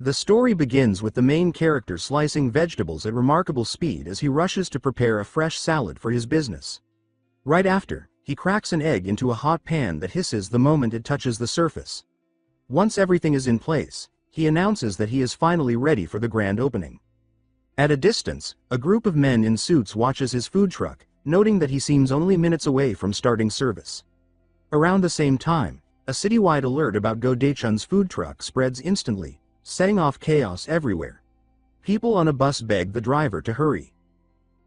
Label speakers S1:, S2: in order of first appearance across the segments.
S1: The story begins with the main character slicing vegetables at remarkable speed as he rushes to prepare a fresh salad for his business. Right after, he cracks an egg into a hot pan that hisses the moment it touches the surface. Once everything is in place, he announces that he is finally ready for the grand opening. At a distance, a group of men in suits watches his food truck, noting that he seems only minutes away from starting service. Around the same time, a citywide alert about Go Daechun's food truck spreads instantly, setting off chaos everywhere. People on a bus beg the driver to hurry.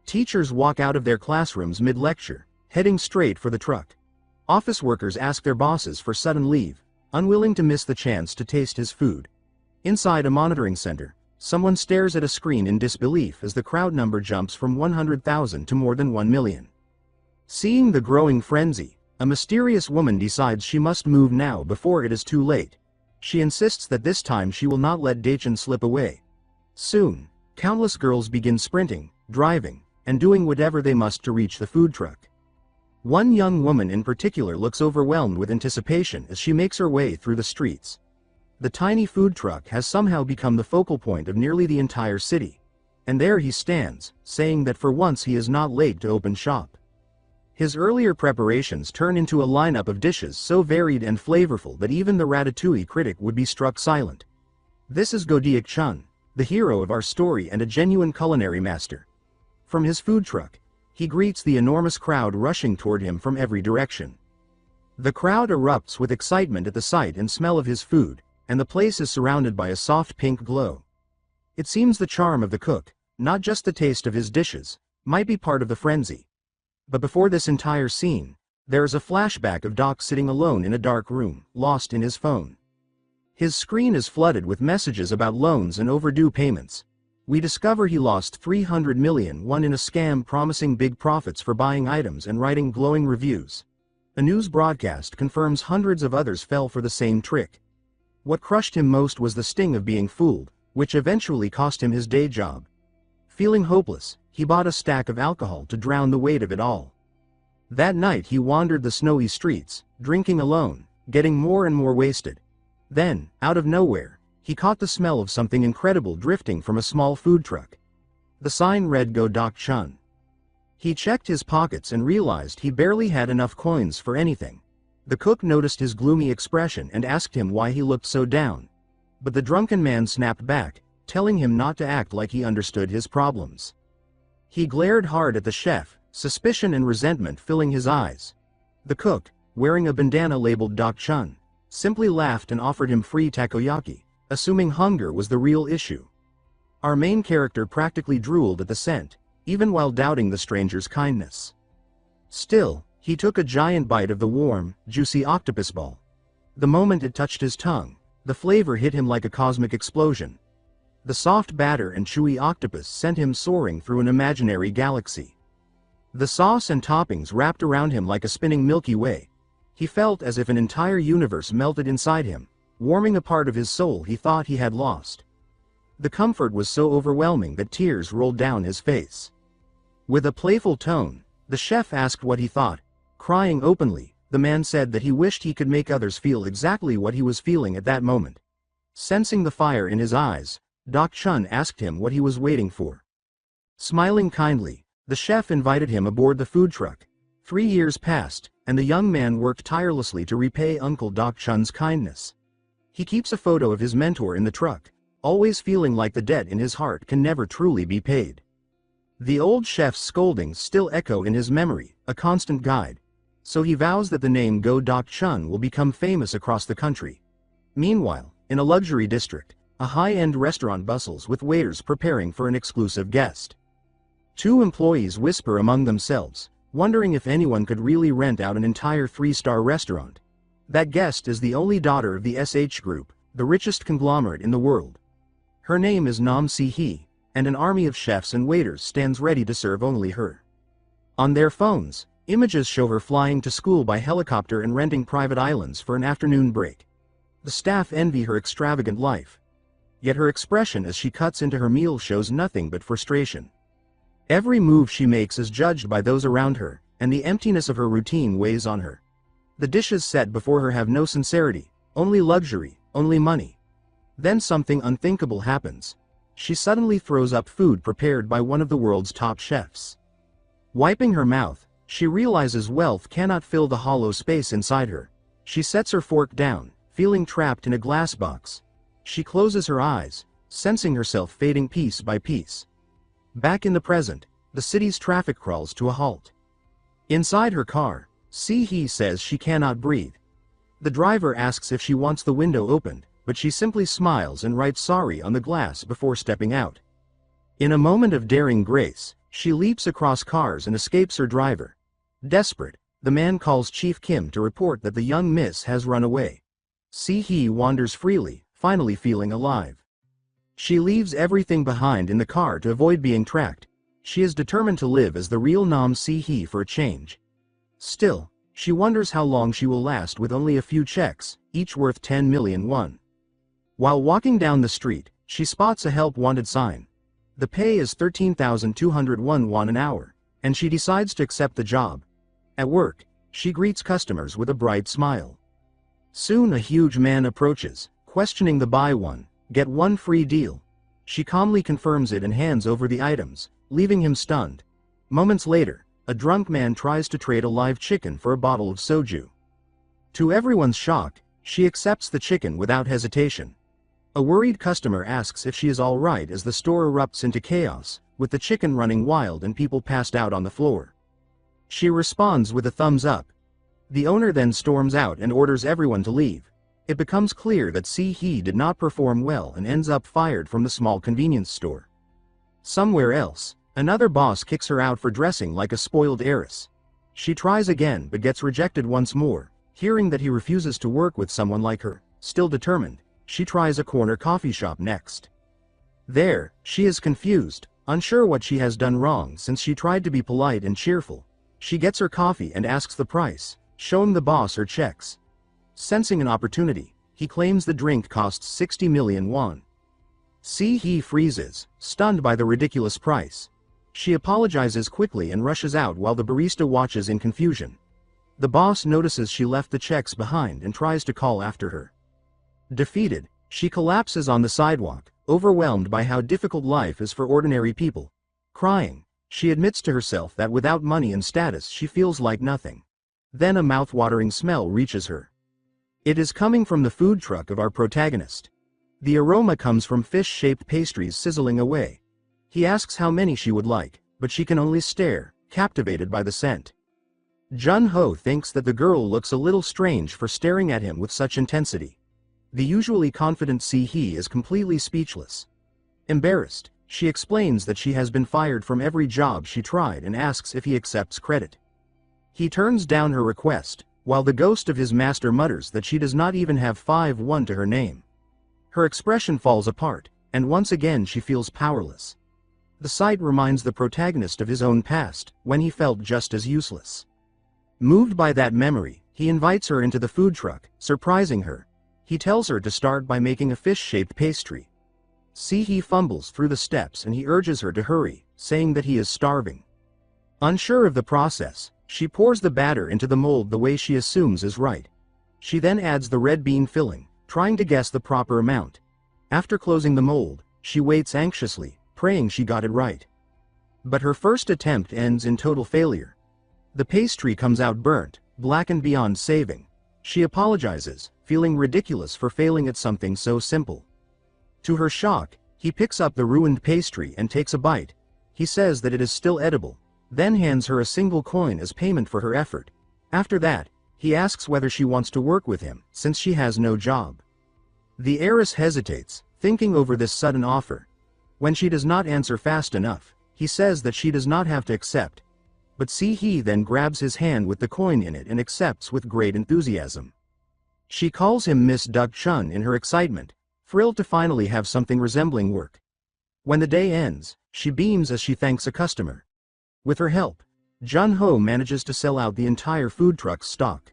S1: Teachers walk out of their classrooms mid-lecture, heading straight for the truck. Office workers ask their bosses for sudden leave, unwilling to miss the chance to taste his food. Inside a monitoring center, someone stares at a screen in disbelief as the crowd number jumps from 100,000 to more than 1 million. Seeing the growing frenzy, a mysterious woman decides she must move now before it is too late. She insists that this time she will not let Daechun slip away. Soon, countless girls begin sprinting, driving, and doing whatever they must to reach the food truck. One young woman in particular looks overwhelmed with anticipation as she makes her way through the streets. The tiny food truck has somehow become the focal point of nearly the entire city. And there he stands, saying that for once he is not late to open shop. His earlier preparations turn into a lineup of dishes so varied and flavorful that even the ratatouille critic would be struck silent. This is Go Daechun, the hero of our story and a genuine culinary master. From his food truck, he greets the enormous crowd rushing toward him from every direction. The crowd erupts with excitement at the sight and smell of his food, and the place is surrounded by a soft pink glow. It seems the charm of the cook, not just the taste of his dishes, might be part of the frenzy. But before this entire scene, there is a flashback of Doc sitting alone in a dark room, lost in his phone. His screen is flooded with messages about loans and overdue payments. We discover he lost 300 million won in a scam promising big profits for buying items and writing glowing reviews. A news broadcast confirms hundreds of others fell for the same trick. What crushed him most was the sting of being fooled, which eventually cost him his day job. Feeling hopeless, he bought a stack of alcohol to drown the weight of it all. That night he wandered the snowy streets, drinking alone, getting more and more wasted. Then, out of nowhere, he caught the smell of something incredible drifting from a small food truck. The sign read Go Daechun. He checked his pockets and realized he barely had enough coins for anything. The cook noticed his gloomy expression and asked him why he looked so down. But the drunken man snapped back, telling him not to act like he understood his problems. He glared hard at the chef, suspicion and resentment filling his eyes. The cook, wearing a bandana labeled Daechun, simply laughed and offered him free takoyaki, assuming hunger was the real issue. Our main character practically drooled at the scent, even while doubting the stranger's kindness. Still, he took a giant bite of the warm, juicy octopus ball. The moment it touched his tongue, the flavor hit him like a cosmic explosion. The soft batter and chewy octopus sent him soaring through an imaginary galaxy. The sauce and toppings wrapped around him like a spinning Milky Way. He felt as if an entire universe melted inside him, warming a part of his soul he thought he had lost. The comfort was so overwhelming that tears rolled down his face. With a playful tone, the chef asked what he thought. Crying openly, the man said that he wished he could make others feel exactly what he was feeling at that moment. Sensing the fire in his eyes, Daechun asked him what he was waiting for. Smiling kindly, the chef invited him aboard the food truck. 3 years passed, and the young man worked tirelessly to repay Uncle Daechun's kindness. He keeps a photo of his mentor in the truck, always feeling like the debt in his heart can never truly be paid. The old chef's scoldings still echo in his memory, a constant guide. So he vows that the name Go Daechun will become famous across the country. Meanwhile, in a luxury district, a high-end restaurant bustles with waiters preparing for an exclusive guest. 2 employees whisper among themselves, wondering if anyone could really rent out an entire 3-star restaurant. That guest is the only daughter of the SH Group, the richest conglomerate in the world. Her name is Nam Si-hee, and an army of chefs and waiters stands ready to serve only her. On their phones, images show her flying to school by helicopter and renting private islands for an afternoon break. The staff envy her extravagant life. Yet her expression as she cuts into her meal shows nothing but frustration. Every move she makes is judged by those around her, and the emptiness of her routine weighs on her. The dishes set before her have no sincerity, only luxury, only money. Then something unthinkable happens. She suddenly throws up food prepared by one of the world's top chefs. Wiping her mouth, she realizes wealth cannot fill the hollow space inside her. She sets her fork down, feeling trapped in a glass box. She closes her eyes, sensing herself fading piece by piece. Back in the present, the city's traffic crawls to a halt. Inside her car, Si-hee says she cannot breathe. The driver asks if she wants the window opened, but she simply smiles and writes sorry on the glass before stepping out. In a moment of daring grace, she leaps across cars and escapes her driver. Desperate, the man calls Chief Kim to report that the young miss has run away. Si-hee wanders freely, finally feeling alive. She leaves everything behind in the car to avoid being tracked. She is determined to live as the real Nam Si-hee for a change. Still, she wonders how long she will last with only a few checks, each worth 10 million won. While walking down the street, she spots a help wanted sign. The pay is 13,201 won an hour, and she decides to accept the job. At work, she greets customers with a bright smile. Soon a huge man approaches, questioning the buy one, get one free deal. She calmly confirms it and hands over the items, leaving him stunned. Moments later, a drunk man tries to trade a live chicken for a bottle of soju. To everyone's shock, she accepts the chicken without hesitation. A worried customer asks if she is all right as the store erupts into chaos, with the chicken running wild and people passed out on the floor. She responds with a thumbs up. The owner then storms out and orders everyone to leave. It becomes clear that Si-hee did not perform well and ends up fired from the small convenience store. Somewhere else, another boss kicks her out for dressing like a spoiled heiress. She tries again but gets rejected once more. Hearing that he refuses to work with someone like her, still determined, she tries a corner coffee shop next. There, she is confused, unsure what she has done wrong since she tried to be polite and cheerful. She gets her coffee and asks the price, showing the boss her checks. Sensing an opportunity, he claims the drink costs 60 million won. Si-hee freezes, stunned by the ridiculous price. She apologizes quickly and rushes out while the barista watches in confusion. The boss notices she left the checks behind and tries to call after her. Defeated, she collapses on the sidewalk, overwhelmed by how difficult life is for ordinary people. Crying, she admits to herself that without money and status she feels like nothing. Then a mouth-watering smell reaches her. It is coming from the food truck of our protagonist. The aroma comes from fish-shaped pastries sizzling away. He asks how many she would like, but she can only stare, captivated by the scent. Jun-ho thinks that the girl looks a little strange for staring at him with such intensity. The usually confident Si-hee is completely speechless. Embarrassed, she explains that she has been fired from every job she tried and asks if he accepts credit. He turns down her request, while the ghost of his master mutters that she does not even have 5 won to her name. Her expression falls apart, and once again she feels powerless. The sight reminds the protagonist of his own past, when he felt just as useless. Moved by that memory, he invites her into the food truck, surprising her. He tells her to start by making a fish-shaped pastry. Si-hee fumbles through the steps and he urges her to hurry, saying that he is starving. Unsure of the process, she pours the batter into the mold the way she assumes is right. She then adds the red bean filling, trying to guess the proper amount. After closing the mold, she waits anxiously, praying she got it right. But her first attempt ends in total failure. The pastry comes out burnt, blackened beyond saving. She apologizes, feeling ridiculous for failing at something so simple. To her shock, he picks up the ruined pastry and takes a bite. He says that it is still edible, then hands her a single coin as payment for her effort. After that, he asks whether she wants to work with him, since she has no job. The heiress hesitates, thinking over this sudden offer. When she does not answer fast enough, he says that she does not have to accept. But Si-hee then grabs his hand with the coin in it and accepts with great enthusiasm. She calls him Miss Duck-chun in her excitement, thrilled to finally have something resembling work. When the day ends, she beams as she thanks a customer. With her help, Jun-ho manages to sell out the entire food truck's stock.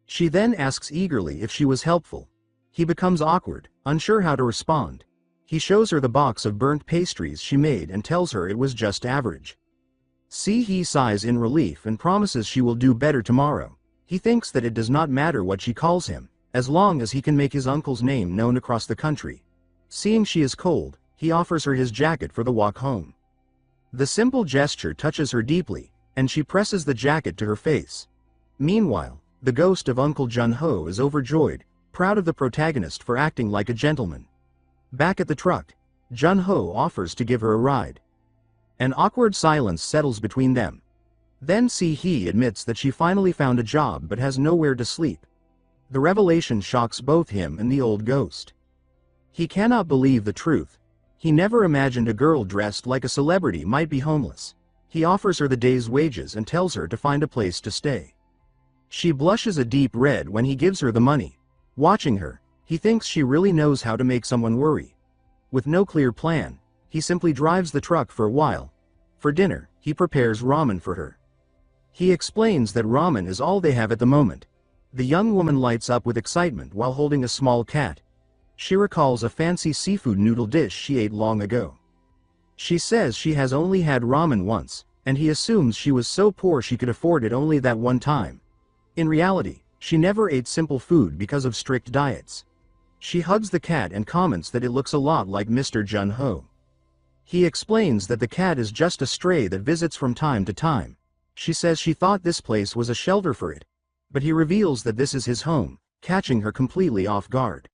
S1: She then asks eagerly if she was helpful. He becomes awkward, unsure how to respond. He shows her the box of burnt pastries she made and tells her it was just average. Si-hee sighs in relief and promises she will do better tomorrow. He thinks that it does not matter what she calls him, as long as he can make his uncle's name known across the country. Seeing she is cold, he offers her his jacket for the walk home. The simple gesture touches her deeply, and she presses the jacket to her face. Meanwhile, the ghost of Uncle Jun-ho is overjoyed, proud of the protagonist for acting like a gentleman. Back at the truck, Jun-ho offers to give her a ride. An awkward silence settles between them. Then Si-hee admits that she finally found a job but has nowhere to sleep. The revelation shocks both him and the old ghost. He cannot believe the truth. He never imagined a girl dressed like a celebrity might be homeless. He offers her the day's wages and tells her to find a place to stay. She blushes a deep red when he gives her the money. Watching her, he thinks she really knows how to make someone worry. With no clear plan, he simply drives the truck for a while. For dinner, he prepares ramen for her. He explains that ramen is all they have at the moment. The young woman lights up with excitement while holding a small cat. She recalls a fancy seafood noodle dish she ate long ago. She says she has only had ramen once, and he assumes she was so poor she could afford it only that one time. In reality, she never ate simple food because of strict diets. She hugs the cat and comments that it looks a lot like Mr. Jun-ho. He explains that the cat is just a stray that visits from time to time. She says she thought this place was a shelter for it, but he reveals that this is his home, catching her completely off guard.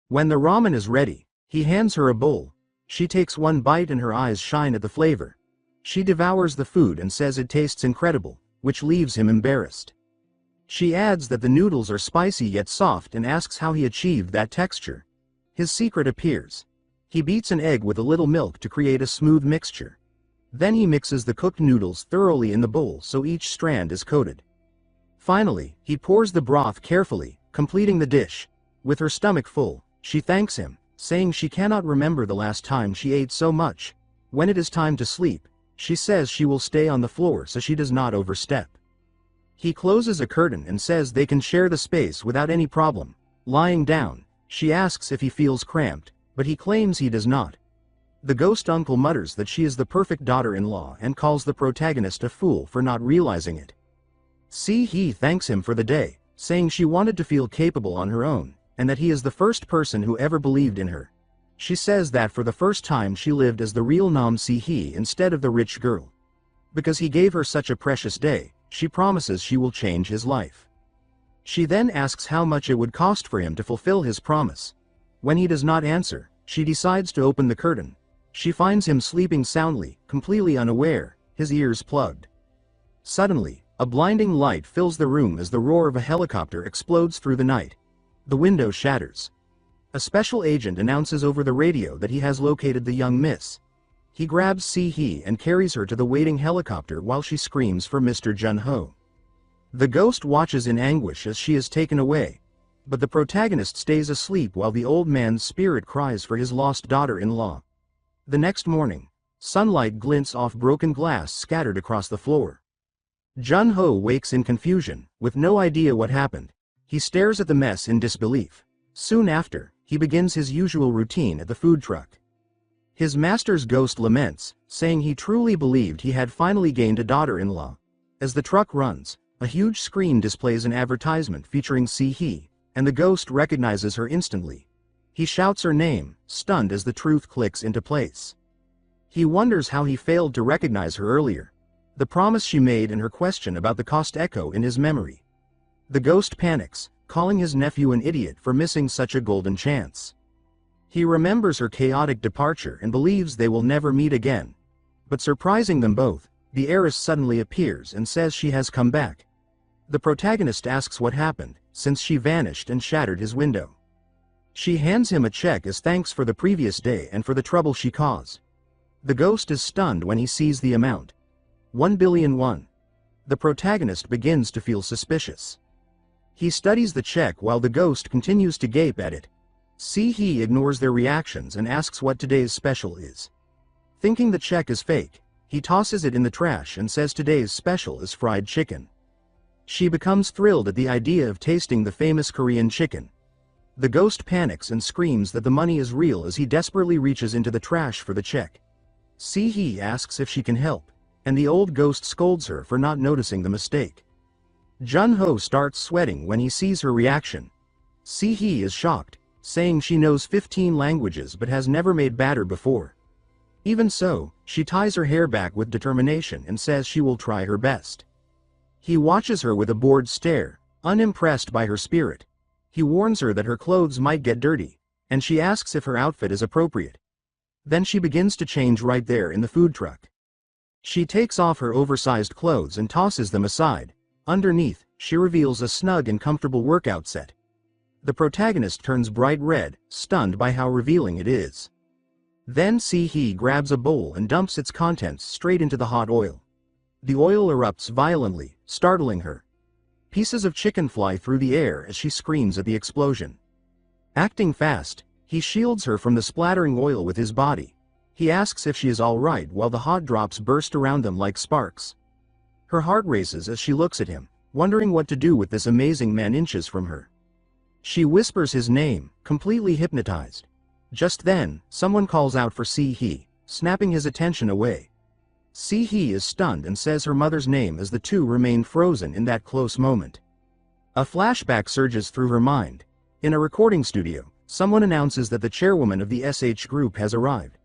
S1: When the ramen is ready, he hands her a bowl. She takes one bite and her eyes shine at the flavor. She devours the food and says it tastes incredible, which leaves him embarrassed. She adds that the noodles are spicy yet soft and asks how he achieved that texture. His secret appears. He beats an egg with a little milk to create a smooth mixture. Then he mixes the cooked noodles thoroughly in the bowl so each strand is coated. Finally, he pours the broth carefully, completing the dish. With her stomach full, she thanks him, saying she cannot remember the last time she ate so much. When it is time to sleep, she says she will stay on the floor so she does not overstep. He closes a curtain and says they can share the space without any problem. Lying down, she asks if he feels cramped, but he claims he does not. The ghost uncle mutters that she is the perfect daughter-in-law and calls the protagonist a fool for not realizing it. Si-hee thanks him for the day, saying she wanted to feel capable on her own, and that he is the first person who ever believed in her. She says that for the first time she lived as the real Nam Si-hee instead of the rich girl. Because he gave her such a precious day, she promises she will change his life. She then asks how much it would cost for him to fulfill his promise. When he does not answer, she decides to open the curtain. She finds him sleeping soundly, completely unaware, his ears plugged. Suddenly, a blinding light fills the room as the roar of a helicopter explodes through the night. The window shatters. A special agent announces over the radio that he has located the young miss. He grabs Si-hee and carries her to the waiting helicopter while she screams for Mr. Jun-ho. The ghost watches in anguish as she is taken away, but the protagonist stays asleep while the old man's spirit cries for his lost daughter-in-law. The next morning, sunlight glints off broken glass scattered across the floor. Jun-ho wakes in confusion, with no idea what happened. He stares at the mess in disbelief. Soon after, he begins his usual routine at the food truck. His master's ghost laments, saying he truly believed he had finally gained a daughter-in-law. As the truck runs, a huge screen displays an advertisement featuring Si-hee, and the ghost recognizes her instantly. He shouts her name, stunned as the truth clicks into place. He wonders how he failed to recognize her earlier. The promise she made and her question about the cost echo in his memory. The ghost panics, calling his nephew an idiot for missing such a golden chance. He remembers her chaotic departure and believes they will never meet again. But surprising them both, the heiress suddenly appears and says she has come back. The protagonist asks what happened, since she vanished and shattered his window. She hands him a check as thanks for the previous day and for the trouble she caused. The ghost is stunned when he sees the amount. 1 billion won. The protagonist begins to feel suspicious. He studies the check while the ghost continues to gape at it. Si-hee ignores their reactions and asks what today's special is. Thinking the check is fake, he tosses it in the trash and says today's special is fried chicken. She becomes thrilled at the idea of tasting the famous Korean chicken. The ghost panics and screams that the money is real as he desperately reaches into the trash for the check. Si-hee asks if she can help, and the old ghost scolds her for not noticing the mistake. Jun-ho starts sweating when he sees her reaction. Si-hee is shocked, saying she knows 15 languages but has never made batter before. Even so, she ties her hair back with determination and says she will try her best. He watches her with a bored stare, unimpressed by her spirit. He warns her that her clothes might get dirty, and she asks if her outfit is appropriate. Then she begins to change right there in the food truck. She takes off her oversized clothes and tosses them aside. Underneath, she reveals a snug and comfortable workout set. The protagonist turns bright red, stunned by how revealing it is. Then He grabs a bowl and dumps its contents straight into the hot oil. The oil erupts violently, startling her. Pieces of chicken fly through the air as she screams at the explosion. Acting fast, he shields her from the splattering oil with his body. He asks if she is all right while the hot drops burst around them like sparks. Her heart races as she looks at him, wondering what to do with this amazing man inches from her. She whispers his name, completely hypnotized. Just then, someone calls out for He, snapping his attention away. He is stunned and says her mother's name as the two remain frozen in that close moment. A flashback surges through her mind. In a recording studio, someone announces that the chairwoman of the SH group has arrived.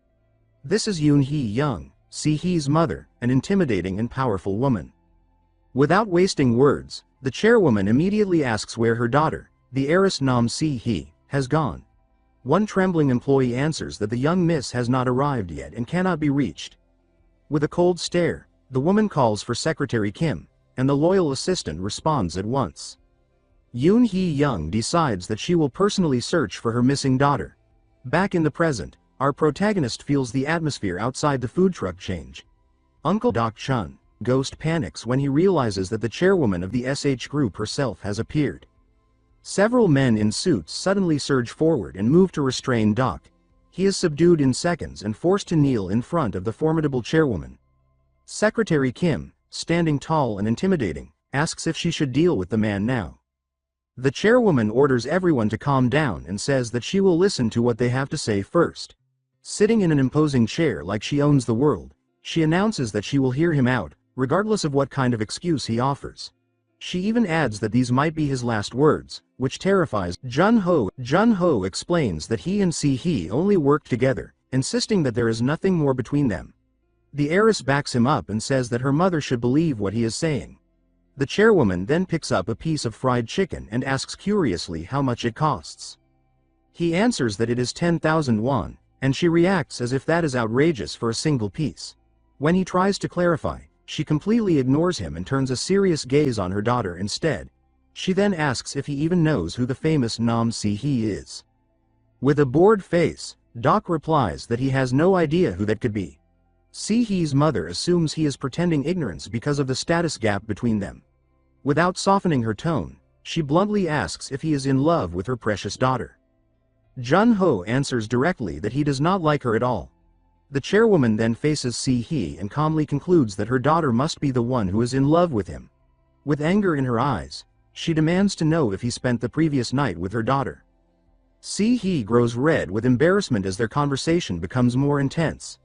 S1: This is Yoon-hee Young, He's mother, an intimidating and powerful woman. Without wasting words, the chairwoman immediately asks where her daughter, the heiress Nam Hee, has gone. One trembling employee answers that the young miss has not arrived yet and cannot be reached. With a cold stare, the woman calls for Secretary Kim, and the loyal assistant responds at once. Yoon-hee Young decides that she will personally search for her missing daughter. Back in the present, our protagonist feels the atmosphere outside the food truck change. Uncle Doc Chun, Ghost, panics when he realizes that the chairwoman of the SH group herself has appeared. Several men in suits suddenly surge forward and move to restrain Doc. He is subdued in seconds and forced to kneel in front of the formidable chairwoman. Secretary Kim, standing tall and intimidating, asks if she should deal with the man now. The chairwoman orders everyone to calm down and says that she will listen to what they have to say first. Sitting in an imposing chair like she owns the world, she announces that she will hear him out, regardless of what kind of excuse he offers. She even adds that these might be his last words, which terrifies Jun-ho. Jun-ho explains that he and He only work together, insisting that there is nothing more between them. The heiress backs him up and says that her mother should believe what he is saying. The chairwoman then picks up a piece of fried chicken and asks curiously how much it costs. He answers that it is 10,000 won, and she reacts as if that is outrageous for a single piece. When he tries to clarify, she completely ignores him and turns a serious gaze on her daughter instead. She then asks if he even knows who the famous Nam Hee is. With a bored face, Doc replies that he has no idea who that could be. He's mother assumes he is pretending ignorance because of the status gap between them. Without softening her tone, she bluntly asks if he is in love with her precious daughter. Jun-ho answers directly that he does not like her at all. The chairwoman then faces He and calmly concludes that her daughter must be the one who is in love with him. With anger in her eyes, she demands to know if he spent the previous night with her daughter. He grows red with embarrassment as their conversation becomes more intense.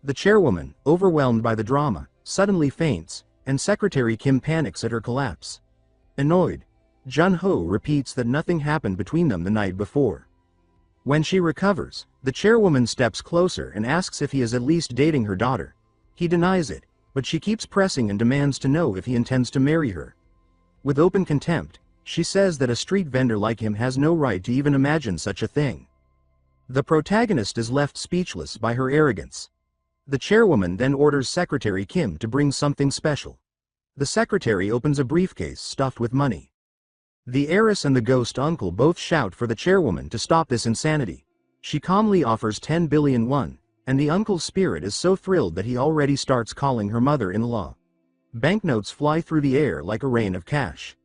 S1: The chairwoman, overwhelmed by the drama, suddenly faints, and Secretary Kim panics at her collapse. Annoyed, Jun-ho repeats that nothing happened between them the night before. When she recovers, the chairwoman steps closer and asks if he is at least dating her daughter. He denies it, but she keeps pressing and demands to know if he intends to marry her. With open contempt, she says that a street vendor like him has no right to even imagine such a thing. The protagonist is left speechless by her arrogance. The chairwoman then orders Secretary Kim to bring something special. The secretary opens a briefcase stuffed with money. The heiress and the ghost uncle both shout for the chairwoman to stop this insanity. She calmly offers 10 billion won, and the uncle's spirit is so thrilled that he already starts calling her mother-in-law. Banknotes fly through the air like a rain of cash.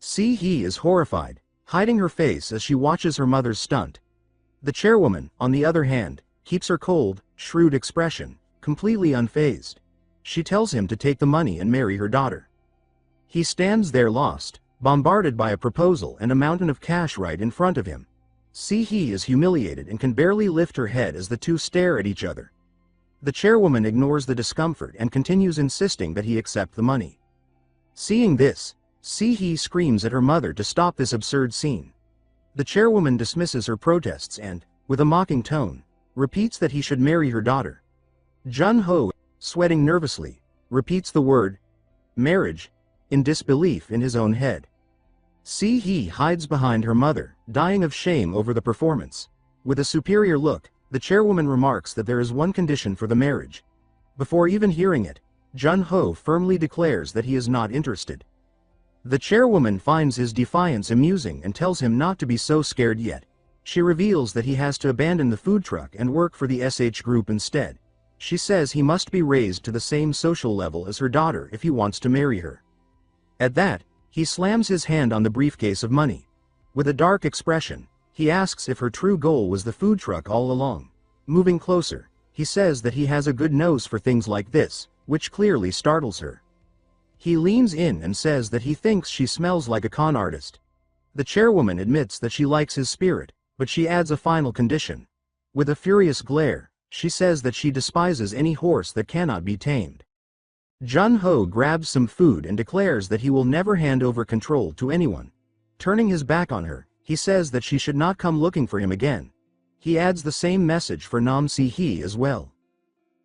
S1: He is horrified, hiding her face as she watches her mother's stunt. The chairwoman, on the other hand, keeps her cold, shrewd expression, completely unfazed. She tells him to take the money and marry her daughter. He stands there lost, bombarded by a proposal and a mountain of cash right in front of him. He is humiliated and can barely lift her head as the two stare at each other. The chairwoman ignores the discomfort and continues insisting that he accept the money. Seeing this, He screams at her mother to stop this absurd scene. The chairwoman dismisses her protests and, with a mocking tone, repeats that he should marry her daughter. Jun-ho, sweating nervously, repeats the word, marriage, in disbelief in his own head. Si-hee hides behind her mother, dying of shame over the performance. With a superior look, the chairwoman remarks that there is one condition for the marriage. Before even hearing it, Jun-ho firmly declares that he is not interested. The chairwoman finds his defiance amusing and tells him not to be so scared yet. She reveals that he has to abandon the food truck and work for the SH group instead. She says he must be raised to the same social level as her daughter if he wants to marry her. At that, he slams his hand on the briefcase of money. With a dark expression, he asks if her true goal was the food truck all along. Moving closer, he says that he has a good nose for things like this, which clearly startles her. He leans in and says that he thinks she smells like a con artist. The chairwoman admits that she likes his spirit, but she adds a final condition. With a furious glare, she says that she despises any horse that cannot be tamed. Jun-ho grabs some food and declares that he will never hand over control to anyone. Turning his back on her, he says that she should not come looking for him again. He adds the same message for Nam Si-hee as well.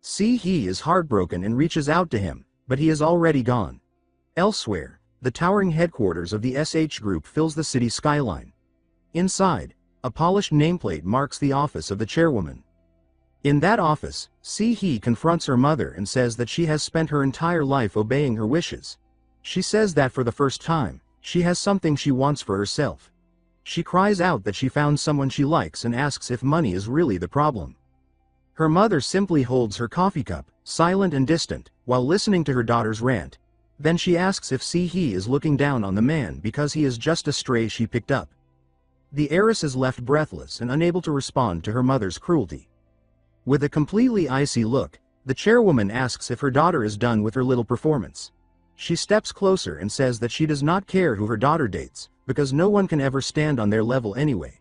S1: Si-hee is heartbroken and reaches out to him, but he is already gone. Elsewhere, the towering headquarters of the SH group fills the city skyline. Inside, a polished nameplate marks the office of the chairwoman. In that office, Si-hee confronts her mother and says that she has spent her entire life obeying her wishes. She says that for the first time, she has something she wants for herself. She cries out that she found someone she likes and asks if money is really the problem. Her mother simply holds her coffee cup, silent and distant, while listening to her daughter's rant. Then she asks if Si-hee is looking down on the man because he is just a stray she picked up. The heiress is left breathless and unable to respond to her mother's cruelty. With a completely icy look, the chairwoman asks if her daughter is done with her little performance. She steps closer and says that she does not care who her daughter dates, because no one can ever stand on their level anyway.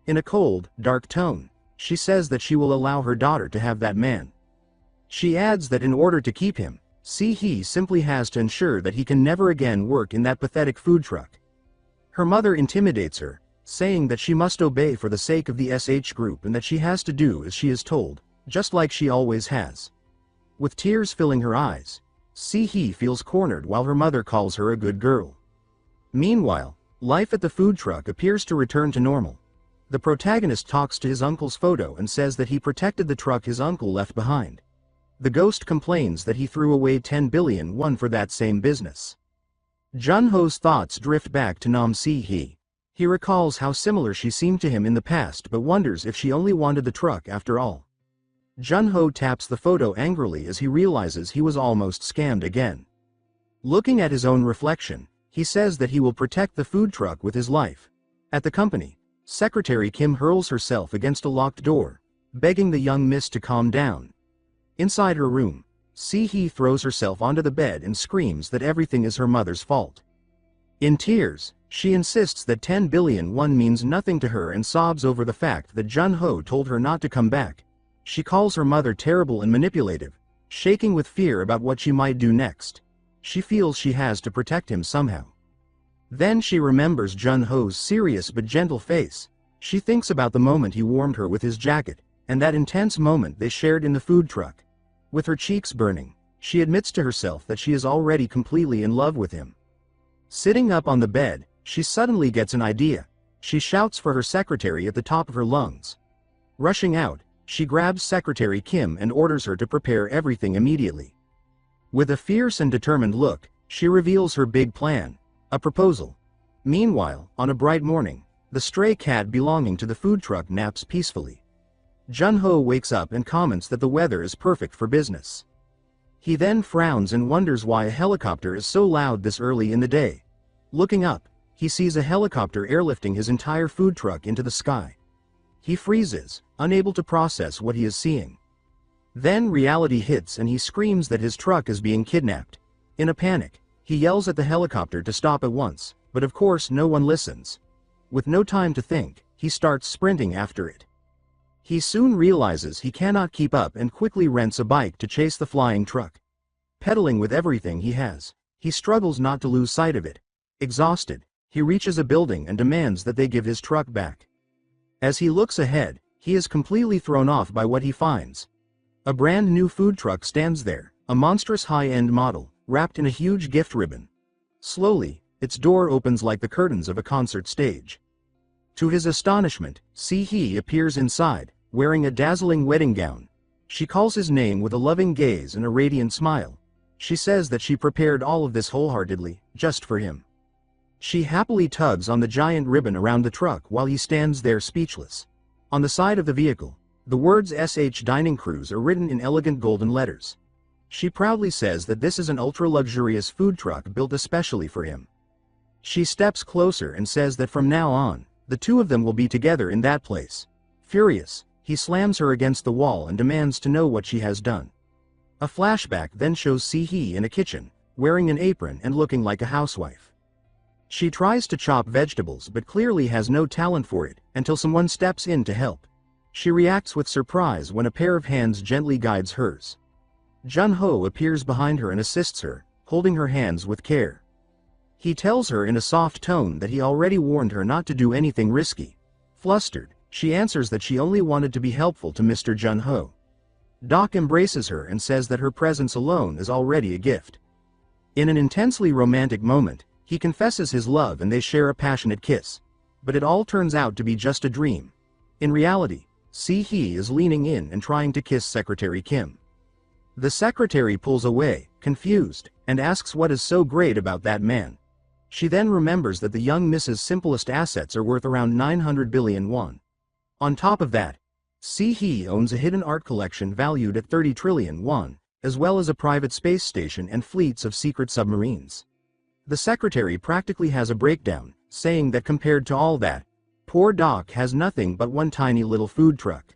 S1: In a cold, dark tone, she says that she will allow her daughter to have that man. She adds that in order to keep him, Si-hee simply has to ensure that he can never again work in that pathetic food truck. Her mother intimidates her, saying that she must obey for the sake of the SH group and that she has to do as she is told, just like she always has. With tears filling her eyes, Si-hee feels cornered while her mother calls her a good girl. Meanwhile, life at the food truck appears to return to normal. The protagonist talks to his uncle's photo and says that he protected the truck his uncle left behind. The ghost complains that he threw away 10 billion won for that same business. Jun-ho's thoughts drift back to Nam Si-hee. He recalls how similar she seemed to him in the past but wonders if she only wanted the truck after all. Jun-ho taps the photo angrily as he realizes he was almost scammed again. Looking at his own reflection, he says that he will protect the food truck with his life. At the company, Secretary Kim hurls herself against a locked door, begging the young miss to calm down. Inside her room, Si-hee throws herself onto the bed and screams that everything is her mother's fault. In tears, she insists that 10 billion won means nothing to her and sobs over the fact that Jun-ho told her not to come back. She calls her mother terrible and manipulative, shaking with fear about what she might do next. She feels she has to protect him somehow. Then she remembers Jun-ho's serious but gentle face. She thinks about the moment he warmed her with his jacket, and that intense moment they shared in the food truck. With her cheeks burning, she admits to herself that she is already completely in love with him. Sitting up on the bed, she suddenly gets an idea. She shouts for her secretary at the top of her lungs. Rushing out, she grabs Secretary Kim and orders her to prepare everything immediately. With a fierce and determined look, she reveals her big plan, a proposal. Meanwhile, on a bright morning, the stray cat belonging to the food truck naps peacefully. Jun-ho wakes up and comments that the weather is perfect for business. He then frowns and wonders why a helicopter is so loud this early in the day. Looking up, he sees a helicopter airlifting his entire food truck into the sky. He freezes, unable to process what he is seeing. Then reality hits and he screams that his truck is being kidnapped. In a panic, he yells at the helicopter to stop at once, but of course no one listens. With no time to think, he starts sprinting after it. He soon realizes he cannot keep up and quickly rents a bike to chase the flying truck. Pedaling with everything he has, he struggles not to lose sight of it. Exhausted, He reaches a building and demands that they give his truck back. As he looks ahead, he is completely thrown off by what he finds. A brand new food truck stands there, a monstrous high-end model, wrapped in a huge gift ribbon. Slowly, its door opens like the curtains of a concert stage. To his astonishment, Si-hee appears inside, wearing a dazzling wedding gown. She calls his name with a loving gaze and a radiant smile. She says that she prepared all of this wholeheartedly, just for him. She happily tugs on the giant ribbon around the truck while he stands there speechless. On the side of the vehicle, the words SH Dining Cruise are written in elegant golden letters. She proudly says that this is an ultra-luxurious food truck built especially for him. She steps closer and says that from now on, the two of them will be together in that place. Furious, he slams her against the wall and demands to know what she has done. A flashback then shows Si-hee in a kitchen, wearing an apron and looking like a housewife. She tries to chop vegetables but clearly has no talent for it, until someone steps in to help. She reacts with surprise when a pair of hands gently guides hers. Jun-ho appears behind her and assists her, holding her hands with care. He tells her in a soft tone that he already warned her not to do anything risky. Flustered, she answers that she only wanted to be helpful to Mr. Jun-ho. Doc embraces her and says that her presence alone is already a gift. In an intensely romantic moment, he confesses his love and they share a passionate kiss. But it all turns out to be just a dream. In reality, Si-hee is leaning in and trying to kiss Secretary Kim. The secretary pulls away, confused, and asks what is so great about that man. She then remembers that the young Mrs. Simplest assets are worth around 900 billion won. On top of that, Si-hee owns a hidden art collection valued at 30 trillion won, as well as a private space station and fleets of secret submarines. The secretary practically has a breakdown, saying that compared to all that, poor Doc has nothing but one tiny little food truck.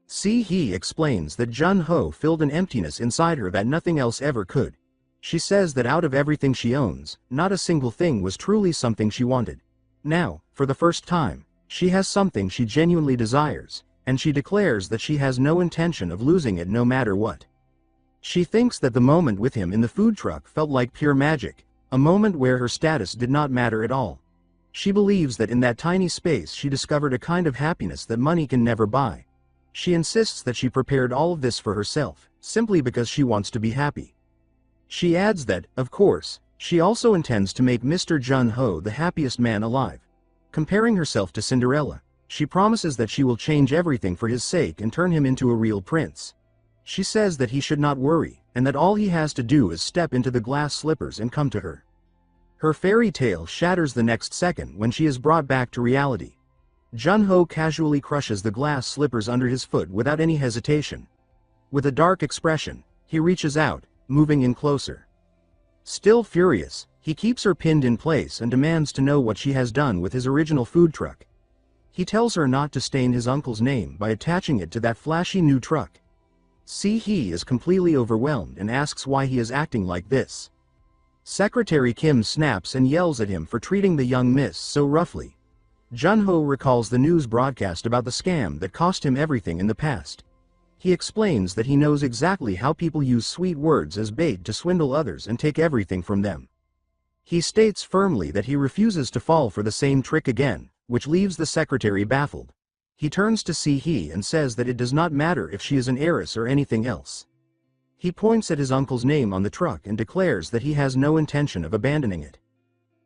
S1: Si-hee explains that Jun-ho filled an emptiness inside her that nothing else ever could. She says that out of everything she owns, not a single thing was truly something she wanted. Now, for the first time, she has something she genuinely desires, and she declares that she has no intention of losing it no matter what. She thinks that the moment with him in the food truck felt like pure magic, a moment where her status did not matter at all. She believes that in that tiny space she discovered a kind of happiness that money can never buy. She insists that she prepared all of this for herself, simply because she wants to be happy. She adds that, of course, she also intends to make Mr. Jun-ho the happiest man alive. Comparing herself to Cinderella, she promises that she will change everything for his sake and turn him into a real prince. She says that he should not worry, and that all he has to do is step into the glass slippers and come to her. Her fairy tale shatters the next second when she is brought back to reality. Jun-ho casually crushes the glass slippers under his foot without any hesitation. With a dark expression, he reaches out, moving in closer. Still furious, he keeps her pinned in place and demands to know what she has done with his original food truck. He tells her not to stain his uncle's name by attaching it to that flashy new truck. Si-hee is completely overwhelmed and asks why he is acting like this. Secretary Kim snaps and yells at him for treating the young miss so roughly. Jun-ho recalls the news broadcast about the scam that cost him everything in the past. He explains that he knows exactly how people use sweet words as bait to swindle others and take everything from them. He states firmly that he refuses to fall for the same trick again, which leaves the secretary baffled. He turns to Si-hee and says that it does not matter if she is an heiress or anything else. He points at his uncle's name on the truck and declares that he has no intention of abandoning it.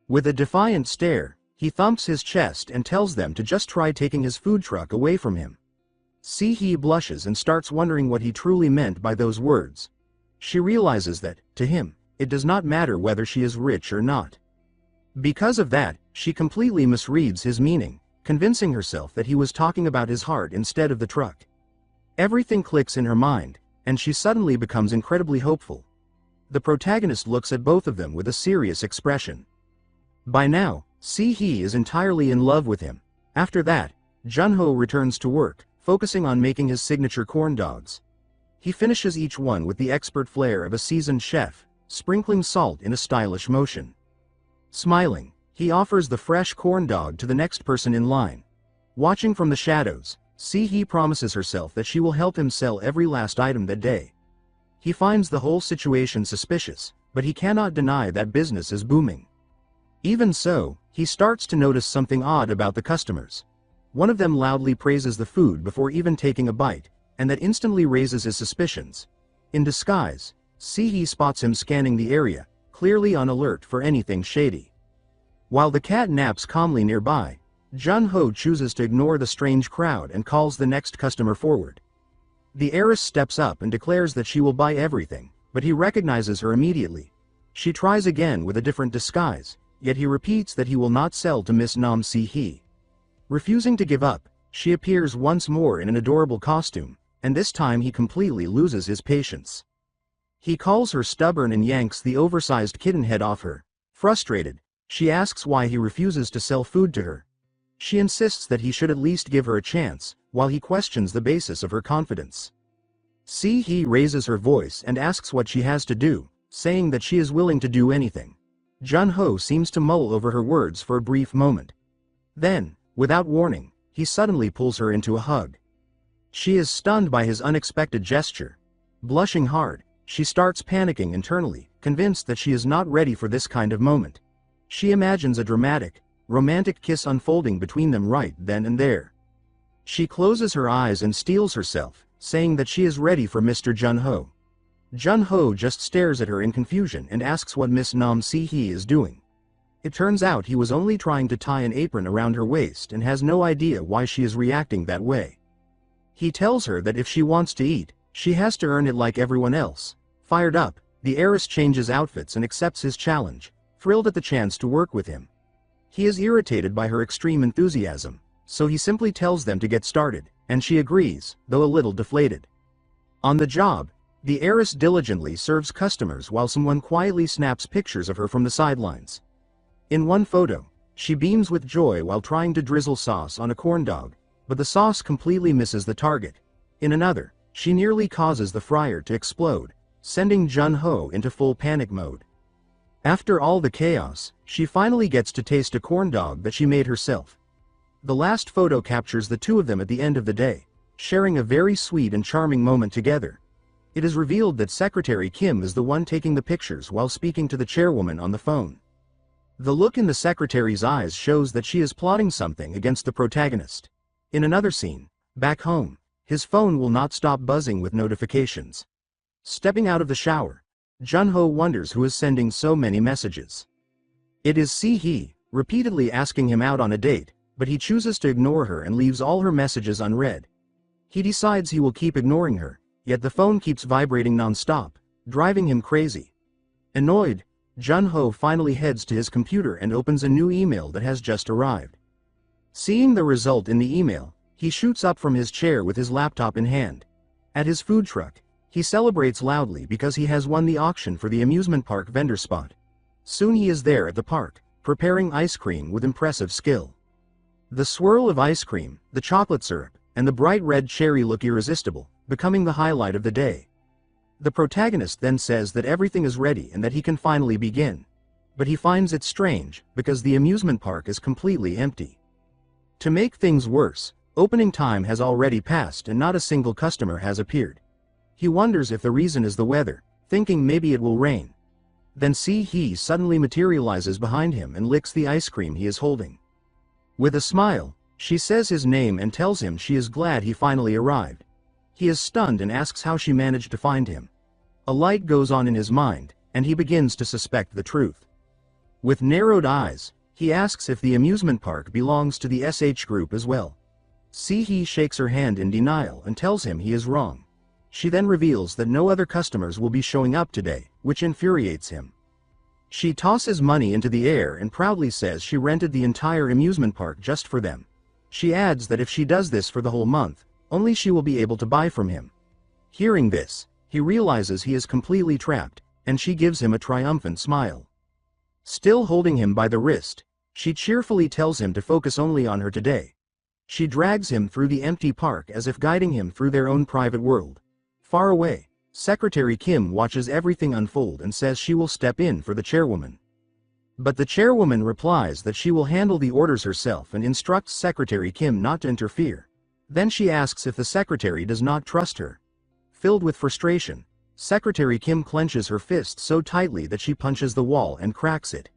S1: With a defiant stare, he thumps his chest and tells them to just try taking his food truck away from him. Si-hee blushes and starts wondering what he truly meant by those words. She realizes that, to him, it does not matter whether she is rich or not. Because of that, she completely misreads his meaning, convincing herself that he was talking about his heart instead of the truck. Everything clicks in her mind, and she suddenly becomes incredibly hopeful. The protagonist looks at both of them with a serious expression. By now, Si-hee is entirely in love with him. After that, Jun-ho returns to work, focusing on making his signature corn dogs. He finishes each one with the expert flair of a seasoned chef, sprinkling salt in a stylish motion. Smiling, he offers the fresh corn dog to the next person in line. Watching from the shadows, Si-hee promises herself that she will help him sell every last item that day. He finds the whole situation suspicious, but he cannot deny that business is booming. Even so, He starts to notice something odd about the customers. One of them loudly praises the food before even taking a bite, and that instantly raises his suspicions. In disguise, Sihee spots him scanning the area, clearly on alert for anything shady. While the cat naps calmly nearby, Jun-ho chooses to ignore the strange crowd and calls the next customer forward. The heiress steps up and declares that she will buy everything, but he recognizes her immediately. She tries again with a different disguise, yet he repeats that he will not sell to Miss Nam Sihee. Refusing to give up, she appears once more in an adorable costume, and this time he completely loses his patience. He calls her stubborn and yanks the oversized kitten head off her. Frustrated, she asks why he refuses to sell food to her. She insists that he should at least give her a chance, while he questions the basis of her confidence. Sihee raises her voice and asks what she has to do, saying that she is willing to do anything. Jun-ho seems to mull over her words for a brief moment. Then, without warning, he suddenly pulls her into a hug. She is stunned by his unexpected gesture. Blushing hard, she starts panicking internally, convinced that she is not ready for this kind of moment. She imagines a dramatic, romantic kiss unfolding between them right then and there. She closes her eyes and steels herself, saying that she is ready for Mr. Jun-ho. Jun-ho just stares at her in confusion and asks what Miss Nam Sihee is doing. It turns out he was only trying to tie an apron around her waist and has no idea why she is reacting that way. He tells her that if she wants to eat, she has to earn it like everyone else. Fired up, the heiress changes outfits and accepts his challenge, thrilled at the chance to work with him. He is irritated by her extreme enthusiasm, so he simply tells them to get started, and she agrees, though a little deflated. On the job, the heiress diligently serves customers while someone quietly snaps pictures of her from the sidelines. In one photo, she beams with joy while trying to drizzle sauce on a corn dog, but the sauce completely misses the target. In another, she nearly causes the fryer to explode, sending Jun-ho into full panic mode. After all the chaos, she finally gets to taste a corn dog that she made herself. The last photo captures the two of them at the end of the day, sharing a very sweet and charming moment together. It is revealed that Secretary Kim is the one taking the pictures while speaking to the chairwoman on the phone. The look in the secretary's eyes shows that she is plotting something against the protagonist. In another scene, back home, his phone will not stop buzzing with notifications. Stepping out of the shower, Jun-ho wonders who is sending so many messages. It is Sihee, repeatedly asking him out on a date, but he chooses to ignore her and leaves all her messages unread. He decides he will keep ignoring her, yet the phone keeps vibrating non-stop, driving him crazy. Annoyed, Jun-ho finally heads to his computer and opens a new email that has just arrived. Seeing the result in the email, he shoots up from his chair with his laptop in hand. At his food truck, he celebrates loudly because he has won the auction for the amusement park vendor spot. Soon he is there at the park, preparing ice cream with impressive skill. The swirl of ice cream, the chocolate syrup, and the bright red cherry look irresistible, becoming the highlight of the day. The protagonist then says that everything is ready and that he can finally begin. But he finds it strange, because the amusement park is completely empty. To make things worse, opening time has already passed and not a single customer has appeared. He wonders if the reason is the weather, thinking maybe it will rain. Then Sihee suddenly materializes behind him and licks the ice cream he is holding. With a smile, she says his name and tells him she is glad he finally arrived. He is stunned and asks how she managed to find him. A light goes on in his mind, and he begins to suspect the truth. With narrowed eyes, he asks if the amusement park belongs to the SH group as well. Sihee shakes her hand in denial and tells him he is wrong. She then reveals that no other customers will be showing up today, which infuriates him. She tosses money into the air and proudly says she rented the entire amusement park just for them. She adds that if she does this for the whole month, only she will be able to buy from him. Hearing this, he realizes he is completely trapped, and she gives him a triumphant smile. Still holding him by the wrist, she cheerfully tells him to focus only on her today. She drags him through the empty park as if guiding him through their own private world. Far away, Secretary Kim watches everything unfold and says she will step in for the chairwoman. But the chairwoman replies that she will handle the orders herself and instructs Secretary Kim not to interfere. Then she asks if the secretary does not trust her. Filled with frustration, Secretary Kim clenches her fist so tightly that she punches the wall and cracks it.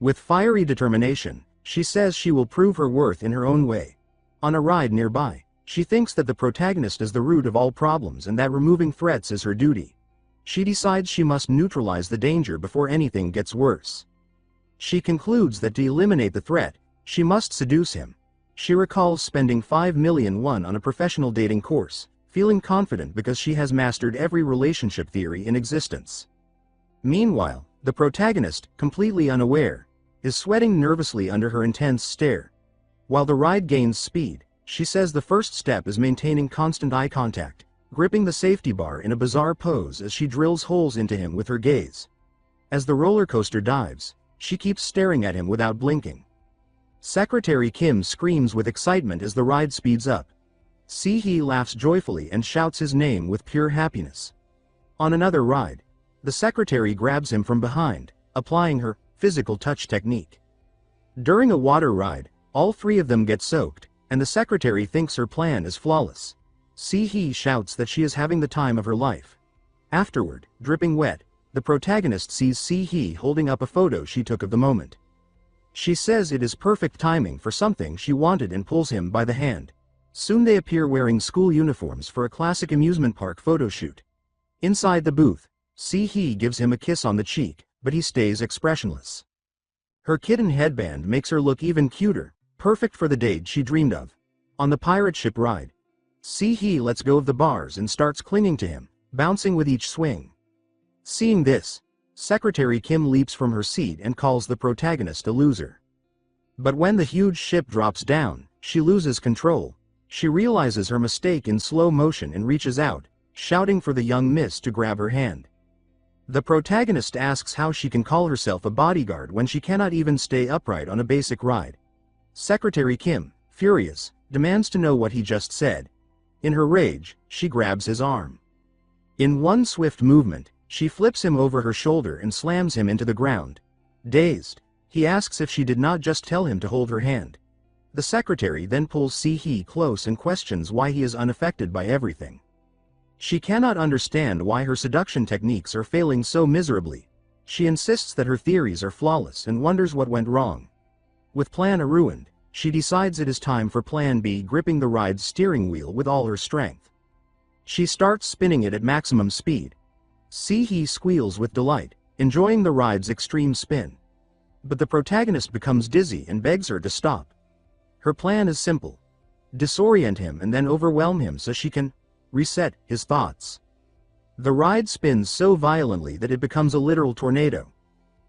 S1: With fiery determination, she says she will prove her worth in her own way. On a ride nearby, she thinks that the protagonist is the root of all problems and that removing threats is her duty. She decides she must neutralize the danger before anything gets worse. She concludes that to eliminate the threat, she must seduce him. She recalls spending 5 million won on a professional dating course, feeling confident because she has mastered every relationship theory in existence. Meanwhile, the protagonist, completely unaware, is sweating nervously under her intense stare. While the ride gains speed, she says the first step is maintaining constant eye contact, gripping the safety bar in a bizarre pose as she drills holes into him with her gaze. As the roller coaster dives, she keeps staring at him without blinking. Secretary Kim screams with excitement as the ride speeds up. Si-hee laughs joyfully and shouts his name with pure happiness. On another ride, the secretary grabs him from behind, applying her physical touch technique. During a water ride, all three of them get soaked, and the secretary thinks her plan is flawless. Si-hee shouts that she is having the time of her life. Afterward, dripping wet, the protagonist sees Si-hee holding up a photo she took of the moment. She says it is perfect timing for something she wanted and pulls him by the hand. Soon they appear wearing school uniforms for a classic amusement park photo shoot. Inside the booth, Si-hee gives him a kiss on the cheek, but he stays expressionless. Her kitten headband makes her look even cuter, perfect for the date she dreamed of. On the pirate ship ride, Si-hee lets go of the bars and starts clinging to him, bouncing with each swing. Seeing this, Secretary Kim leaps from her seat and calls the protagonist a loser. But when the huge ship drops down, she loses control. She realizes her mistake in slow motion and reaches out, shouting for the young miss to grab her hand. The protagonist asks how she can call herself a bodyguard when she cannot even stay upright on a basic ride. Secretary Kim, furious, demands to know what he just said. In her rage, she grabs his arm. In one swift movement, she flips him over her shoulder and slams him into the ground. Dazed, he asks if she did not just tell him to hold her hand. The secretary then pulls Si-hee close and questions why he is unaffected by everything. She cannot understand why her seduction techniques are failing so miserably. She insists that her theories are flawless and wonders what went wrong. With Plan A ruined, she decides it is time for Plan B, gripping the ride's steering wheel with all her strength. She starts spinning it at maximum speed. Si-hee squeals with delight, enjoying the ride's extreme spin. But the protagonist becomes dizzy and begs her to stop. Her plan is simple: disorient him and then overwhelm him so she can reset his thoughts. The ride spins so violently that it becomes a literal tornado.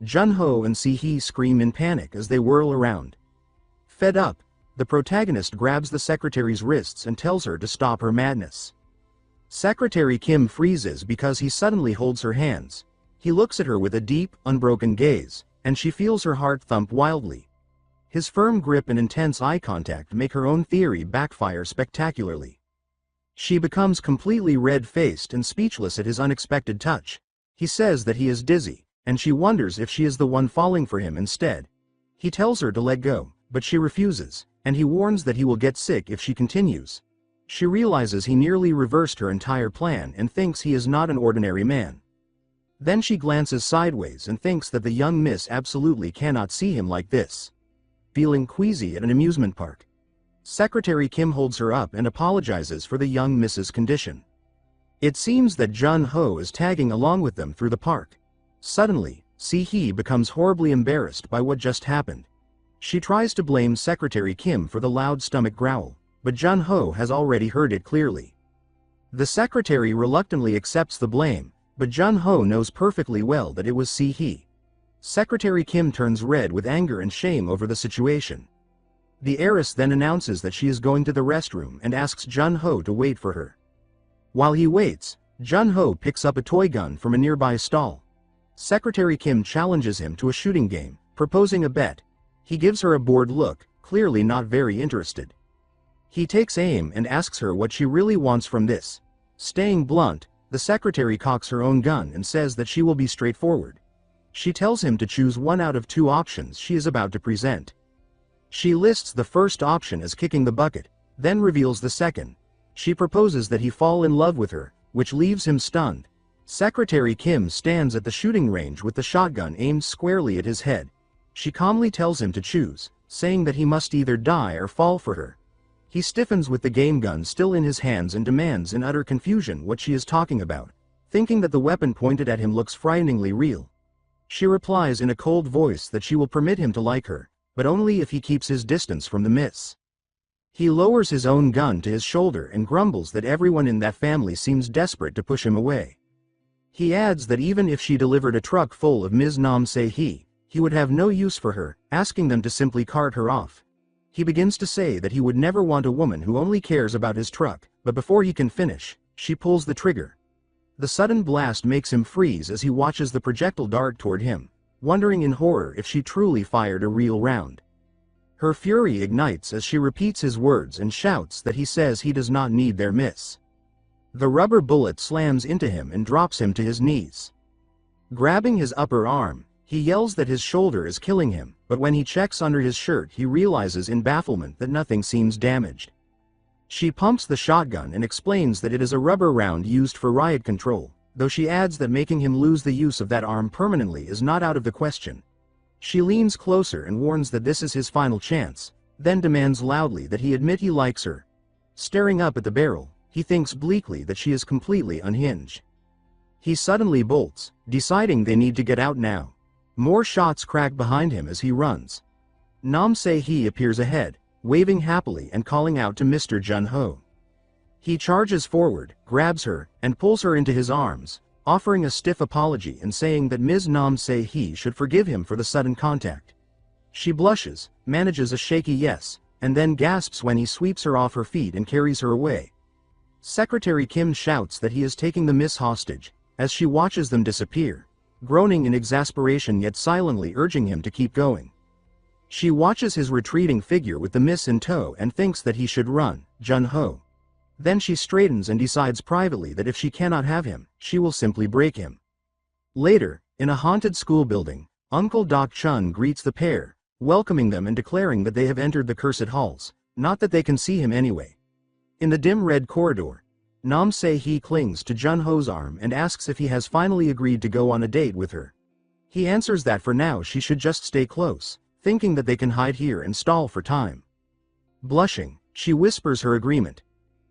S1: Jun-ho and Si-hee scream in panic as they whirl around. Fed up, the protagonist grabs the secretary's wrists and tells her to stop her madness. Secretary Kim freezes because he suddenly holds her hands. He looks at her with a deep, unbroken gaze, and she feels her heart thump wildly. His firm grip and intense eye contact make her own theory backfire spectacularly. She becomes completely red-faced and speechless at his unexpected touch. He says that he is dizzy, and she wonders if she is the one falling for him instead. He tells her to let go, but she refuses, and he warns that he will get sick if she continues. She realizes he nearly reversed her entire plan and thinks he is not an ordinary man. Then she glances sideways and thinks that the young miss absolutely cannot see him like this. Feeling queasy at an amusement park, Secretary Kim holds her up and apologizes for the young miss's condition. It seems that Jun-ho is tagging along with them through the park. Suddenly, Si-hee becomes horribly embarrassed by what just happened. She tries to blame Secretary Kim for the loud stomach growl, but Jun-ho has already heard it clearly. The secretary reluctantly accepts the blame, but Jun-ho knows perfectly well that it was Si-hee. Secretary Kim turns red with anger and shame over the situation. The heiress then announces that she is going to the restroom and asks Jun-ho to wait for her. While he waits, Jun-ho picks up a toy gun from a nearby stall. Secretary Kim challenges him to a shooting game, proposing a bet. He gives her a bored look, clearly not very interested. He takes aim and asks her what she really wants from this. Staying blunt, the secretary cocks her own gun and says that she will be straightforward. She tells him to choose one out of two options she is about to present. She lists the first option as kicking the bucket, then reveals the second. She proposes that he fall in love with her, which leaves him stunned. Secretary Kim stands at the shooting range with the shotgun aimed squarely at his head. She calmly tells him to choose, saying that he must either die or fall for her. He stiffens with the game gun still in his hands and demands in utter confusion what she is talking about, thinking that the weapon pointed at him looks frighteningly real. She replies in a cold voice that she will permit him to like her, but only if he keeps his distance from the miss. He lowers his own gun to his shoulder and grumbles that everyone in that family seems desperate to push him away. He adds that even if she delivered a truck full of Ms. Nam Se-hee, he would have no use for her, asking them to simply cart her off. He begins to say that he would never want a woman who only cares about his truck, but before he can finish, she pulls the trigger. The sudden blast makes him freeze as he watches the projectile dart toward him, wondering in horror if she truly fired a real round. Her fury ignites as she repeats his words and shouts that he says he does not need their miss. The rubber bullet slams into him and drops him to his knees. Grabbing his upper arm, he yells that his shoulder is killing him, but when he checks under his shirt he realizes in bafflement that nothing seems damaged. She pumps the shotgun and explains that it is a rubber round used for riot control, though she adds that making him lose the use of that arm permanently is not out of the question. She leans closer and warns that this is his final chance, then demands loudly that he admit he likes her. Staring up at the barrel, he thinks bleakly that she is completely unhinged. He suddenly bolts, deciding they need to get out now. More shots crack behind him as he runs. Nam Se-hee appears ahead, waving happily and calling out to Mr. Jun-ho. He charges forward, grabs her, and pulls her into his arms, offering a stiff apology and saying that Ms. Nam Se-hee should forgive him for the sudden contact. She blushes, manages a shaky yes, and then gasps when he sweeps her off her feet and carries her away. Secretary Kim shouts that he is taking the miss hostage, as she watches them disappear, groaning in exasperation yet silently urging him to keep going. She watches his retreating figure with the miss in tow and thinks that he should run, Jun-ho. Then she straightens and decides privately that if she cannot have him, she will simply break him. Later, in a haunted school building, Uncle Doc Chun greets the pair, welcoming them and declaring that they have entered the cursed halls, not that they can see him anyway. In the dim red corridor, Nam Se-hee clings to Jun-ho's arm and asks if he has finally agreed to go on a date with her. He answers that for now she should just stay close, thinking that they can hide here and stall for time. Blushing, she whispers her agreement.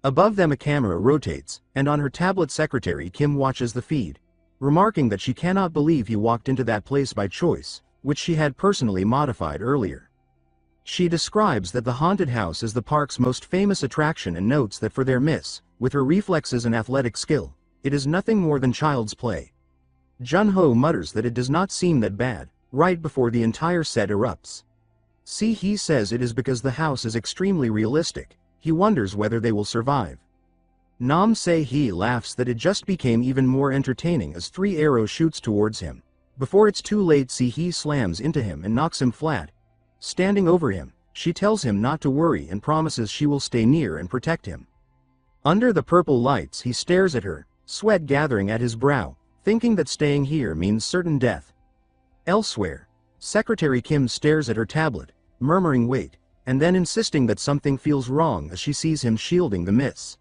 S1: Above them a camera rotates, and on her tablet Secretary Kim watches the feed, remarking that she cannot believe he walked into that place by choice, which she had personally modified earlier. She describes that the haunted house is the park's most famous attraction and notes that for their miss, with her reflexes and athletic skill, it is nothing more than child's play. Jun-ho mutters that it does not seem that bad, right before the entire set erupts. Se-hee says it is because the house is extremely realistic. He wonders whether they will survive. Nam Se-hee laughs that it just became even more entertaining as 3 arrows shoots towards him. Before it's too late, Se-hee slams into him and knocks him flat. Standing over him, she tells him not to worry and promises she will stay near and protect him. Under the purple lights he stares at her, sweat gathering at his brow, thinking that staying here means certain death. Elsewhere, Secretary Kim stares at her tablet, murmuring wait, and then insisting that something feels wrong as she sees him shielding the miss.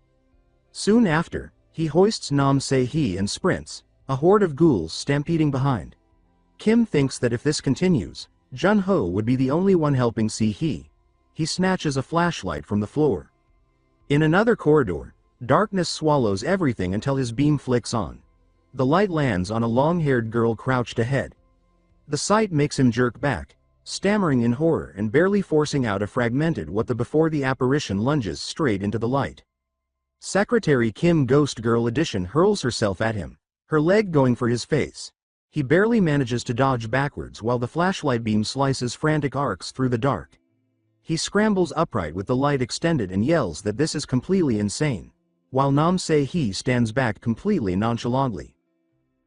S1: Soon after, he hoists Nam Se-hee and sprints, a horde of ghouls stampeding behind. Kim thinks that if this continues, Jun-ho would be the only one helping Se-hee. He snatches a flashlight from the floor. In another corridor, darkness swallows everything until his beam flicks on. The light lands on a long-haired girl crouched ahead. The sight makes him jerk back, stammering in horror and barely forcing out a fragmented what before the apparition lunges straight into the light. Secretary Kim Ghost Girl Edition hurls herself at him, her leg going for his face. He barely manages to dodge backwards while the flashlight beam slices frantic arcs through the dark. He scrambles upright with the light extended and yells that this is completely insane, while Nam Se-hee stands back completely nonchalantly.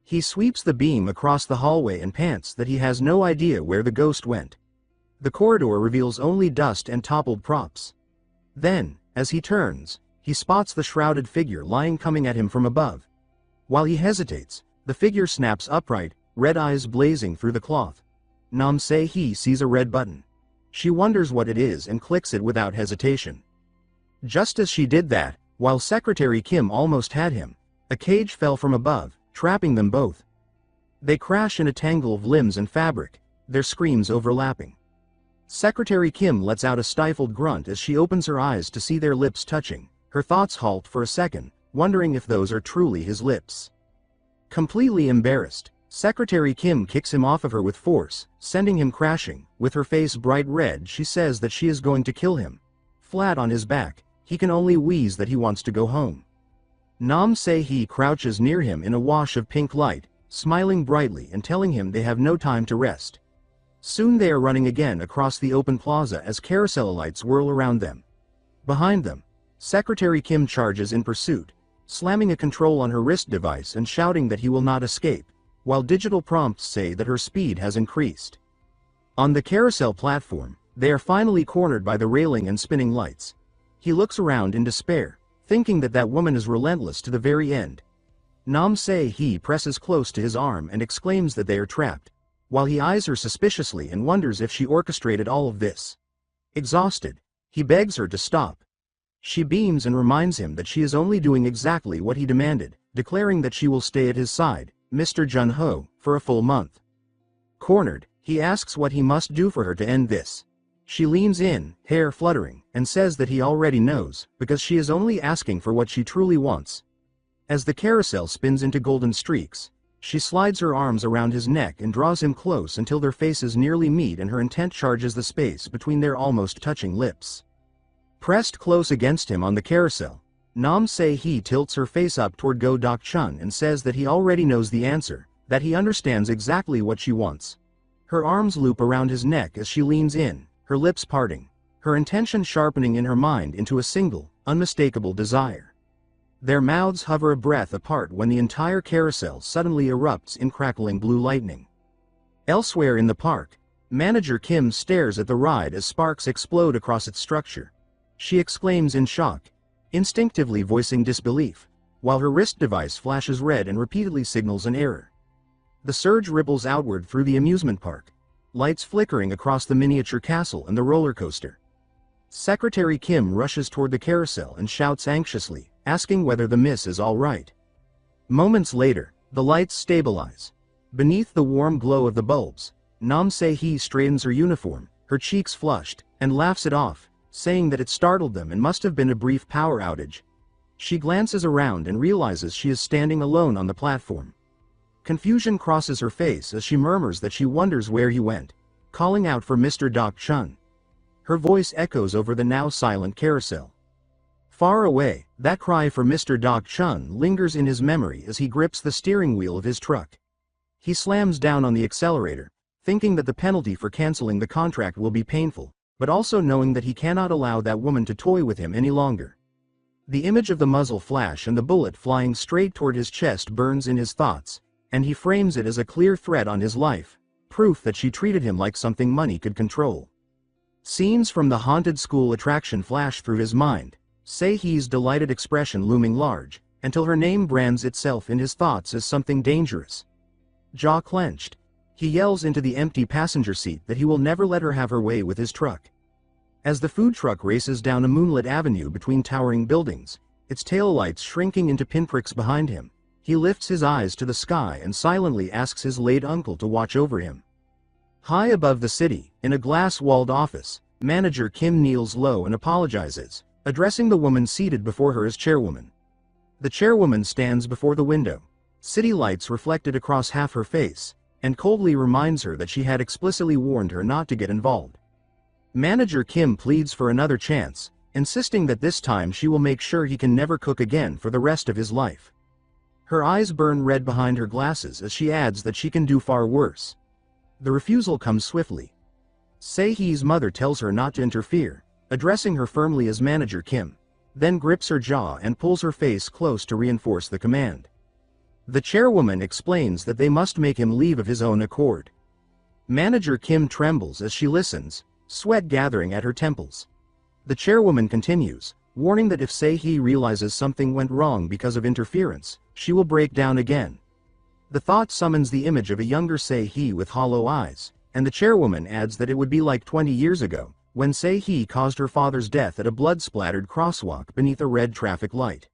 S1: He sweeps the beam across the hallway and pants that he has no idea where the ghost went. The corridor reveals only dust and toppled props. Then, as he turns, he spots the shrouded figure lying coming at him from above. While he hesitates, the figure snaps upright, red eyes blazing through the cloth. Nam Se-hee sees a red button. She wonders what it is and clicks it without hesitation. Just as she did that, while Secretary Kim almost had him, a cage fell from above, trapping them both. They crash in a tangle of limbs and fabric, their screams overlapping. Secretary Kim lets out a stifled grunt as she opens her eyes to see their lips touching. Her thoughts halt for a second, wondering if those are truly his lips. Completely embarrassed, Secretary Kim kicks him off of her with force, sending him crashing. With her face bright red, she says that she is going to kill him. Flat on his back, he can only wheeze that he wants to go home. Nam Se-hee crouches near him in a wash of pink light, smiling brightly and telling him they have no time to rest. Soon they are running again across the open plaza as carousel lights whirl around them. Behind them, Secretary Kim charges in pursuit, slamming a control on her wrist device and shouting that he will not escape, while digital prompts say that her speed has increased. On the carousel platform, they are finally cornered by the railing and spinning lights. He looks around in despair, thinking that that woman is relentless to the very end. Nam Se-hee presses close to his arm and exclaims that they are trapped, while he eyes her suspiciously and wonders if she orchestrated all of this. Exhausted, he begs her to stop. She beams and reminds him that she is only doing exactly what he demanded, declaring that she will stay at his side, Mr. Jun-ho, for a full month. Cornered, he asks what he must do for her to end this. She leans in, hair fluttering, and says that he already knows, because she is only asking for what she truly wants. As the carousel spins into golden streaks, she slides her arms around his neck and draws him close until their faces nearly meet and her intent charges the space between their almost touching lips. Pressed close against him on the carousel, Nam Se-hee tilts her face up toward Go Dok-chun and says that he already knows the answer, that he understands exactly what she wants. Her arms loop around his neck as she leans in, her lips parting, her intention sharpening in her mind into a single, unmistakable desire. Their mouths hover a breath apart when the entire carousel suddenly erupts in crackling blue lightning. Elsewhere in the park, Manager Kim stares at the ride as sparks explode across its structure. She exclaims in shock, instinctively voicing disbelief, while her wrist device flashes red and repeatedly signals an error. The surge ripples outward through the amusement park, lights flickering across the miniature castle and the roller coaster. Secretary Kim rushes toward the carousel and shouts anxiously, asking whether the miss is all right. Moments later, the lights stabilize. Beneath the warm glow of the bulbs, Nam Se-hee straightens her uniform, her cheeks flushed, and laughs it off, saying that it startled them and must have been a brief power outage. She glances around and realizes she is standing alone on the platform. Confusion crosses her face as she murmurs that she wonders where he went, calling out for Mr. Dok-chun. Her voice echoes over the now silent carousel. Far away, that cry for Mr. Dok-chun lingers in his memory as he grips the steering wheel of his truck. He slams down on the accelerator, thinking that the penalty for canceling the contract will be painful, but also knowing that he cannot allow that woman to toy with him any longer. The image of the muzzle flash and the bullet flying straight toward his chest burns in his thoughts, and he frames it as a clear threat on his life, proof that she treated him like something money could control. Scenes from the haunted school attraction flash through his mind, Se-hee's delighted expression looming large, until her name brands itself in his thoughts as something dangerous. Jaw clenched, he yells into the empty passenger seat that he will never let her have her way with his truck. As the food truck races down a moonlit avenue between towering buildings, its taillights shrinking into pinpricks behind him, he lifts his eyes to the sky and silently asks his late uncle to watch over him. High above the city, in a glass-walled office, Manager Kim kneels low and apologizes, addressing the woman seated before her as chairwoman. The chairwoman stands before the window, city lights reflected across half her face, and coldly reminds her that she had explicitly warned her not to get involved. Manager Kim pleads for another chance, insisting that this time she will make sure he can never cook again for the rest of his life. Her eyes burn red behind her glasses as she adds that she can do far worse. The refusal comes swiftly. Se-hee's mother tells her not to interfere, addressing her firmly as Manager Kim, then grips her jaw and pulls her face close to reinforce the command. The chairwoman explains that they must make him leave of his own accord. Manager Kim trembles as she listens, sweat gathering at her temples. The chairwoman continues, warning that if Se-hee realizes something went wrong because of interference, she will break down again. The thought summons the image of a younger Se-hee with hollow eyes, and the chairwoman adds that it would be like 20 years ago, when Se-hee caused her father's death at a blood-splattered crosswalk beneath a red traffic light.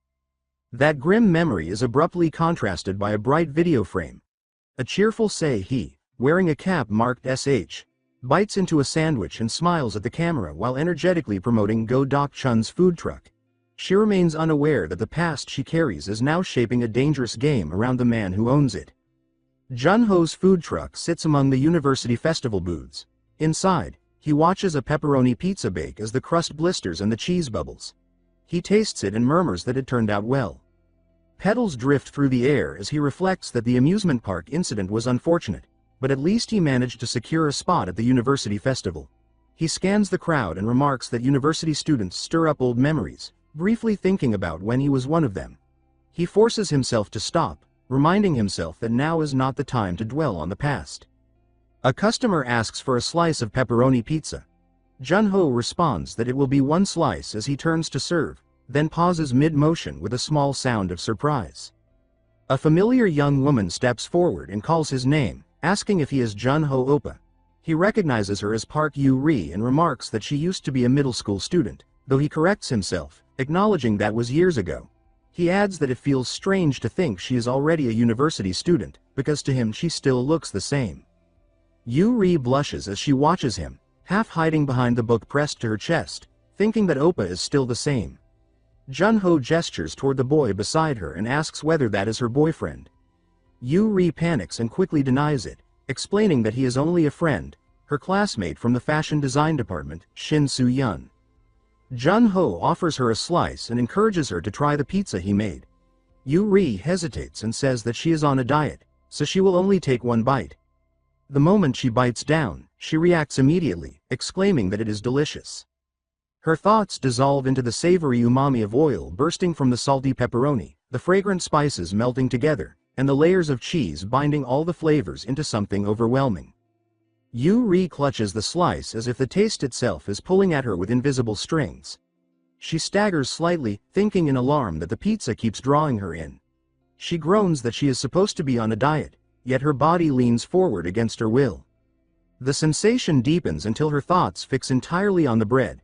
S1: That grim memory is abruptly contrasted by a bright video frame. A cheerful Se-hee, wearing a cap marked SH, bites into a sandwich and smiles at the camera while energetically promoting Go Doc Chun's food truck. She remains unaware that the past she carries is now shaping a dangerous game around the man who owns it. Jun-ho's food truck sits among the university festival booths. Inside, he watches a pepperoni pizza bake as the crust blisters and the cheese bubbles. He tastes it and murmurs that it turned out well. Petals drift through the air as he reflects that the amusement park incident was unfortunate, but at least he managed to secure a spot at the university festival. He scans the crowd and remarks that university students stir up old memories, briefly thinking about when he was one of them. He forces himself to stop, reminding himself that now is not the time to dwell on the past. A customer asks for a slice of pepperoni pizza. Jun-ho responds that it will be one slice as he turns to serve, then pauses mid-motion with a small sound of surprise. A familiar young woman steps forward and calls his name, asking if he is Jun-ho Oppa. He recognizes her as Park Yu-ri and remarks that she used to be a middle school student, though he corrects himself, acknowledging that was years ago. He adds that it feels strange to think she is already a university student, because to him she still looks the same. Yu-ri blushes as she watches him, half hiding behind the book pressed to her chest, thinking that Oppa is still the same. Jun-ho gestures toward the boy beside her and asks whether that is her boyfriend. Yu-ri panics and quickly denies it, explaining that he is only a friend, her classmate from the fashion design department, Shin Soo-yeon. Jun-ho offers her a slice and encourages her to try the pizza he made. Yu-ri hesitates and says that she is on a diet, so she will only take one bite. The moment she bites down, she reacts immediately, exclaiming that it is delicious. Her thoughts dissolve into the savory umami of oil bursting from the salty pepperoni, the fragrant spices melting together, and the layers of cheese binding all the flavors into something overwhelming. Yu-ri clutches the slice as if the taste itself is pulling at her with invisible strings. She staggers slightly, thinking in alarm that the pizza keeps drawing her in. She groans that she is supposed to be on a diet, yet her body leans forward against her will. The sensation deepens until her thoughts fix entirely on the bread.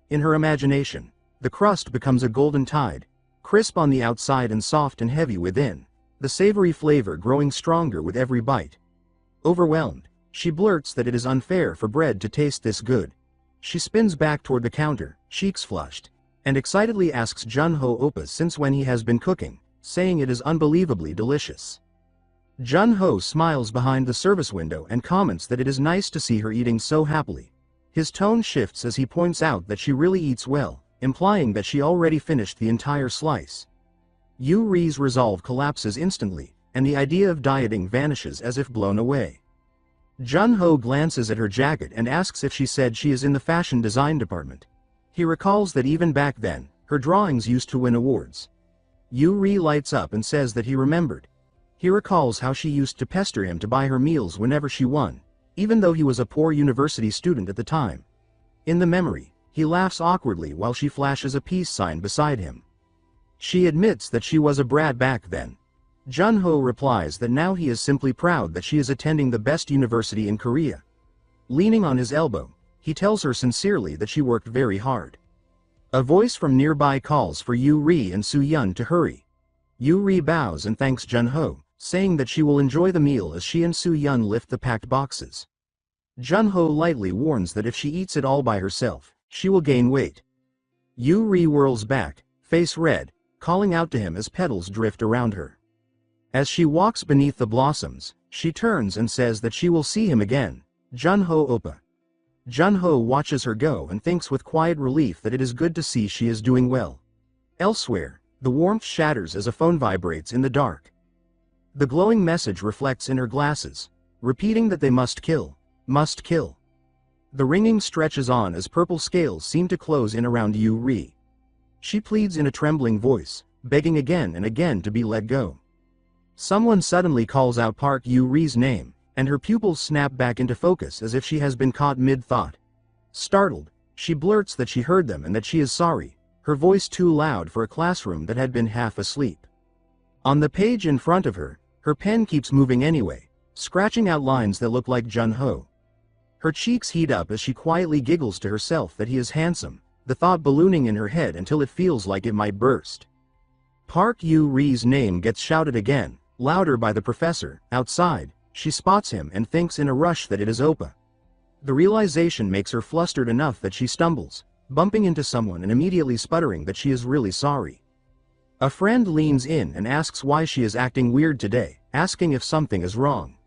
S1: In her imagination, the crust becomes a golden tide, crisp on the outside and soft and heavy within, the savory flavor growing stronger with every bite. Overwhelmed, she blurts that it is unfair for bread to taste this good. She spins back toward the counter, cheeks flushed, and excitedly asks Jun-ho Oppa since when he has been cooking, saying it is unbelievably delicious. Jun-ho smiles behind the service window and comments that it is nice to see her eating so happily. His tone shifts as he points out that she really eats well, implying that she already finished the entire slice. Yu-ri's resolve collapses instantly, and the idea of dieting vanishes as if blown away. Jun-ho glances at her jacket and asks if she said she is in the fashion design department. He recalls that even back then, her drawings used to win awards. Yu-ri lights up and says that he remembered. He recalls how she used to pester him to buy her meals whenever she won, even though he was a poor university student at the time. In the memory, he laughs awkwardly while she flashes a peace sign beside him. She admits that she was a brat back then. Jun-ho replies that now he is simply proud that she is attending the best university in Korea. Leaning on his elbow, he tells her sincerely that she worked very hard. A voice from nearby calls for Yu-ri and Soo-yeon to hurry. Yu-ri bows and thanks Jun-ho, saying that she will enjoy the meal as she and Soo-yeon lift the packed boxes. Jun-ho lightly warns that if she eats it all by herself, she will gain weight. Yu-ri whirls back, face red, calling out to him as petals drift around her. As she walks beneath the blossoms, she turns and says that she will see him again, Jun-ho Oppa. Jun-ho watches her go and thinks with quiet relief that it is good to see she is doing well. Elsewhere, the warmth shatters as a phone vibrates in the dark. The glowing message reflects in her glasses, repeating that they must kill, must kill. The ringing stretches on as purple scales seem to close in around Yu-ri. She pleads in a trembling voice, begging again and again to be let go. Someone suddenly calls out Park Yu-ri's name, and her pupils snap back into focus as if she has been caught mid-thought. Startled, she blurts that she heard them and that she is sorry, her voice too loud for a classroom that had been half asleep. On the page in front of her, her pen keeps moving anyway, scratching out lines that look like Jun-ho. Her cheeks heat up as she quietly giggles to herself that he is handsome, the thought ballooning in her head until it feels like it might burst. Park Yu-ri's name gets shouted again, louder by the professor. Outside, she spots him and thinks in a rush that it is Oppa. The realization makes her flustered enough that she stumbles, bumping into someone and immediately sputtering that she is really sorry. A friend leans in and asks why she is acting weird today, asking if something is wrong.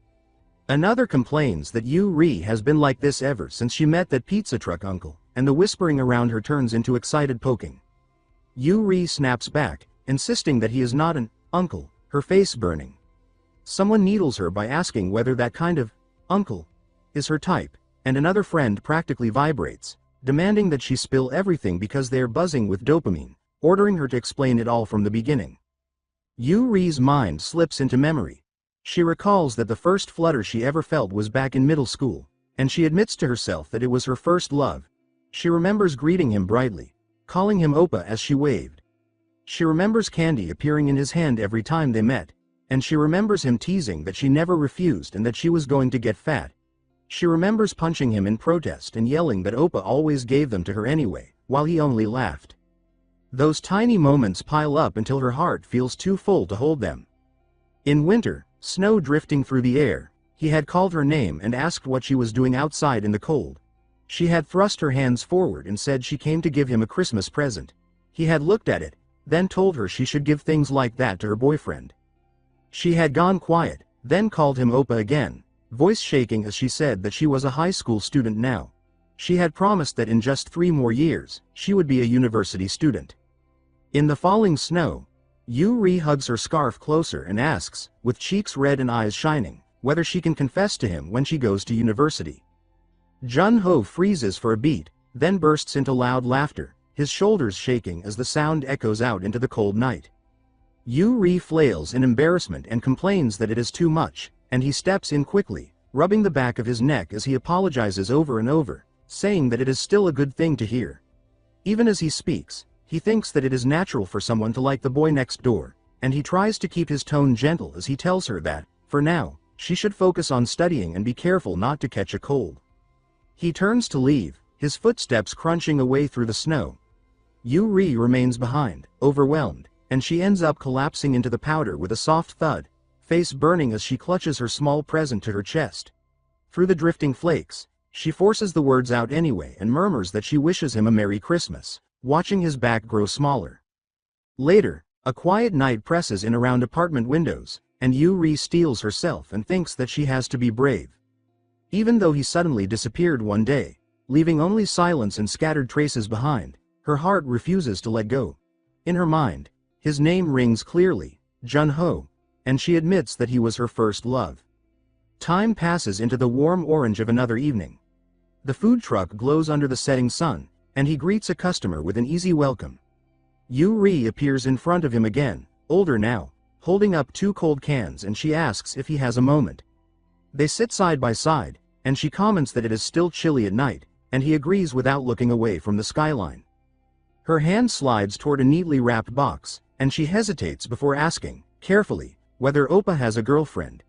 S1: Another complains that Yuri has been like this ever since she met that pizza truck uncle, and the whispering around her turns into excited poking. Yuri snaps back, insisting that he is not an uncle, her face burning. Someone needles her by asking whether that kind of uncle is her type, and another friend practically vibrates, demanding that she spill everything because they are buzzing with dopamine, ordering her to explain it all from the beginning. Yuri's mind slips into memory. She recalls that the first flutter she ever felt was back in middle school, and she admits to herself that it was her first love. She remembers greeting him brightly, calling him Oppa as she waved. She remembers candy appearing in his hand every time they met, and she remembers him teasing that she never refused and that she was going to get fat. She remembers punching him in protest and yelling that Oppa always gave them to her anyway, while he only laughed. Those tiny moments pile up until her heart feels too full to hold them. In winter, snow drifting through the air, he had called her name and asked what she was doing outside in the cold. She had thrust her hands forward and said she came to give him a Christmas present. He had looked at it, then told her she should give things like that to her boyfriend. She had gone quiet, then called him Oppa again, voice shaking as she said that she was a high school student now. She had promised that in just 3 more years, she would be a university student. In the falling snow, Yuri hugs her scarf closer and asks, with cheeks red and eyes shining, whether she can confess to him when she goes to university. Jun-ho freezes for a beat, then bursts into loud laughter, his shoulders shaking as the sound echoes out into the cold night. Yuri flails in embarrassment and complains that it is too much, and he steps in quickly, rubbing the back of his neck as he apologizes over and over, saying that it is still a good thing to hear. Even as he speaks, he thinks that it is natural for someone to like the boy next door, and he tries to keep his tone gentle as he tells her that, for now, she should focus on studying and be careful not to catch a cold. He turns to leave, his footsteps crunching away through the snow. Yuri remains behind, overwhelmed, and she ends up collapsing into the powder with a soft thud, face burning as she clutches her small present to her chest. Through the drifting flakes, she forces the words out anyway and murmurs that she wishes him a Merry Christmas, watching his back grow smaller. Later, a quiet night presses in around apartment windows, and Yuri steels herself and thinks that she has to be brave. Even though he suddenly disappeared one day, leaving only silence and scattered traces behind, her heart refuses to let go. In her mind, his name rings clearly, Jun-ho, and she admits that he was her first love. Time passes into the warm orange of another evening. The food truck glows under the setting sun, and he greets a customer with an easy welcome. Yuri appears in front of him again, older now, holding up 2 cold cans, and she asks if he has a moment. They sit side by side, and she comments that it is still chilly at night, and he agrees without looking away from the skyline. Her hand slides toward a neatly wrapped box, and she hesitates before asking, carefully, whether Oppa has a girlfriend.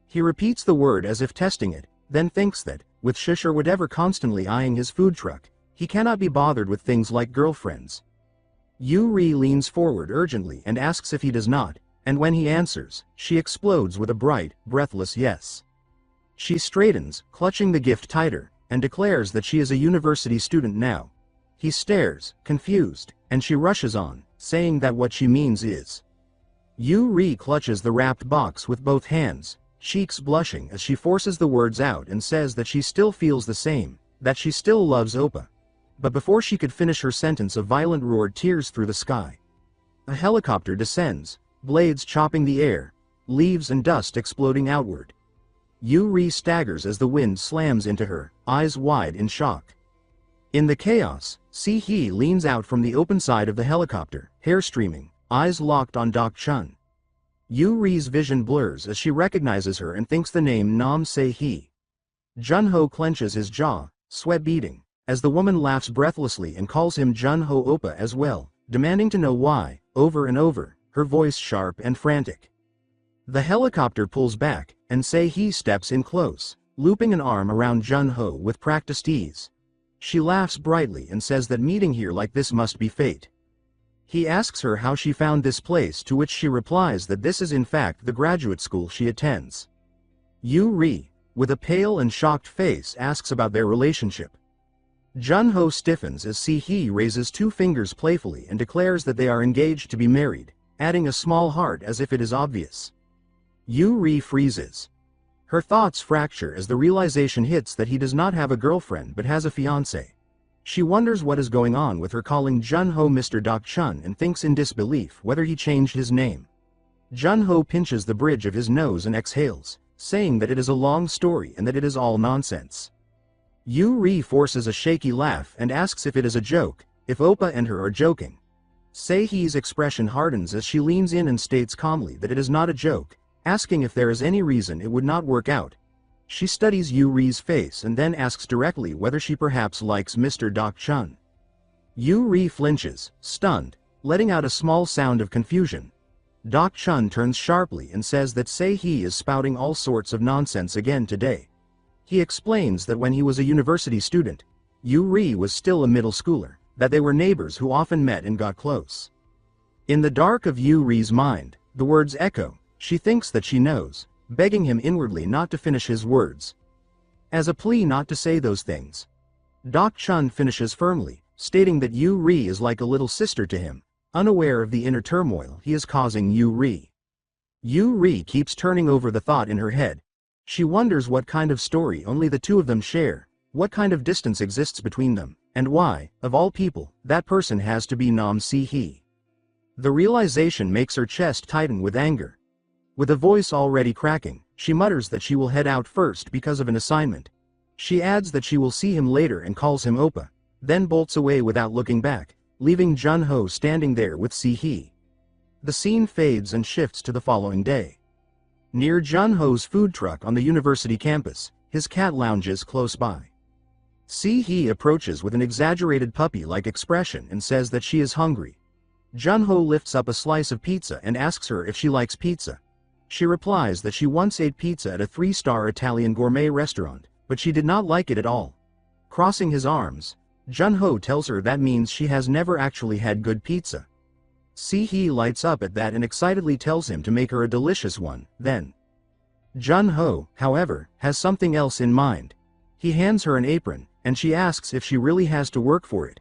S1: He repeats the word as if testing it, then thinks that, with Shish or whatever constantly eyeing his food truck, he cannot be bothered with things like girlfriends. Yuri leans forward urgently and asks if he does not, and when he answers, she explodes with a bright, breathless yes. She straightens, clutching the gift tighter, and declares that she is a university student now. He stares, confused, and she rushes on, saying that what she means is. Yuri clutches the wrapped box with both hands, cheeks blushing as she forces the words out and says that she still feels the same, that she still loves Oppa. But before she could finish her sentence, a violent roar tears through the sky. A helicopter descends, blades chopping the air, leaves and dust exploding outward. Yuri staggers as the wind slams into her, eyes wide in shock. In the chaos, Si-hee leans out from the open side of the helicopter, hair streaming, eyes locked on Dak-chun. Yuri's vision blurs as she recognizes her and thinks the name Nam Se-hee. Jun-ho clenches his jaw, sweat beading, as the woman laughs breathlessly and calls him Jun-ho Oppa as well, demanding to know why, over and over, her voice sharp and frantic. The helicopter pulls back, and Se-hee steps in close, looping an arm around Jun-ho with practiced ease. She laughs brightly and says that meeting here like this must be fate. He asks her how she found this place, to which she replies that this is in fact the graduate school she attends. Yu-ri, with a pale and shocked face, asks about their relationship. Jun-ho stiffens as Si-hee raises two fingers playfully and declares that they are engaged to be married, adding a small heart as if it is obvious. Yu-ri freezes. Her thoughts fracture as the realization hits that he does not have a girlfriend but has a fiancé. She wonders what is going on with her calling Jun-ho Mr. Dak-chun and thinks in disbelief whether he changed his name. Jun-ho pinches the bridge of his nose and exhales, saying that it is a long story and that it is all nonsense. Yu-ri forces a shaky laugh and asks if it is a joke, if Oppa and her are joking. Se-hee's expression hardens as she leans in and states calmly that it is not a joke, asking if there is any reason it would not work out. She studies Yu-ri's face and then asks directly whether she perhaps likes Mr. Dak-chun. Yu-ri flinches, stunned, letting out a small sound of confusion. Dak-chun turns sharply and says that Se-hee is spouting all sorts of nonsense again today. He explains that when he was a university student, Yu-ri was still a middle schooler, that they were neighbors who often met and got close. In the dark of Yu-ri's mind, the words echo. She thinks that she knows, begging him inwardly not to finish his words. As a plea not to say those things, Dak-chun finishes firmly, stating that Yu-ri is like a little sister to him, unaware of the inner turmoil he is causing Yu-ri. Yu-ri keeps turning over the thought in her head. She wonders what kind of story only the two of them share, what kind of distance exists between them, and why, of all people, that person has to be Nam Si-hee. The realization makes her chest tighten with anger. With a voice already cracking, she mutters that she will head out first because of an assignment. She adds that she will see him later and calls him Oppa, then bolts away without looking back, leaving Jun-ho standing there with Si-hee. The scene fades and shifts to the following day. Near Jun-ho's food truck on the university campus, his cat lounges close by. Si-hee approaches with an exaggerated puppy-like expression and says that she is hungry. Jun-ho lifts up a slice of pizza and asks her if she likes pizza. She replies that she once ate pizza at a 3-star Italian gourmet restaurant, but she did not like it at all. Crossing his arms, Jun-ho tells her that means she has never actually had good pizza. Si-hee lights up at that and excitedly tells him to make her a delicious one, then. Jun-ho, however, has something else in mind. He hands her an apron, and she asks if she really has to work for it.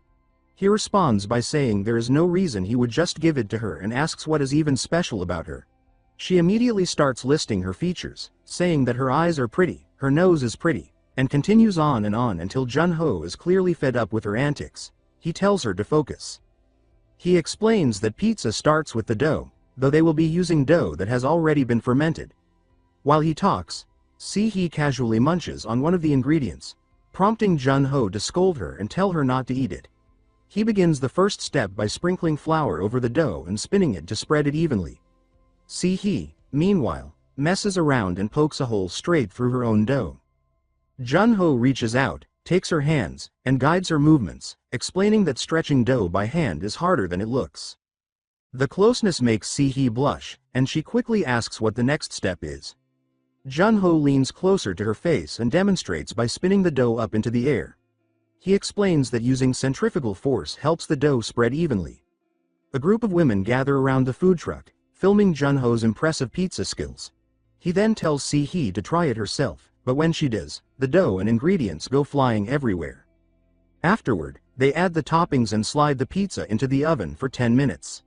S1: He responds by saying there is no reason he would just give it to her and asks what is even special about her. She immediately starts listing her features, saying that her eyes are pretty, her nose is pretty, and continues on until Jun-ho is clearly fed up with her antics. He tells her to focus. He explains that pizza starts with the dough, though they will be using dough that has already been fermented. While he talks, Si-hee casually munches on one of the ingredients, prompting Jun-ho to scold her and tell her not to eat it. He begins the first step by sprinkling flour over the dough and spinning it to spread it evenly. Si-hee, meanwhile, messes around and pokes a hole straight through her own dough. Jun-ho reaches out, takes her hands, and guides her movements, explaining that stretching dough by hand is harder than it looks. The closeness makes Si-hee blush, and she quickly asks what the next step is. Jun-ho leans closer to her face and demonstrates by spinning the dough up into the air. He explains that using centrifugal force helps the dough spread evenly. A group of women gather around the food truck, filming Jun-ho's impressive pizza skills. He then tells Si-hee to try it herself, but when she does, the dough and ingredients go flying everywhere. Afterward, they add the toppings and slide the pizza into the oven for 10 minutes.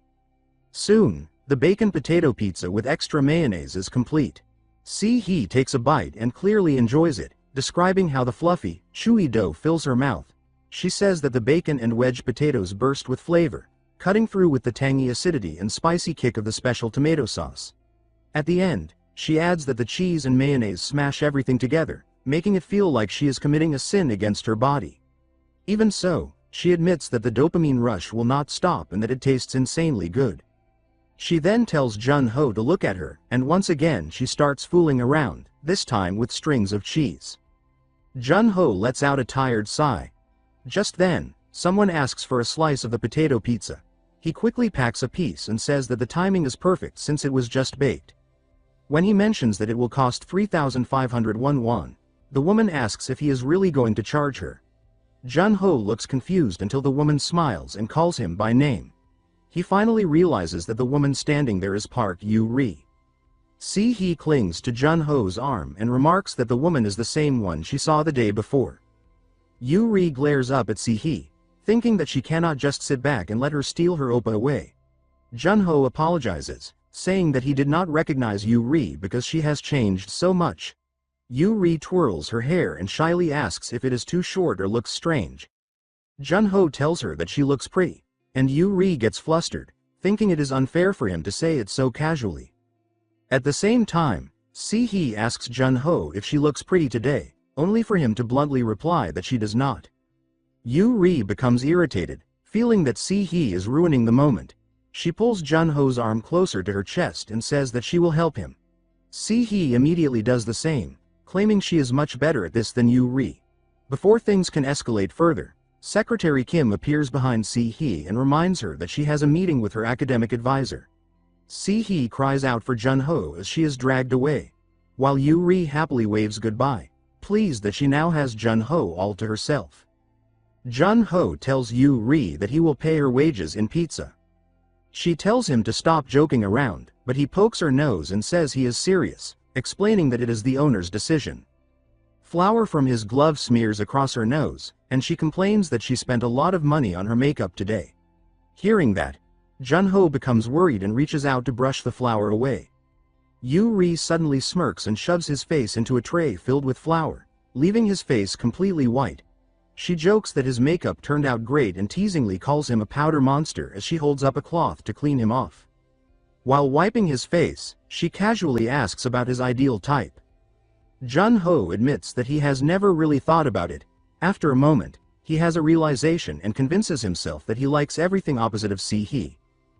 S1: Soon, the bacon potato pizza with extra mayonnaise is complete. Si-hee takes a bite and clearly enjoys it, describing how the fluffy, chewy dough fills her mouth. She says that the bacon and wedge potatoes burst with flavor, cutting through with the tangy acidity and spicy kick of the special tomato sauce. At the end, she adds that the cheese and mayonnaise smash everything together, making it feel like she is committing a sin against her body. Even so, she admits that the dopamine rush will not stop and that it tastes insanely good. She then tells Jun-ho to look at her, and once again she starts fooling around, this time with strings of cheese. Jun-ho lets out a tired sigh. Just then, someone asks for a slice of the potato pizza. He quickly packs a piece and says that the timing is perfect since it was just baked. When he mentions that it will cost 3,501 won, the woman asks if he is really going to charge her. Jun-ho looks confused until the woman smiles and calls him by name. He finally realizes that the woman standing there is Park Yu-ri. Si-hee clings to Jun-ho's arm and remarks that the woman is the same one she saw the day before. Yu-ri glares up at Si-hee, thinking that she cannot just sit back and let her steal her oppa away. Jun-ho apologizes, saying that he did not recognize Yu-ri because she has changed so much. Yu-ri twirls her hair and shyly asks if it is too short or looks strange. Jun-ho tells her that she looks pretty, and Yu-ri gets flustered, thinking it is unfair for him to say it so casually. At the same time, Si-hee asks Jun-ho if she looks pretty today, only for him to bluntly reply that she does not. Yu-ri becomes irritated, feeling that Si-hee is ruining the moment. She pulls Jun-ho's arm closer to her chest and says that she will help him. Si-hee immediately does the same, claiming she is much better at this than Yu-ri. Before things can escalate further, Secretary Kim appears behind Si-hee and reminds her that she has a meeting with her academic advisor. Si-hee cries out for Jun-ho as she is dragged away, while Yu-ri happily waves goodbye, pleased that she now has Jun-ho all to herself. Jun-ho tells Yu-ri that he will pay her wages in pizza. She tells him to stop joking around, but he pokes her nose and says he is serious, explaining that it is the owner's decision. Flour from his glove smears across her nose, and she complains that she spent a lot of money on her makeup today. Hearing that, Jun-ho becomes worried and reaches out to brush the flour away. Yu-ri suddenly smirks and shoves his face into a tray filled with flour, leaving his face completely white. She jokes that his makeup turned out great and teasingly calls him a powder monster as she holds up a cloth to clean him off. While wiping his face, she casually asks about his ideal type. Jun-ho admits that he has never really thought about it. After a moment, he has a realization and convinces himself that he likes everything opposite of Si-hee.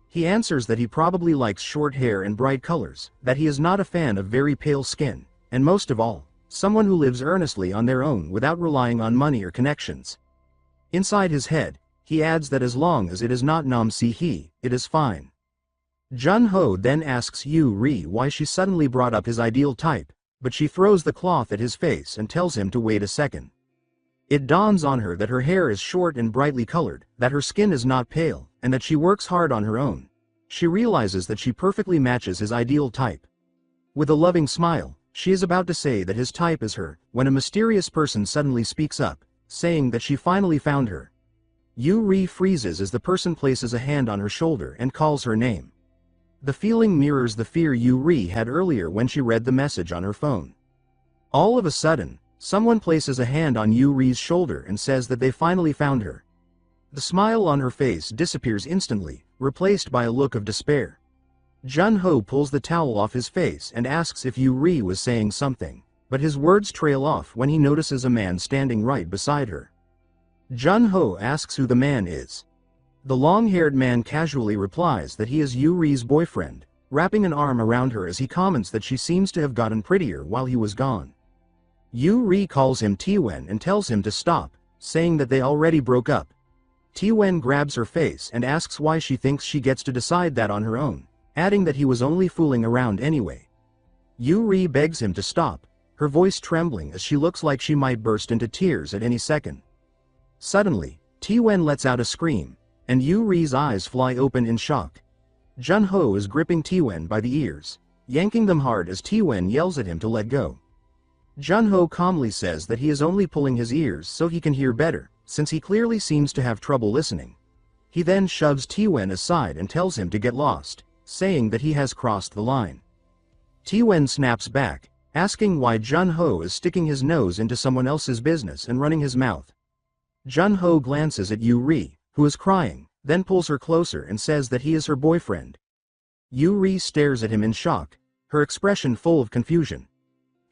S1: He answers that he probably likes short hair and bright colors, that he is not a fan of very pale skin, and most of all, someone who lives earnestly on their own without relying on money or connections. Inside his head, he adds that as long as it is not Nam Si-hee, it is fine. Jun-ho then asks Yu-ri why she suddenly brought up his ideal type, but she throws the cloth at his face and tells him to wait a second. It dawns on her that her hair is short and brightly colored, that her skin is not pale, and that she works hard on her own. She realizes that she perfectly matches his ideal type. With a loving smile, she is about to say that his type is her, when a mysterious person suddenly speaks up, saying that she finally found her. Yu-ri freezes as the person places a hand on her shoulder and calls her name. The feeling mirrors the fear Yu-ri had earlier when she read the message on her phone. All of a sudden, someone places a hand on Yu-ri's shoulder and says that they finally found her. The smile on her face disappears instantly, replaced by a look of despair. Jun-ho pulls the towel off his face and asks if Yu-ri was saying something, but his words trail off when he notices a man standing right beside her. Jun-ho asks who the man is. The long-haired man casually replies that he is Yu-ri's boyfriend, wrapping an arm around her as he comments that she seems to have gotten prettier while he was gone. Yu-ri calls him T-wen and tells him to stop, saying that they already broke up. T-wen grabs her face and asks why she thinks she gets to decide that on her own, adding that he was only fooling around anyway. Yu-ri begs him to stop, her voice trembling as she looks like she might burst into tears at any second. Suddenly, T-wen lets out a scream, and Yu-ri's eyes fly open in shock. Jun-ho is gripping T-wen by the ears, yanking them hard as T-wen yells at him to let go. Jun-ho calmly says that he is only pulling his ears so he can hear better, since he clearly seems to have trouble listening. He then shoves T-wen aside and tells him to get lost, saying that he has crossed the line. T-wen snaps back, asking why Jun-ho is sticking his nose into someone else's business and running his mouth. Jun-ho glances at Yu-ri, who is crying, then pulls her closer and says that he is her boyfriend. Yu-ri stares at him in shock, her expression full of confusion.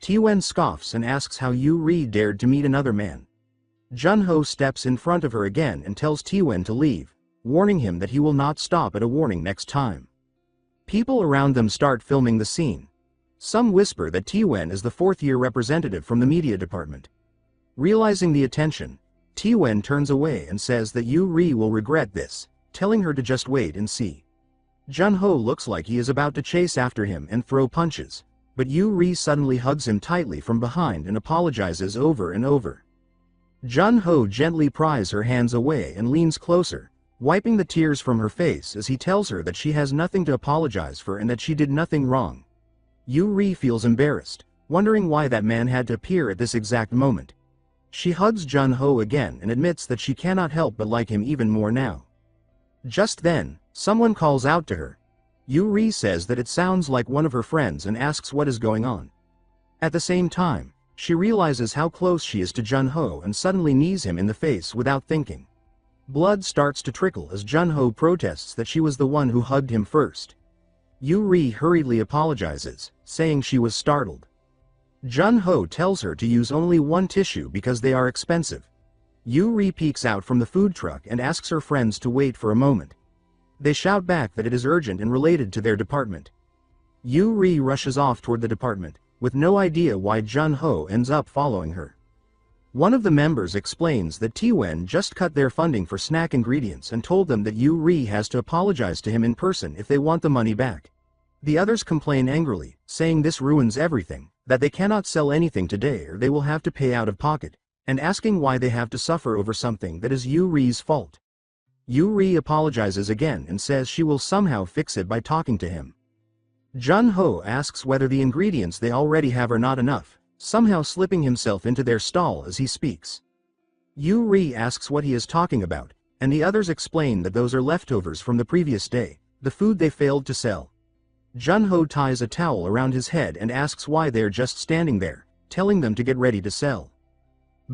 S1: T-wen scoffs and asks how Yu-ri dared to meet another man. Jun-ho steps in front of her again and tells T-wen to leave, warning him that he will not stop at a warning next time. People around them start filming the scene. Some whisper that T-wen is the fourth-year representative from the media department. Realizing the attention, T-wen turns away and says that Yu-ri will regret this, telling her to just wait and see. Jun-ho looks like he is about to chase after him and throw punches, but Yu-ri suddenly hugs him tightly from behind and apologizes over and over. Jun-ho gently pries her hands away and leans closer, wiping the tears from her face as he tells her that she has nothing to apologize for and that she did nothing wrong. Yu-ri feels embarrassed, wondering why that man had to appear at this exact moment. She hugs Jun-ho again and admits that she cannot help but like him even more now. Just then, someone calls out to her. Yu-ri says that it sounds like one of her friends and asks what is going on. At the same time, she realizes how close she is to Jun-ho and suddenly knees him in the face without thinking. Blood starts to trickle as Jun-ho protests that she was the one who hugged him first. Yu-ri hurriedly apologizes, saying she was startled. Jun-ho tells her to use only one tissue because they are expensive. Yu-ri peeks out from the food truck and asks her friends to wait for a moment. They shout back that it is urgent and related to their department. Yu-ri rushes off toward the department, with no idea why Jun-ho ends up following her. One of the members explains that T-Wen just cut their funding for snack ingredients and told them that Yu-ri has to apologize to him in person if they want the money back. The others complain angrily, saying this ruins everything, that they cannot sell anything today or they will have to pay out of pocket, and asking why they have to suffer over something that is Yu-ri's fault. Yu-ri apologizes again and says she will somehow fix it by talking to him. Jun-ho asks whether the ingredients they already have are not enough, somehow slipping himself into their stall as he speaks. Yu-ri asks what he is talking about, and the others explain that those are leftovers from the previous day, the food they failed to sell. Jun-ho ties a towel around his head and asks why they are just standing there, telling them to get ready to sell.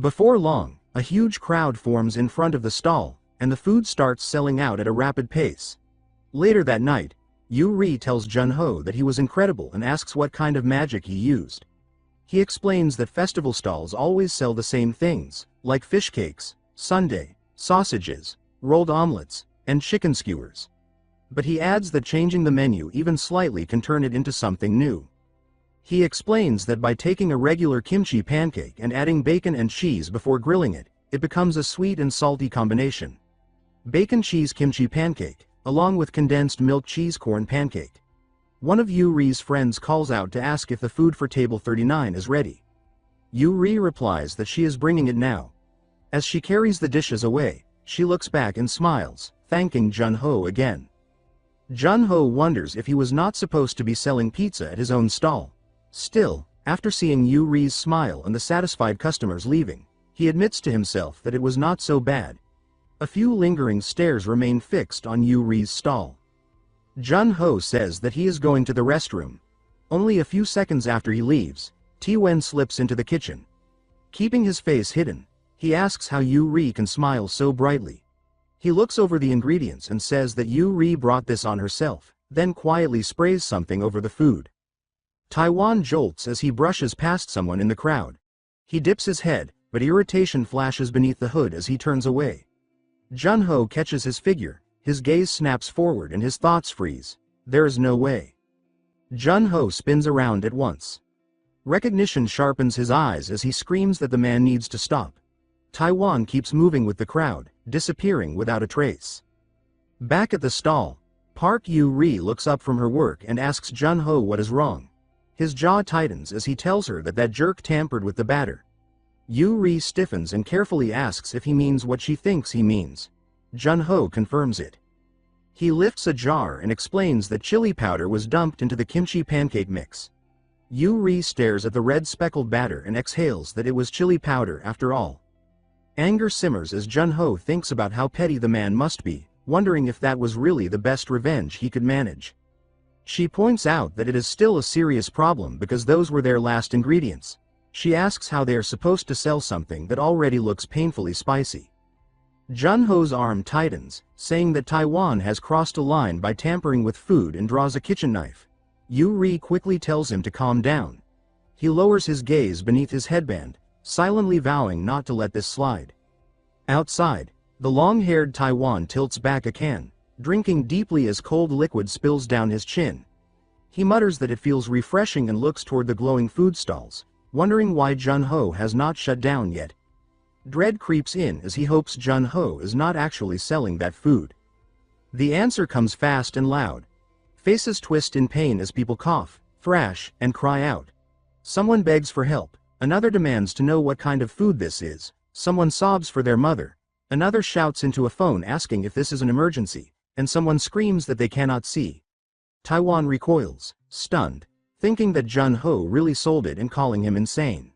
S1: Before long, a huge crowd forms in front of the stall, and the food starts selling out at a rapid pace. Later that night, Yu-ri tells Jun-ho that he was incredible and asks what kind of magic he used. He explains that festival stalls always sell the same things, like fish cakes, sundae, sausages, rolled omelets, and chicken skewers. But he adds that changing the menu even slightly can turn it into something new. He explains that by taking a regular kimchi pancake and adding bacon and cheese before grilling it, it becomes a sweet and salty combination. Bacon cheese kimchi pancake, along with condensed milk cheese corn pancake. One of Yu-ri's friends calls out to ask if the food for table 39 is ready. Yu-ri replies that she is bringing it now. As she carries the dishes away, she looks back and smiles, thanking Jun-ho again. Jun-ho wonders if he was not supposed to be selling pizza at his own stall. Still, after seeing Yu-ri's smile and the satisfied customers leaving, he admits to himself that it was not so bad. A few lingering stares remain fixed on Yu-ri's stall. Jun-ho says that he is going to the restroom. Only a few seconds after he leaves, T-Wen slips into the kitchen. Keeping his face hidden, he asks how Yu-ri can smile so brightly. He looks over the ingredients and says that Yu-ri brought this on herself, then quietly sprays something over the food. Taiwan jolts as he brushes past someone in the crowd. He dips his head, but irritation flashes beneath the hood as he turns away. Jun-ho catches his figure, his gaze snaps forward and his thoughts freeze. There is no way. Jun-ho spins around at once. Recognition sharpens his eyes as he screams that the man needs to stop. Taiwan keeps moving with the crowd, disappearing without a trace. Back at the stall, Park Yu-ri looks up from her work and asks Jun-ho what is wrong. His jaw tightens as he tells her that that jerk tampered with the batter. Yu-ri stiffens and carefully asks if he means what she thinks he means. Jun-ho confirms it. He lifts a jar and explains that chili powder was dumped into the kimchi pancake mix. Yu-ri stares at the red speckled batter and exhales that it was chili powder after all. Anger simmers as Jun-ho thinks about how petty the man must be, wondering if that was really the best revenge he could manage. She points out that it is still a serious problem because those were their last ingredients. She asks how they are supposed to sell something that already looks painfully spicy. Jun-ho's arm tightens, saying that Taiwan has crossed a line by tampering with food and draws a kitchen knife. Yu-ri quickly tells him to calm down. He lowers his gaze beneath his headband, silently vowing not to let this slide. Outside, the long-haired Taiwan tilts back a can, drinking deeply as cold liquid spills down his chin. He mutters that it feels refreshing and looks toward the glowing food stalls, wondering why Jun-ho has not shut down yet. Dread creeps in as he hopes Jun-ho is not actually selling that food. The answer comes fast and loud. Faces twist in pain as people cough, thrash, and cry out. Someone begs for help, another demands to know what kind of food this is, someone sobs for their mother, another shouts into a phone asking if this is an emergency, and someone screams that they cannot see. Taiwan recoils, stunned, thinking that Jun-ho really sold it and calling him insane.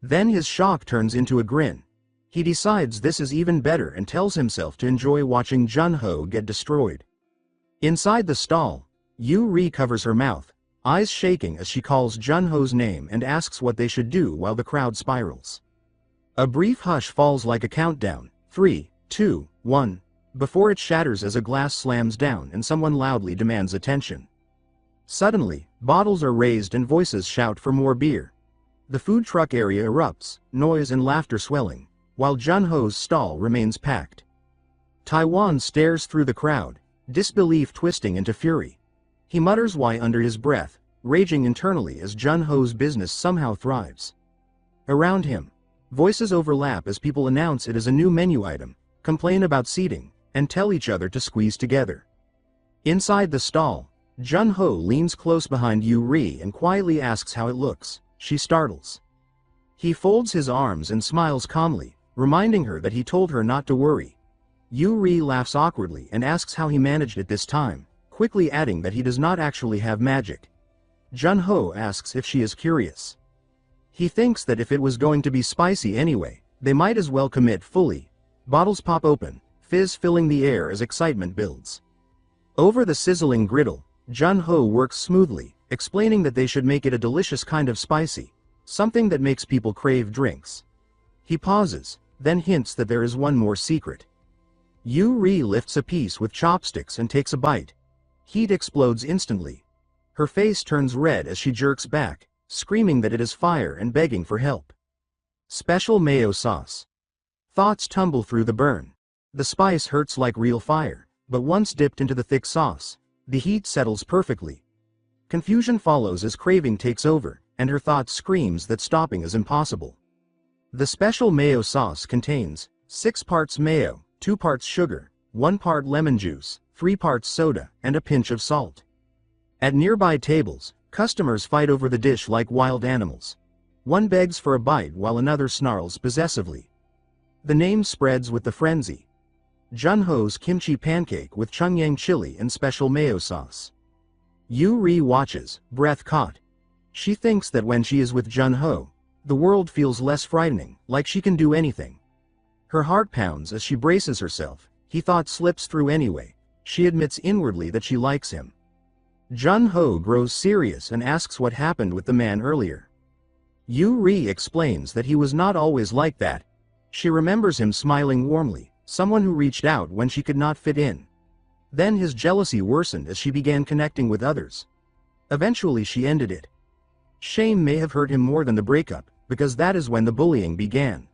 S1: Then his shock turns into a grin. He decides this is even better and tells himself to enjoy watching Jun-ho get destroyed. Inside the stall, Yu-ri covers her mouth, eyes shaking as she calls Jun-ho's name and asks what they should do while the crowd spirals. A brief hush falls like a countdown, 3, 2, 1, before it shatters as a glass slams down and someone loudly demands attention. Suddenly, bottles are raised and voices shout for more beer. The food truck area erupts, noise and laughter swelling, while Jun-ho's stall remains packed. Taiwan stares through the crowd, disbelief twisting into fury. He mutters why under his breath, raging internally as Jun-ho's business somehow thrives. Around him, voices overlap as people announce it as a new menu item, complain about seating, and tell each other to squeeze together. Inside the stall, Jun-ho leans close behind Yu-ri and quietly asks how it looks. She startles. He folds his arms and smiles calmly, reminding her that he told her not to worry. Yu-ri laughs awkwardly and asks how he managed it this time, quickly adding that he does not actually have magic. Jun-ho asks if she is curious. He thinks that if it was going to be spicy anyway, they might as well commit fully. Bottles pop open, fizz filling the air as excitement builds. Over the sizzling griddle, Jun-ho works smoothly, explaining that they should make it a delicious kind of spicy, something that makes people crave drinks. He pauses, then hints that there is one more secret. Yu-ri lifts a piece with chopsticks and takes a bite. Heat explodes instantly. Her face turns red as she jerks back, screaming that it is fire and begging for help. Special mayo sauce. Thoughts tumble through the burn. The spice hurts like real fire, but once dipped into the thick sauce, the heat settles perfectly. Confusion follows as craving takes over, and her thought screams that stopping is impossible. The special mayo sauce contains 6 parts mayo, 2 parts sugar, 1 part lemon juice, 3 parts soda, and a pinch of salt. At nearby tables, customers fight over the dish like wild animals. One begs for a bite while another snarls possessively. The name spreads with the frenzy. Jun-ho's kimchi pancake with chungyang chili and special mayo sauce. Yu-ri watches, breath caught. She thinks that when she is with Jun-ho, the world feels less frightening, like she can do anything. Her heart pounds as she braces herself. He thought slips through anyway. She admits inwardly that she likes him. Jun-ho grows serious and asks what happened with the man earlier. Yu-ri explains that he was not always like that. She remembers him smiling warmly, someone who reached out when she could not fit in. Then his jealousy worsened as she began connecting with others. Eventually she ended it. Shame may have hurt him more than the breakup, because that is when the bullying began.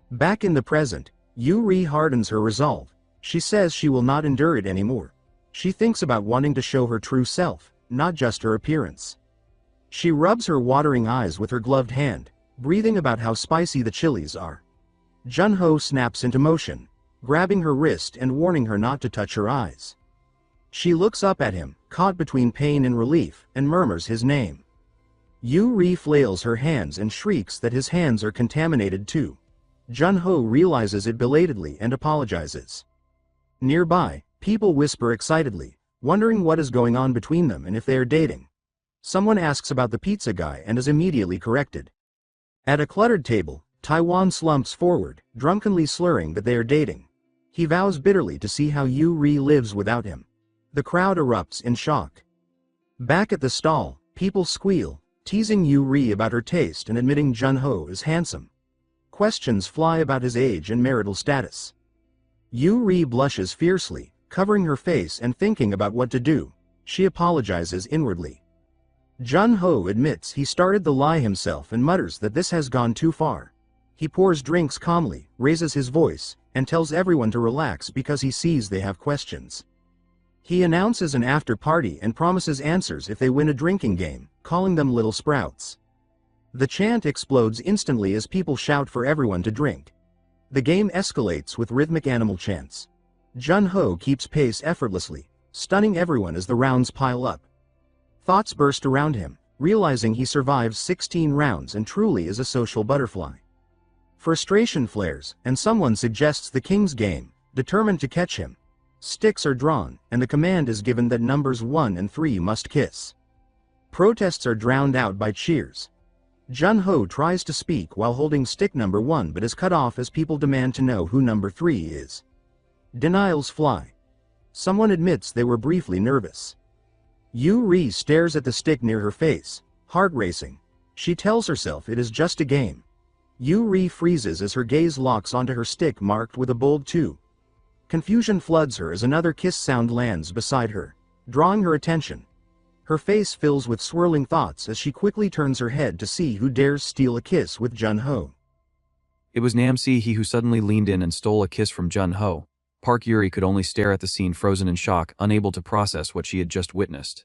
S1: Back in the present, Yu-ri hardens her resolve. She says she will not endure it anymore. She thinks about wanting to show her true self, not just her appearance. She rubs her watering eyes with her gloved hand, breathing about how spicy the chilies are. Jun-ho snaps into motion, grabbing her wrist and warning her not to touch her eyes. She looks up at him, caught between pain and relief, and murmurs his name. Yu-ri flails her hands and shrieks that his hands are contaminated too. Jun-ho realizes it belatedly and apologizes. Nearby, people whisper excitedly, wondering what is going on between them and if they are dating. Someone asks about the pizza guy and is immediately corrected. At a cluttered table, Taiwan slumps forward, drunkenly slurring that they are dating. He vows bitterly to see how Yu-ri lives without him. The crowd erupts in shock. Back at the stall, people squeal, teasing Yu-ri about her taste and admitting Jun-ho is handsome. Questions fly about his age and marital status. Yu-ri blushes fiercely, covering her face and thinking about what to do. She apologizes inwardly. Jun-ho admits he started the lie himself and mutters that this has gone too far. He pours drinks calmly, raises his voice, and tells everyone to relax because he sees they have questions. He announces an after-party and promises answers if they win a drinking game, calling them little sprouts. The chant explodes instantly as people shout for everyone to drink. The game escalates with rhythmic animal chants. Jun-ho keeps pace effortlessly, stunning everyone as the rounds pile up. Thoughts burst around him, realizing he survives 16 rounds and truly is a social butterfly. Frustration flares, and someone suggests the king's game, determined to catch him. Sticks are drawn, and the command is given that numbers 1 and 3 must kiss. Protests are drowned out by cheers. Jun-ho tries to speak while holding stick number 1 but is cut off as people demand to know who number 3 is. Denials fly. Someone admits they were briefly nervous. Yuri stares at the stick near her face, heart racing. She tells herself it is just a game. Yuri freezes as her gaze locks onto her stick marked with a bold 2. Confusion floods her as another kiss sound lands beside her, drawing her attention. Her face fills with swirling thoughts as she quickly turns her head to see who dares steal a kiss with Jun-ho.
S2: It was Nam-see he who suddenly leaned in and stole a kiss from Jun-ho. Park Yuri could only stare at the scene frozen in shock, unable to process what she had just witnessed.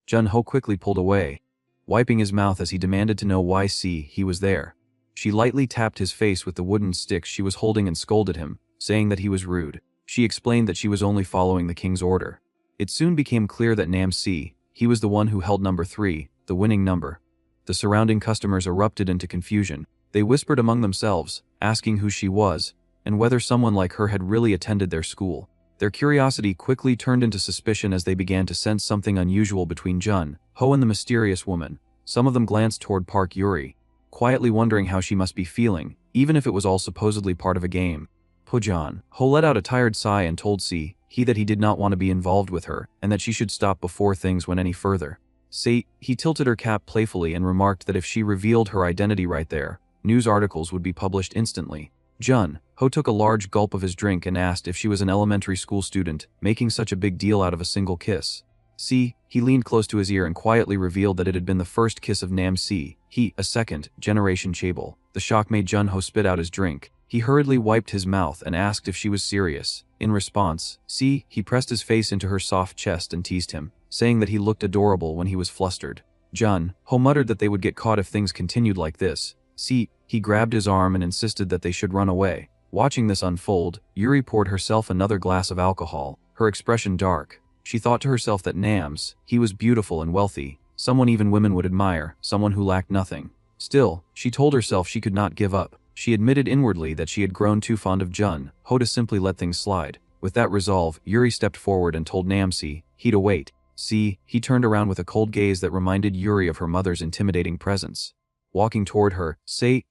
S2: Jun-ho quickly pulled away, wiping his mouth as he demanded to know why he was there. She lightly tapped his face with the wooden stick she was holding and scolded him, saying that he was rude. She explained that she was only following the king's order. It soon became clear that Nam-see, he was the one who held number 3, the winning number. The surrounding customers erupted into confusion. They whispered among themselves, asking who she was, and whether someone like her had really attended their school. Their curiosity quickly turned into suspicion as they began to sense something unusual between Jun-ho and the mysterious woman. Some of them glanced toward Park Yuri, quietly wondering how she must be feeling, even if it was all supposedly part of a game. Jun-ho let out a tired sigh and told he that he did not want to be involved with her, and that she should stop before things went any further. He tilted her cap playfully and remarked that if she revealed her identity right there, news articles would be published instantly. Jun-ho took a large gulp of his drink and asked if she was an elementary school student, making such a big deal out of a single kiss. He leaned close to his ear and quietly revealed that it had been the first kiss of Nam-see, a second-generation chaebol. The shock made Jun-ho spit out his drink. He hurriedly wiped his mouth and asked if she was serious. In response, he pressed his face into her soft chest and teased him, saying that he looked adorable when he was flustered. Jun-ho muttered that they would get caught if things continued like this. He grabbed his arm and insisted that they should run away. Watching this unfold, Yuri poured herself another glass of alcohol, her expression dark. She thought to herself that he was beautiful and wealthy, someone even women would admire, someone who lacked nothing. Still, she told herself she could not give up. She admitted inwardly that she had grown too fond of Jun-ho to simply let things slide. With that resolve, Yuri stepped forward and told Nam-see to wait. He turned around with a cold gaze that reminded Yuri of her mother's intimidating presence. Walking toward her,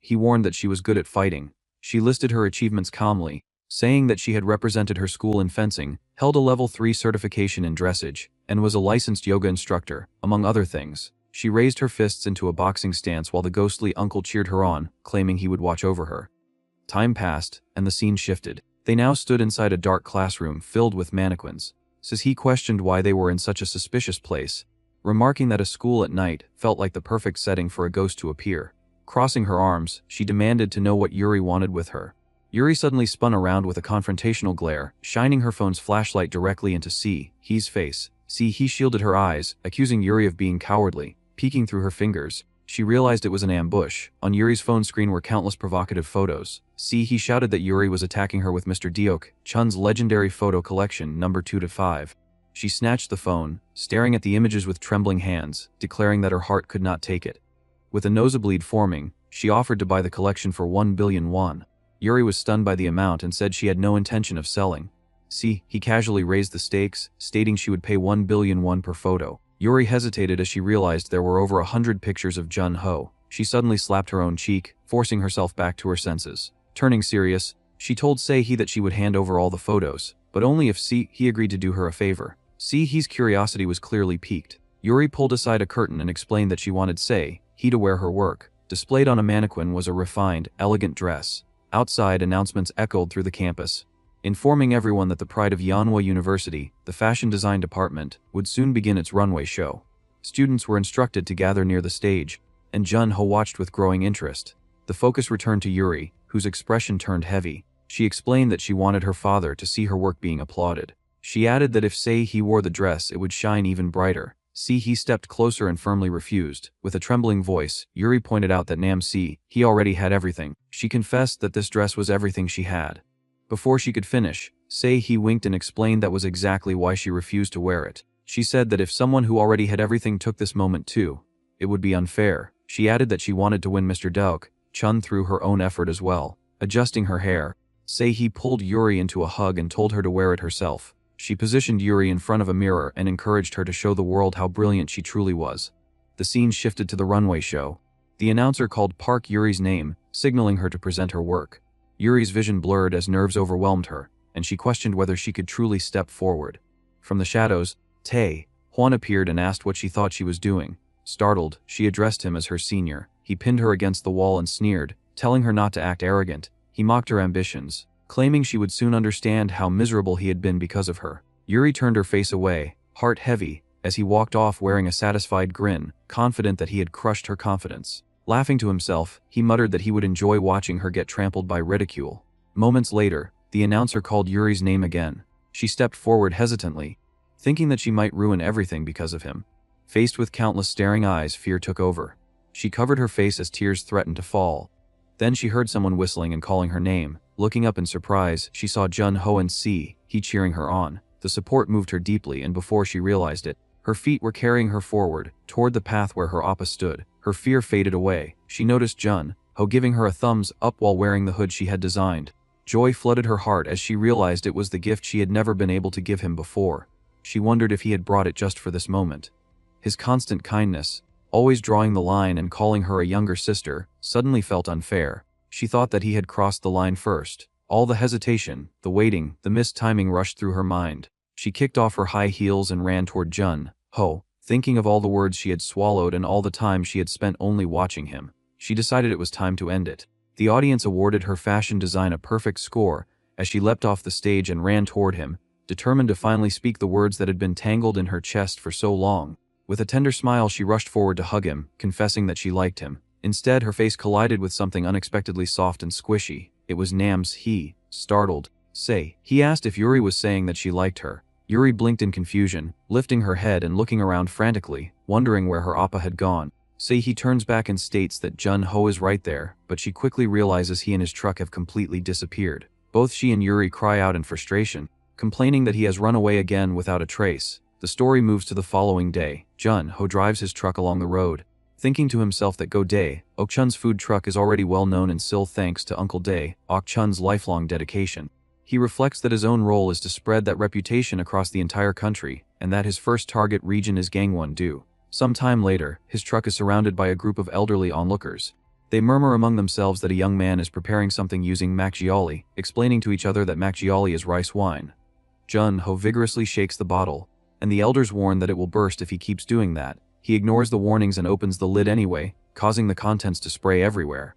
S2: he warned that she was good at fighting. She listed her achievements calmly, saying that she had represented her school in fencing, held a level 3 certification in dressage, and was a licensed yoga instructor, among other things. She raised her fists into a boxing stance while the ghostly uncle cheered her on, claiming he would watch over her. Time passed, and the scene shifted. They now stood inside a dark classroom filled with mannequins. He questioned why they were in such a suspicious place, remarking that a school at night felt like the perfect setting for a ghost to appear. Crossing her arms, she demanded to know what Yuri wanted with her. Yuri suddenly spun around with a confrontational glare, shining her phone's flashlight directly into he's face. He shielded her eyes, accusing Yuri of being cowardly. Peeking through her fingers, she realized it was an ambush. On Yuri's phone screen were countless provocative photos. He shouted that Yuri was attacking her with Mr. Deok Chun's legendary photo collection number 2 to 5. She snatched the phone, staring at the images with trembling hands, declaring that her heart could not take it. With a nosebleed forming, she offered to buy the collection for 1 billion won. Yuri was stunned by the amount and said she had no intention of selling. He casually raised the stakes, stating she would pay 1 billion won per photo. Yuri hesitated as she realized there were over 100 pictures of Jun-ho. She suddenly slapped her own cheek, forcing herself back to her senses. Turning serious, she told that she would hand over all the photos, but only if he agreed to do her a favor. He's curiosity was clearly piqued. Yuri pulled aside a curtain and explained that she wanted he to wear her work. Displayed on a mannequin was a refined, elegant dress. Outside, announcements echoed through the campus, informing everyone that the pride of Manhwa University, the fashion design department, would soon begin its runway show. Students were instructed to gather near the stage, and Jun-ho watched with growing interest. The focus returned to Yuri, whose expression turned heavy. She explained that she wanted her father to see her work being applauded. She added that if he wore the dress it would shine even brighter. He stepped closer and firmly refused. With a trembling voice, Yuri pointed out that Nam-see he already had everything. She confessed that this dress was everything she had. Before she could finish, he winked and explained that was exactly why she refused to wear it. She said that if someone who already had everything took this moment too, it would be unfair. She added that she wanted to win Mr. Deok Chun through her own effort as well. Adjusting her hair, he pulled Yuri into a hug and told her to wear it herself. She positioned Yuri in front of a mirror and encouraged her to show the world how brilliant she truly was. the scene shifted to the runway show. The announcer called Park Yuri's name, signaling her to present her work. Yuri's vision blurred as nerves overwhelmed her, and she questioned whether she could truly step forward. From the shadows, Hwan appeared and asked what she thought she was doing. Startled, she addressed him as her senior. He pinned her against the wall and sneered, telling her not to act arrogant. He mocked her ambitions, claiming she would soon understand how miserable he had been because of her. Yuri turned her face away, heart heavy, as he walked off wearing a satisfied grin, confident that he had crushed her confidence. Laughing to himself, he muttered that he would enjoy watching her get trampled by ridicule. Moments later, the announcer called Yuri's name again. She stepped forward hesitantly, thinking that she might ruin everything because of him. Faced with countless staring eyes, fear took over. She covered her face as tears threatened to fall. Then she heard someone whistling and calling her name. Looking up in surprise, she saw Jun-ho and he cheering her on. The support moved her deeply, and before she realized it, her feet were carrying her forward, toward the path where her oppa stood. Her fear faded away. She noticed Jun-ho giving her a thumbs up while wearing the hood she had designed. Joy flooded her heart as she realized it was the gift she had never been able to give him before. She wondered if he had brought it just for this moment. His constant kindness, always drawing the line and calling her a younger sister, suddenly felt unfair. She thought that he had crossed the line first. All the hesitation, the waiting, the missed timing rushed through her mind. She kicked off her high heels and ran toward Jun-ho, thinking of all the words she had swallowed and all the time she had spent only watching him. She decided it was time to end it. The audience awarded her fashion design a perfect score as she leapt off the stage and ran toward him, determined to finally speak the words that had been tangled in her chest for so long. With a tender smile, she rushed forward to hug him, confessing that she liked him. Instead, her face collided with something unexpectedly soft and squishy. It was Nam's. Startled, he asked if Yuri was saying that she liked her. Yuri blinked in confusion, lifting her head and looking around frantically, wondering where her appa had gone. He turns back and states that Jun-ho is right there, but she quickly realizes he and his truck have completely disappeared. Both she and Yuri cry out in frustration, complaining that he has run away again without a trace. The story moves to the following day. Jun-ho drives his truck along the road, thinking to himself that Ok-chun's food truck is already well known in Seoul thanks to Uncle Ok-chun's lifelong dedication. He reflects that his own role is to spread that reputation across the entire country, and that his first target region is Gangwon-do. Some time later, his truck is surrounded by a group of elderly onlookers. They murmur among themselves that a young man is preparing something using makgeolli, explaining to each other that makgeolli is rice wine. Jun-ho vigorously shakes the bottle, and the elders warn that it will burst if he keeps doing that. He ignores the warnings and opens the lid anyway, causing the contents to spray everywhere.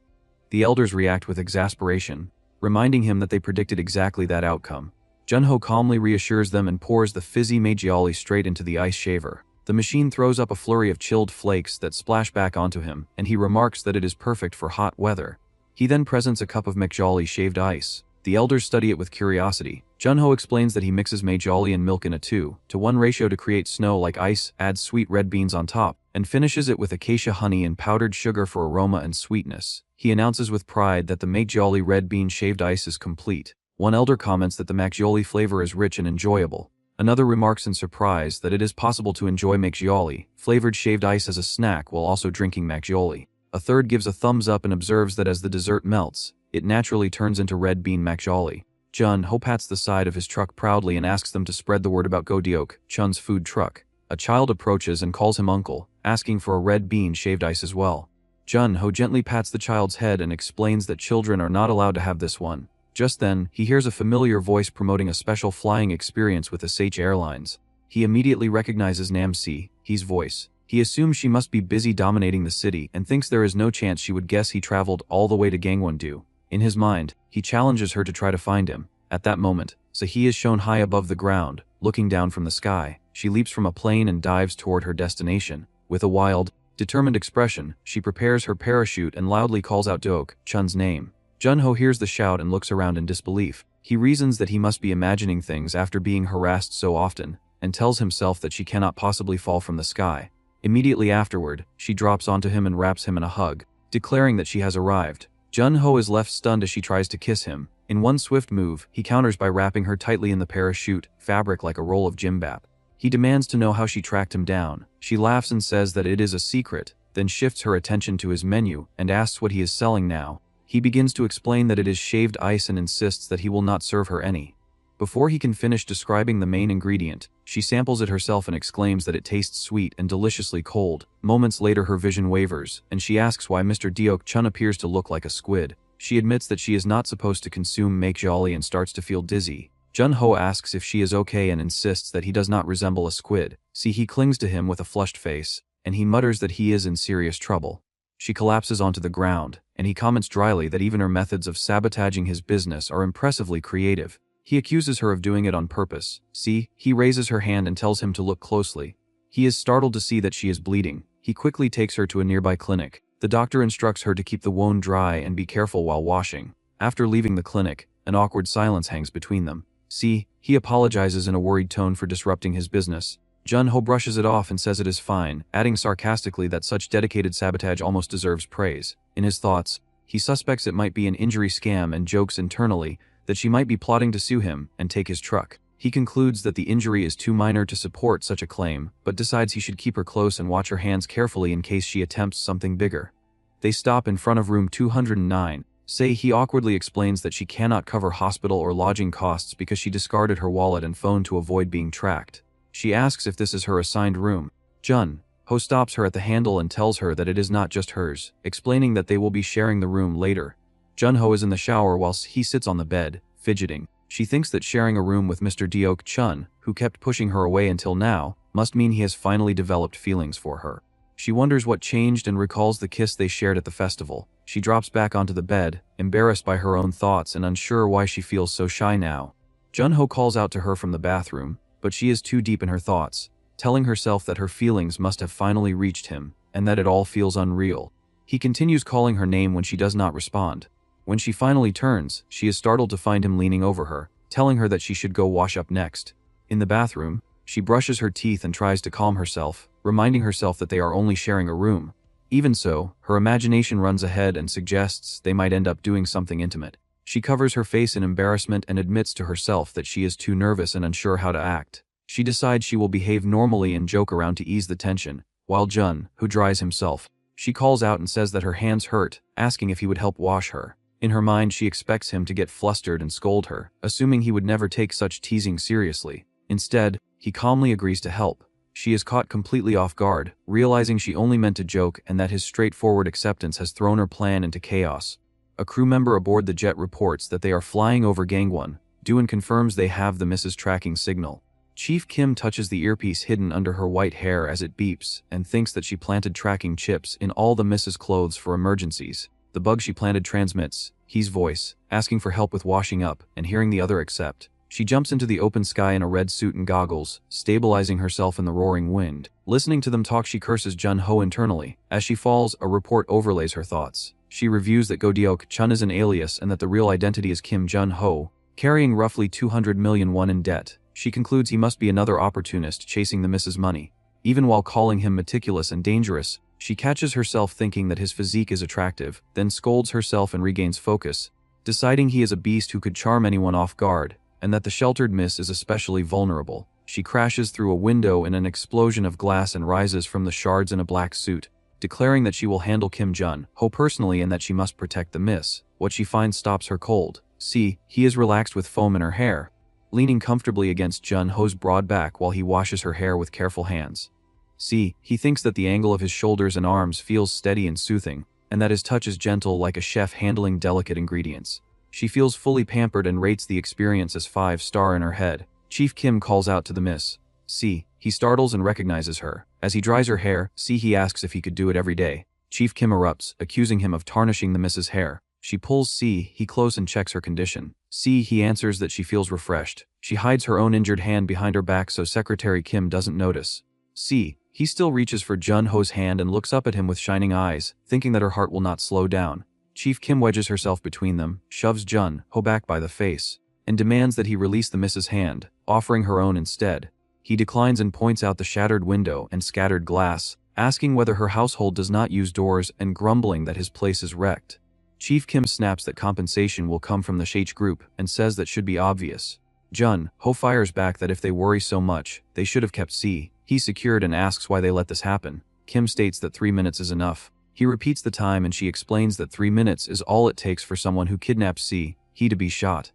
S2: The elders react with exasperation, reminding him that they predicted exactly that outcome. Jun-ho calmly reassures them and pours the fizzy makgeolli straight into the ice shaver. The machine throws up a flurry of chilled flakes that splash back onto him, and he remarks that it is perfect for hot weather. He then presents a cup of makgeolli shaved ice. The elders study it with curiosity. Jun-ho explains that he mixes makgeolli and milk in a 2-to-1 ratio to create snow like ice, adds sweet red beans on top, and finishes it with acacia honey and powdered sugar for aroma and sweetness. He announces with pride that the makgeolli red bean shaved ice is complete. One elder comments that the makgeolli flavor is rich and enjoyable. Another remarks in surprise that it is possible to enjoy makgeolli, flavored shaved ice as a snack while also drinking makgeolli. A third gives a thumbs up and observes that as the dessert melts, it naturally turns into red bean makgeolli. Jun-ho pats the side of his truck proudly and asks them to spread the word about Ok-chun's food truck. A child approaches and calls him uncle, asking for a red bean shaved ice as well. Jun-ho gently pats the child's head and explains that children are not allowed to have this one. Just then, he hears a familiar voice promoting a special flying experience with SH Airlines. He immediately recognizes Nam's voice. He assumes she must be busy dominating the city and thinks there is no chance she would guess he traveled all the way to Gangwon-do. In his mind, he challenges her to try to find him. At that moment, Sahi is shown high above the ground, looking down from the sky. She leaps from a plane and dives toward her destination. With a wild, determined expression, she prepares her parachute and loudly calls out Ok-chun's name. Jun-ho hears the shout and looks around in disbelief. He reasons that he must be imagining things after being harassed so often, and tells himself that she cannot possibly fall from the sky. Immediately afterward, she drops onto him and wraps him in a hug, declaring that she has arrived. Jun-ho is left stunned as she tries to kiss him. In one swift move, he counters by wrapping her tightly in the parachute fabric like a roll of gimbap. He demands to know how she tracked him down. She laughs and says that it is a secret, then shifts her attention to his menu and asks what he is selling now. He begins to explain that it is shaved ice and insists that he will not serve her any. Before he can finish describing the main ingredient, she samples it herself and exclaims that it tastes sweet and deliciously cold. Moments later her vision wavers, and she asks why Mr. Deok-chun appears to look like a squid. She admits that she is not supposed to consume make jolly and starts to feel dizzy. Jun-ho asks if she is okay and insists that he does not resemble a squid. He clings to him with a flushed face, and he mutters that he is in serious trouble. She collapses onto the ground, and he comments dryly that even her methods of sabotaging his business are impressively creative. He accuses her of doing it on purpose. He raises her hand and tells him to look closely. He is startled to see that she is bleeding. He quickly takes her to a nearby clinic. The doctor instructs her to keep the wound dry and be careful while washing. After leaving the clinic, an awkward silence hangs between them. He apologizes in a worried tone for disrupting his business. Jun-ho brushes it off and says it is fine, adding sarcastically that such dedicated sabotage almost deserves praise. In his thoughts, he suspects it might be an injury scam and jokes internally that she might be plotting to sue him and take his truck. He concludes that the injury is too minor to support such a claim, but decides he should keep her close and watch her hands carefully in case she attempts something bigger. They stop in front of room 209. He awkwardly explains that she cannot cover hospital or lodging costs because she discarded her wallet and phone to avoid being tracked. She asks if this is her assigned room. Jun-ho stops her at the handle and tells her that it is not just hers, explaining that they will be sharing the room later. Jun-ho is in the shower whilst he sits on the bed, fidgeting. She thinks that sharing a room with Mr. Deok-chun, who kept pushing her away until now, must mean he has finally developed feelings for her. She wonders what changed and recalls the kiss they shared at the festival. She drops back onto the bed, embarrassed by her own thoughts and unsure why she feels so shy now. Jun-ho calls out to her from the bathroom, but she is too deep in her thoughts, telling herself that her feelings must have finally reached him, and that it all feels unreal. He continues calling her name when she does not respond. When she finally turns, she is startled to find him leaning over her, telling her that she should go wash up next. In the bathroom, she brushes her teeth and tries to calm herself, reminding herself that they are only sharing a room. Even so, her imagination runs ahead and suggests they might end up doing something intimate. She covers her face in embarrassment and admits to herself that she is too nervous and unsure how to act. She decides she will behave normally and joke around to ease the tension, while Jun-ho dries himself. She calls out and says that her hands hurt, asking if he would help wash her. In her mind, she expects him to get flustered and scold her, assuming he would never take such teasing seriously. Instead, he calmly agrees to help. She is caught completely off guard, realizing she only meant to joke and that his straightforward acceptance has thrown her plan into chaos. A crew member aboard the jet reports that they are flying over Gangwon. Doon confirms they have the Mrs. tracking signal. Chief Kim touches the earpiece hidden under her white hair as it beeps and thinks that she planted tracking chips in all the Mrs. clothes for emergencies. The bug she planted transmits his voice, asking for help with washing up, and hearing the other accept. She jumps into the open sky in a red suit and goggles, stabilizing herself in the roaring wind. Listening to them talk, she curses Jun-ho internally. As she falls, a report overlays her thoughts. She reviews that Go Deok-chun is an alias and that the real identity is Kim Jun-ho, carrying roughly 200 million won in debt. She concludes he must be another opportunist chasing the Mrs. Money. Even while calling him meticulous and dangerous, she catches herself thinking that his physique is attractive, then scolds herself and regains focus, deciding he is a beast who could charm anyone off guard, and that the sheltered miss is especially vulnerable. She crashes through a window in an explosion of glass and rises from the shards in a black suit, declaring that she will handle Kim Jun-ho personally and that she must protect the miss. What she finds stops her cold. He is relaxed with foam in her hair, leaning comfortably against Jun-ho's broad back while he washes her hair with careful hands. He thinks that the angle of his shoulders and arms feels steady and soothing, and that his touch is gentle like a chef handling delicate ingredients. She feels fully pampered and rates the experience as 5-star in her head. Chief Kim calls out to the miss. He startles and recognizes her. As he dries her hair, he asks if he could do it every day. Chief Kim erupts, accusing him of tarnishing the miss's hair. She pulls he close and checks her condition. He answers that she feels refreshed. She hides her own injured hand behind her back so Secretary Kim doesn't notice. He still reaches for Jun-ho's hand and looks up at him with shining eyes, thinking that her heart will not slow down. Chief Kim wedges herself between them, shoves Jun-ho back by the face, and demands that he release the miss's hand, offering her own instead. He declines and points out the shattered window and scattered glass, asking whether her household does not use doors and grumbling that his place is wrecked. Chief Kim snaps that compensation will come from the Shach group and says that should be obvious. Jun-ho fires back that if they worry so much, they should have kept he secured and asks why they let this happen. Kim states that 3 minutes is enough. He repeats the time and she explains that 3 minutes is all it takes for someone who kidnaps he to be shot.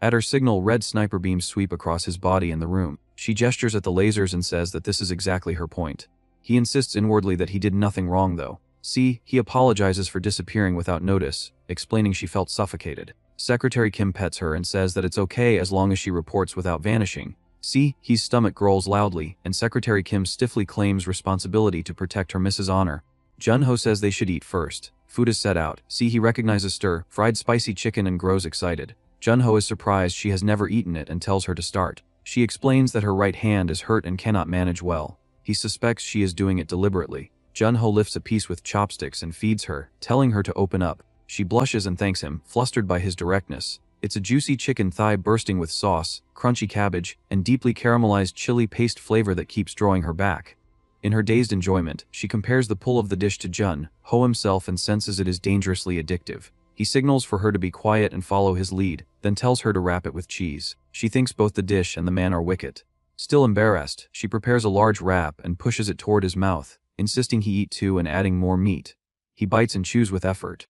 S2: At her signal, red sniper beams sweep across his body and the room. She gestures at the lasers and says that this is exactly her point. He insists inwardly that he did nothing wrong though. See, he apologizes for disappearing without notice, explaining she felt suffocated. Secretary Kim pets her and says that it's okay as long as she reports without vanishing. See, his stomach growls loudly, and Secretary Kim stiffly claims responsibility to protect her Mrs. Honor. Jun-ho says they should eat first. Food is set out. See, he recognizes stir-fried spicy chicken and grows excited. Jun-ho is surprised she has never eaten it and tells her to start. She explains that her right hand is hurt and cannot manage well. He suspects she is doing it deliberately. Jun-ho lifts a piece with chopsticks and feeds her, telling her to open up. She blushes and thanks him, flustered by his directness. It's a juicy chicken thigh bursting with sauce, crunchy cabbage, and deeply caramelized chili paste flavor that keeps drawing her back. In her dazed enjoyment, she compares the pull of the dish to Jun-ho himself and senses it is dangerously addictive. He signals for her to be quiet and follow his lead, then tells her to wrap it with cheese. She thinks both the dish and the man are wicked. Still embarrassed, she prepares a large wrap and pushes it toward his mouth, insisting he eat too and adding more meat. He bites and chews with effort.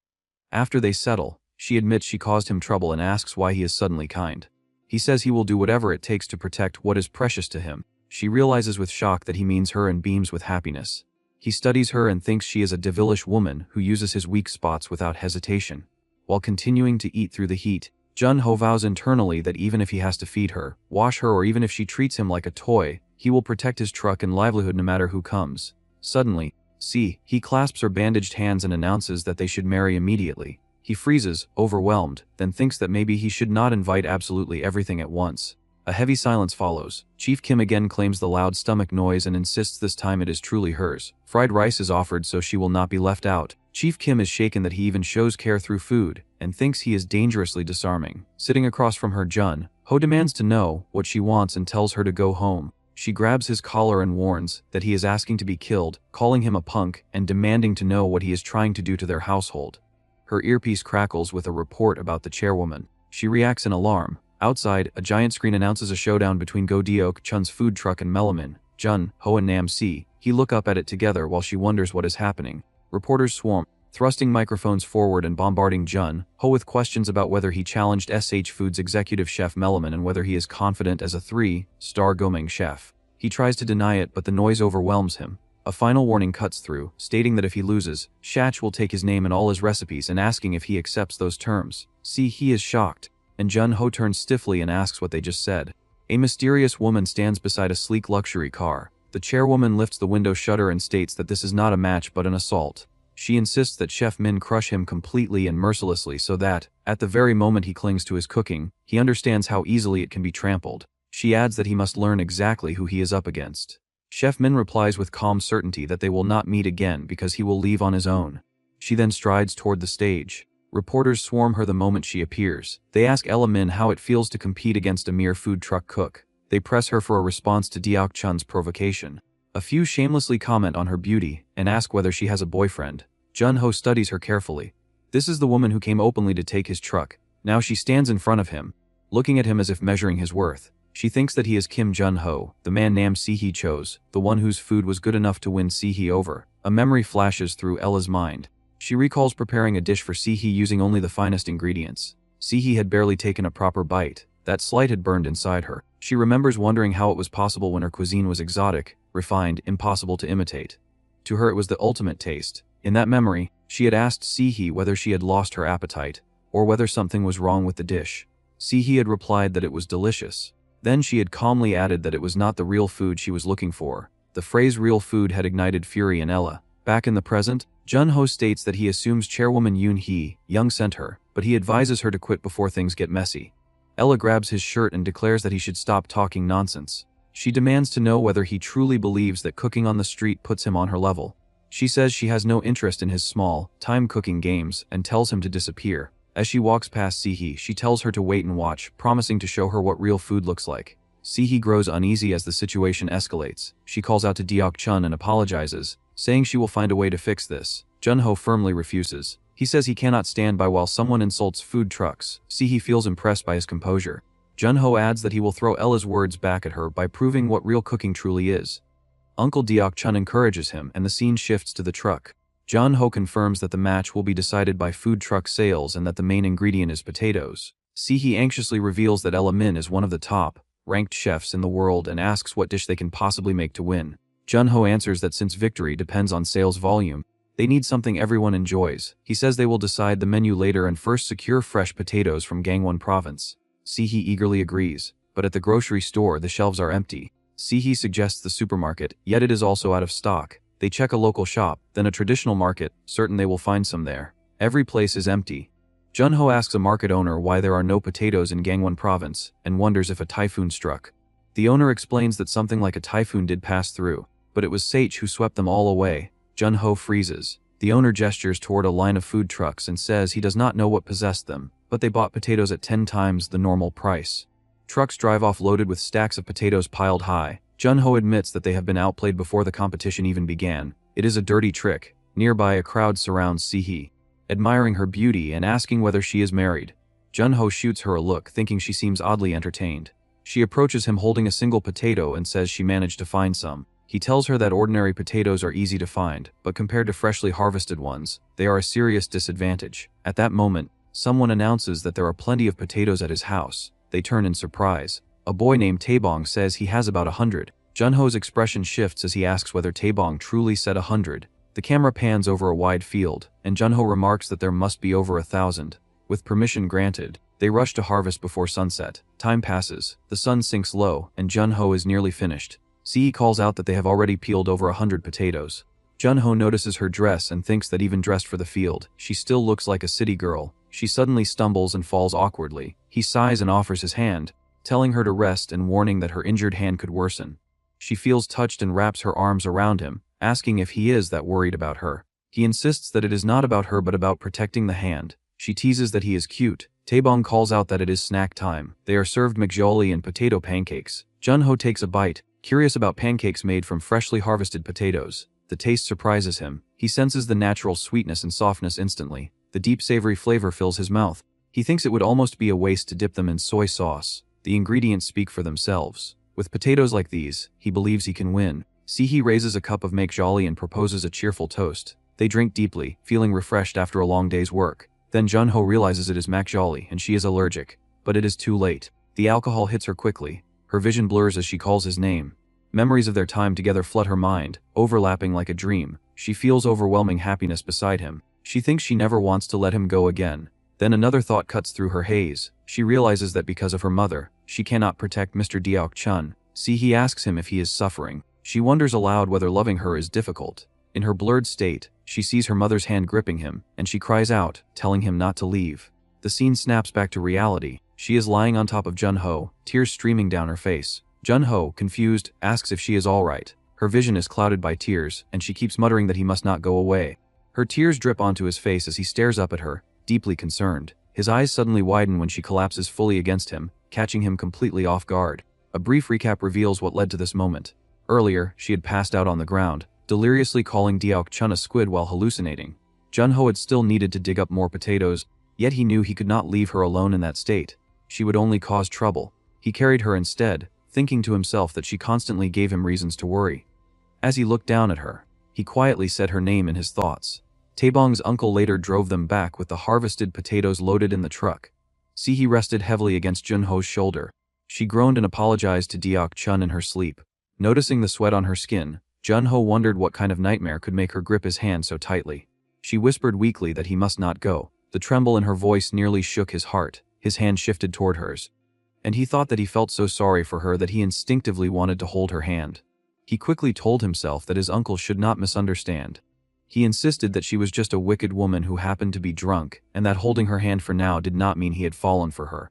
S2: After they settle, she admits she caused him trouble and asks why he is suddenly kind. He says he will do whatever it takes to protect what is precious to him. She realizes with shock that he means her and beams with happiness. He studies her and thinks she is a devilish woman who uses his weak spots without hesitation. While continuing to eat through the heat, Jun-ho vows internally that even if he has to feed her, wash her, or even if she treats him like a toy, he will protect his truck and livelihood no matter who comes. Suddenly, he clasps her bandaged hands and announces that they should marry immediately. He freezes, overwhelmed, then thinks that maybe he should not invite absolutely everything at once. A heavy silence follows. Chief Kim again claims the loud stomach noise and insists this time it is truly hers. Fried rice is offered so she will not be left out. Chief Kim is shaken that he even shows care through food, and thinks he is dangerously disarming. Sitting across from her, Jun-ho demands to know what she wants and tells her to go home. She grabs his collar and warns that he is asking to be killed, calling him a punk, and demanding to know what he is trying to do to their household. Her earpiece crackles with a report about the chairwoman. She reacts in alarm. Outside, a giant screen announces a showdown between Go Deok Chun's food truck and Melamin. Jun-ho and Nam-si look up at it together while she wonders what is happening. Reporters swarm, thrusting microphones forward and bombarding Jun-ho with questions about whether he challenged SH Foods executive chef Melamin and whether he is confident as a 3-star Gomeng chef. He tries to deny it, but the noise overwhelms him. A final warning cuts through, stating that if he loses, Shach will take his name and all his recipes and asking if he accepts those terms. He is shocked, and Jun-ho turns stiffly and asks what they just said. A mysterious woman stands beside a sleek luxury car. The chairwoman lifts the window shutter and states that this is not a match but an assault. She insists that Chef Min crush him completely and mercilessly so that, at the very moment he clings to his cooking, he understands how easily it can be trampled. She adds that he must learn exactly who he is up against. Chef Min replies with calm certainty that they will not meet again because he will leave on his own. She then strides toward the stage. Reporters swarm her the moment she appears. They ask Ella Min how it feels to compete against a mere food truck cook. They press her for a response to Deok Chun's provocation. A few shamelessly comment on her beauty and ask whether she has a boyfriend. Jun-ho studies her carefully. This is the woman who came openly to take his truck. Now she stands in front of him, looking at him as if measuring his worth. She thinks that he is Kim Jun-ho, the man Nam-si chose, the one whose food was good enough to win Si-hee over. A memory flashes through Ella's mind. She recalls preparing a dish for Si-hee using only the finest ingredients. Si-hee had barely taken a proper bite. That slight had burned inside her. She remembers wondering how it was possible when her cuisine was exotic, refined, impossible to imitate. To her it was the ultimate taste. In that memory, she had asked Si-hee whether she had lost her appetite, or whether something was wrong with the dish. Si-hee had replied that it was delicious. Then she had calmly added that it was not the real food she was looking for. The phrase real food had ignited fury in Ella. Back in the present, Jun-ho states that he assumes chairwoman Yoon sent her, but he advises her to quit before things get messy. Ella grabs his shirt and declares that he should stop talking nonsense. She demands to know whether he truly believes that cooking on the street puts him on her level. She says she has no interest in his small-time cooking games and tells him to disappear. As she walks past Si-hee, she tells her to wait and watch, promising to show her what real food looks like. Si-hee grows uneasy as the situation escalates. She calls out to Deok Chun and apologizes, saying she will find a way to fix this. Jun-ho firmly refuses. He says he cannot stand by while someone insults food trucks. Si-hee feels impressed by his composure. Jun-ho adds that he will throw Ella's words back at her by proving what real cooking truly is. Uncle Deok Chun encourages him, and the scene shifts to the truck. Jun-ho confirms that the match will be decided by food truck sales and that the main ingredient is potatoes. Sihi anxiously reveals that Ella Min is one of the top ranked chefs in the world and asks what dish they can possibly make to win. Jun-ho answers that since victory depends on sales volume, they need something everyone enjoys. He says they will decide the menu later and first secure fresh potatoes from Gangwon province. Sihi eagerly agrees, but at the grocery store the shelves are empty. Sihi suggests the supermarket, yet it is also out of stock. They check a local shop, then a traditional market, certain they will find some there. Every place is empty. Jun-ho asks a market owner why there are no potatoes in Gangwon province, and wonders if a typhoon struck. The owner explains that something like a typhoon did pass through, but it was Sage who swept them all away. Jun-ho freezes. The owner gestures toward a line of food trucks and says he does not know what possessed them, but they bought potatoes at 10 times the normal price. Trucks drive off loaded with stacks of potatoes piled high. Jun-ho admits that they have been outplayed before the competition even began. It is a dirty trick. Nearby a crowd surrounds Sihi, admiring her beauty and asking whether she is married. Jun-ho shoots her a look, thinking she seems oddly entertained. She approaches him holding a single potato and says she managed to find some. He tells her that ordinary potatoes are easy to find, but compared to freshly harvested ones, they are a serious disadvantage. At that moment, someone announces that there are plenty of potatoes at his house. They turn in surprise. A boy named Taebong says he has about 100. Jun-ho's expression shifts as he asks whether Taebong truly said 100. The camera pans over a wide field, and Jun-ho remarks that there must be over 1,000. With permission granted, they rush to harvest before sunset. Time passes, the sun sinks low, and Jun-ho is nearly finished. Sihi calls out that they have already peeled over 100 potatoes. Jun-ho notices her dress and thinks that even dressed for the field, she still looks like a city girl. She suddenly stumbles and falls awkwardly. He sighs and offers his hand, telling her to rest and warning that her injured hand could worsen. She feels touched and wraps her arms around him, asking if he is that worried about her. He insists that it is not about her but about protecting the hand. She teases that he is cute. Taebong calls out that it is snack time. They are served makgeolli and potato pancakes. Jun-ho takes a bite, curious about pancakes made from freshly harvested potatoes. The taste surprises him. He senses the natural sweetness and softness instantly. The deep savory flavor fills his mouth. He thinks it would almost be a waste to dip them in soy sauce. The ingredients speak for themselves. With potatoes like these, he believes he can win. Sihi raises a cup of makgeolli and proposes a cheerful toast. They drink deeply, feeling refreshed after a long day's work. Then Jun-ho realizes it is makgeolli and she is allergic. But it is too late. The alcohol hits her quickly. Her vision blurs as she calls his name. Memories of their time together flood her mind, overlapping like a dream. She feels overwhelming happiness beside him. She thinks she never wants to let him go again. Then another thought cuts through her haze. She realizes that because of her mother, she cannot protect Mr. Deok-chun. Sihi asks him if he is suffering. She wonders aloud whether loving her is difficult. In her blurred state, she sees her mother's hand gripping him, and she cries out, telling him not to leave. The scene snaps back to reality. She is lying on top of Jun-ho, tears streaming down her face. Jun-ho, confused, asks if she is alright. Her vision is clouded by tears, and she keeps muttering that he must not go away. Her tears drip onto his face as he stares up at her, deeply concerned. His eyes suddenly widen when she collapses fully against him, catching him completely off guard. A brief recap reveals what led to this moment. Earlier, she had passed out on the ground, deliriously calling Deok-chun a squid while hallucinating. Jun-ho had still needed to dig up more potatoes, yet he knew he could not leave her alone in that state. She would only cause trouble. He carried her instead, thinking to himself that she constantly gave him reasons to worry. As he looked down at her, he quietly said her name in his thoughts. Taebong's uncle later drove them back with the harvested potatoes loaded in the truck. Sihi rested heavily against Jun-ho's shoulder. She groaned and apologized to Deok-chun in her sleep. Noticing the sweat on her skin, Jun-ho wondered what kind of nightmare could make her grip his hand so tightly. She whispered weakly that he must not go. The tremble in her voice nearly shook his heart. His hand shifted toward hers. And he thought that he felt so sorry for her that he instinctively wanted to hold her hand. He quickly told himself that his uncle should not misunderstand. He insisted that she was just a wicked woman who happened to be drunk, and that holding her hand for now did not mean he had fallen for her.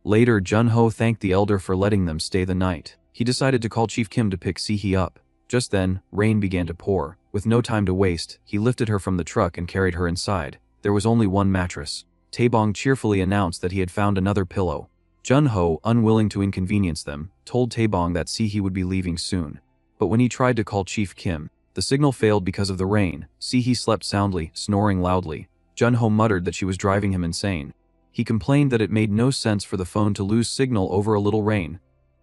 S2: Later, Jun-ho thanked the elder for letting them stay the night. He decided to call Chief Kim to pick Sihi up. Just then, rain began to pour. With no time to waste, he lifted her from the truck and carried her inside. There was only one mattress. Taebong cheerfully announced that he had found another pillow. Jun-ho, unwilling to inconvenience them, told Taebong that Sihi would be leaving soon. But when he tried to call Chief Kim, the signal failed because of the rain. Sihi slept soundly, snoring loudly. Jun-ho muttered that she was driving him insane. He complained that it made no sense for the phone to lose signal over a little rain.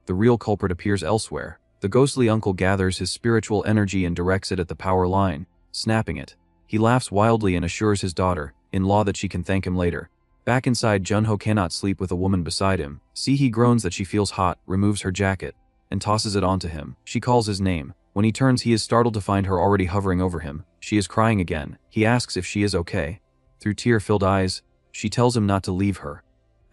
S2: The real culprit appears elsewhere. The ghostly uncle gathers his spiritual energy and directs it at the power line, snapping it. He laughs wildly and assures his daughter-in-law that she can thank him later. Back inside, Junho cannot sleep with a woman beside him. Sihi groans that she feels hot, removes her jacket, and tosses it onto him. She calls his name. When he turns, he is startled to find her already hovering over him. She is crying again. He asks if she is okay. Through tear-filled eyes, she tells him not to leave her.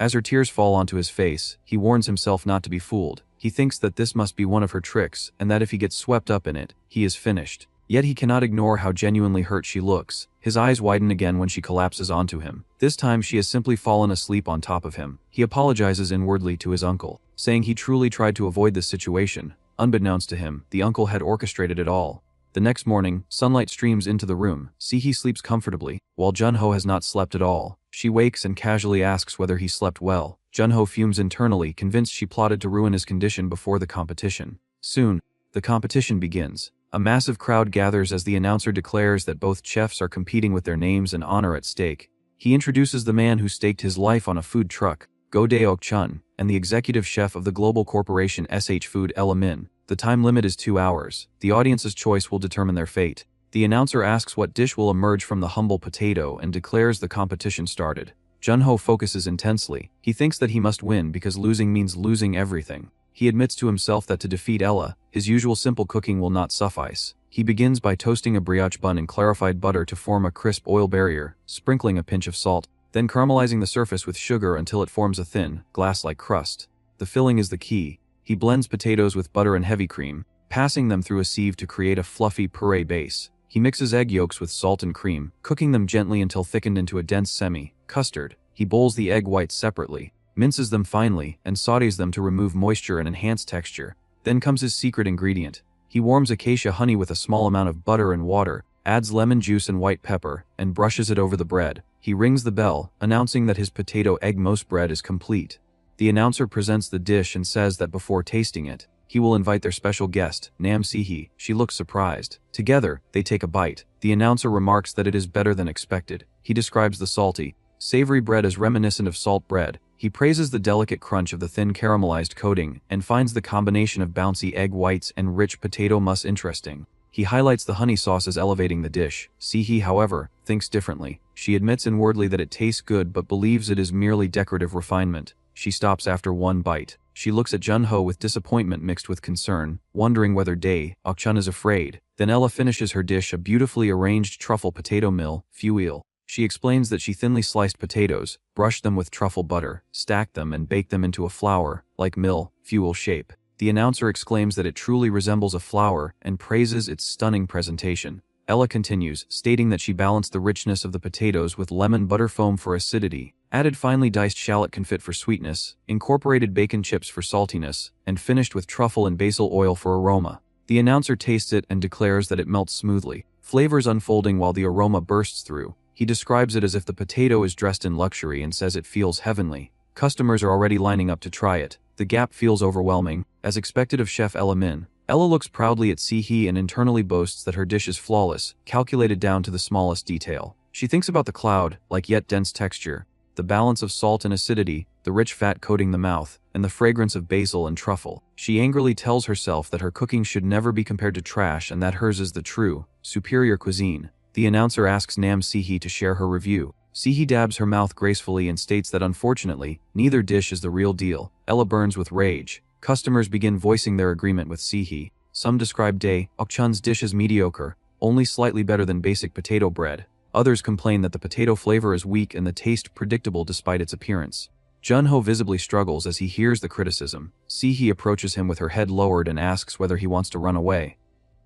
S2: As her tears fall onto his face, he warns himself not to be fooled. He thinks that this must be one of her tricks, and that if he gets swept up in it, he is finished. Yet he cannot ignore how genuinely hurt she looks. His eyes widen again when she collapses onto him. This time she has simply fallen asleep on top of him. He apologizes inwardly to his uncle, saying he truly tried to avoid this situation. Unbeknownst to him, the uncle had orchestrated it all. The next morning, sunlight streams into the room. Sihi sleeps comfortably, while Junho has not slept at all. She wakes and casually asks whether he slept well. Junho fumes internally, convinced she plotted to ruin his condition before the competition. Soon, the competition begins. A massive crowd gathers as the announcer declares that both chefs are competing with their names and honor at stake. He introduces the man who staked his life on a food truck, Go Dae-ok-chun, and the executive chef of the global corporation SH Food, Ella Min. The time limit is 2 hours. The audience's choice will determine their fate. The announcer asks what dish will emerge from the humble potato and declares the competition started. Junho focuses intensely. He thinks that he must win because losing means losing everything. He admits to himself that to defeat Ella, his usual simple cooking will not suffice. He begins by toasting a brioche bun in clarified butter to form a crisp oil barrier, sprinkling a pinch of salt, then caramelizing the surface with sugar until it forms a thin, glass-like crust. The filling is the key. He blends potatoes with butter and heavy cream, passing them through a sieve to create a fluffy puree base. He mixes egg yolks with salt and cream, cooking them gently until thickened into a dense semi-custard. He bowls the egg whites separately, minces them finely, and sautés them to remove moisture and enhance texture. Then comes his secret ingredient. He warms acacia honey with a small amount of butter and water, adds lemon juice and white pepper, and brushes it over the bread. He rings the bell, announcing that his potato egg mousse bread is complete. The announcer presents the dish and says that before tasting it, he will invite their special guest, Nam Sihi. She looks surprised. Together, they take a bite. The announcer remarks that it is better than expected. He describes the salty, savory bread as reminiscent of salt bread. He praises the delicate crunch of the thin caramelized coating and finds the combination of bouncy egg whites and rich potato mousse interesting. He highlights the honey sauce as elevating the dish. Sihi, however, thinks differently. She admits inwardly that it tastes good but believes it is merely decorative refinement. She stops after one bite. She looks at Junho with disappointment mixed with concern, wondering whether Dae-ok-chun is afraid. Then Ella finishes her dish, a beautifully arranged truffle potato fuel. She explains that she thinly sliced potatoes, brushed them with truffle butter, stacked them and baked them into a flower-like fuel shape. The announcer exclaims that it truly resembles a flower and praises its stunning presentation. Ella continues, stating that she balanced the richness of the potatoes with lemon butter foam for acidity, added finely diced shallot confit for sweetness, incorporated bacon chips for saltiness, and finished with truffle and basil oil for aroma. The announcer tastes it and declares that it melts smoothly, flavors unfolding while the aroma bursts through. He describes it as if the potato is dressed in luxury and says it feels heavenly. Customers are already lining up to try it. The gap feels overwhelming, as expected of Chef Ella Min. Ella looks proudly at Sihi and internally boasts that her dish is flawless, calculated down to the smallest detail. She thinks about the cloud-like yet dense texture, the balance of salt and acidity, the rich fat coating the mouth, and the fragrance of basil and truffle. She angrily tells herself that her cooking should never be compared to trash and that hers is the true, superior cuisine. The announcer asks Nam Sihi to share her review. Sihi dabs her mouth gracefully and states that unfortunately, neither dish is the real deal. Ella burns with rage. Customers begin voicing their agreement with Sihi. Some describe Dae-ok-chun's dish as mediocre, only slightly better than basic potato bread. Others complain that the potato flavor is weak and the taste predictable despite its appearance. Junho visibly struggles as he hears the criticism. Sihi approaches him with her head lowered and asks whether he wants to run away.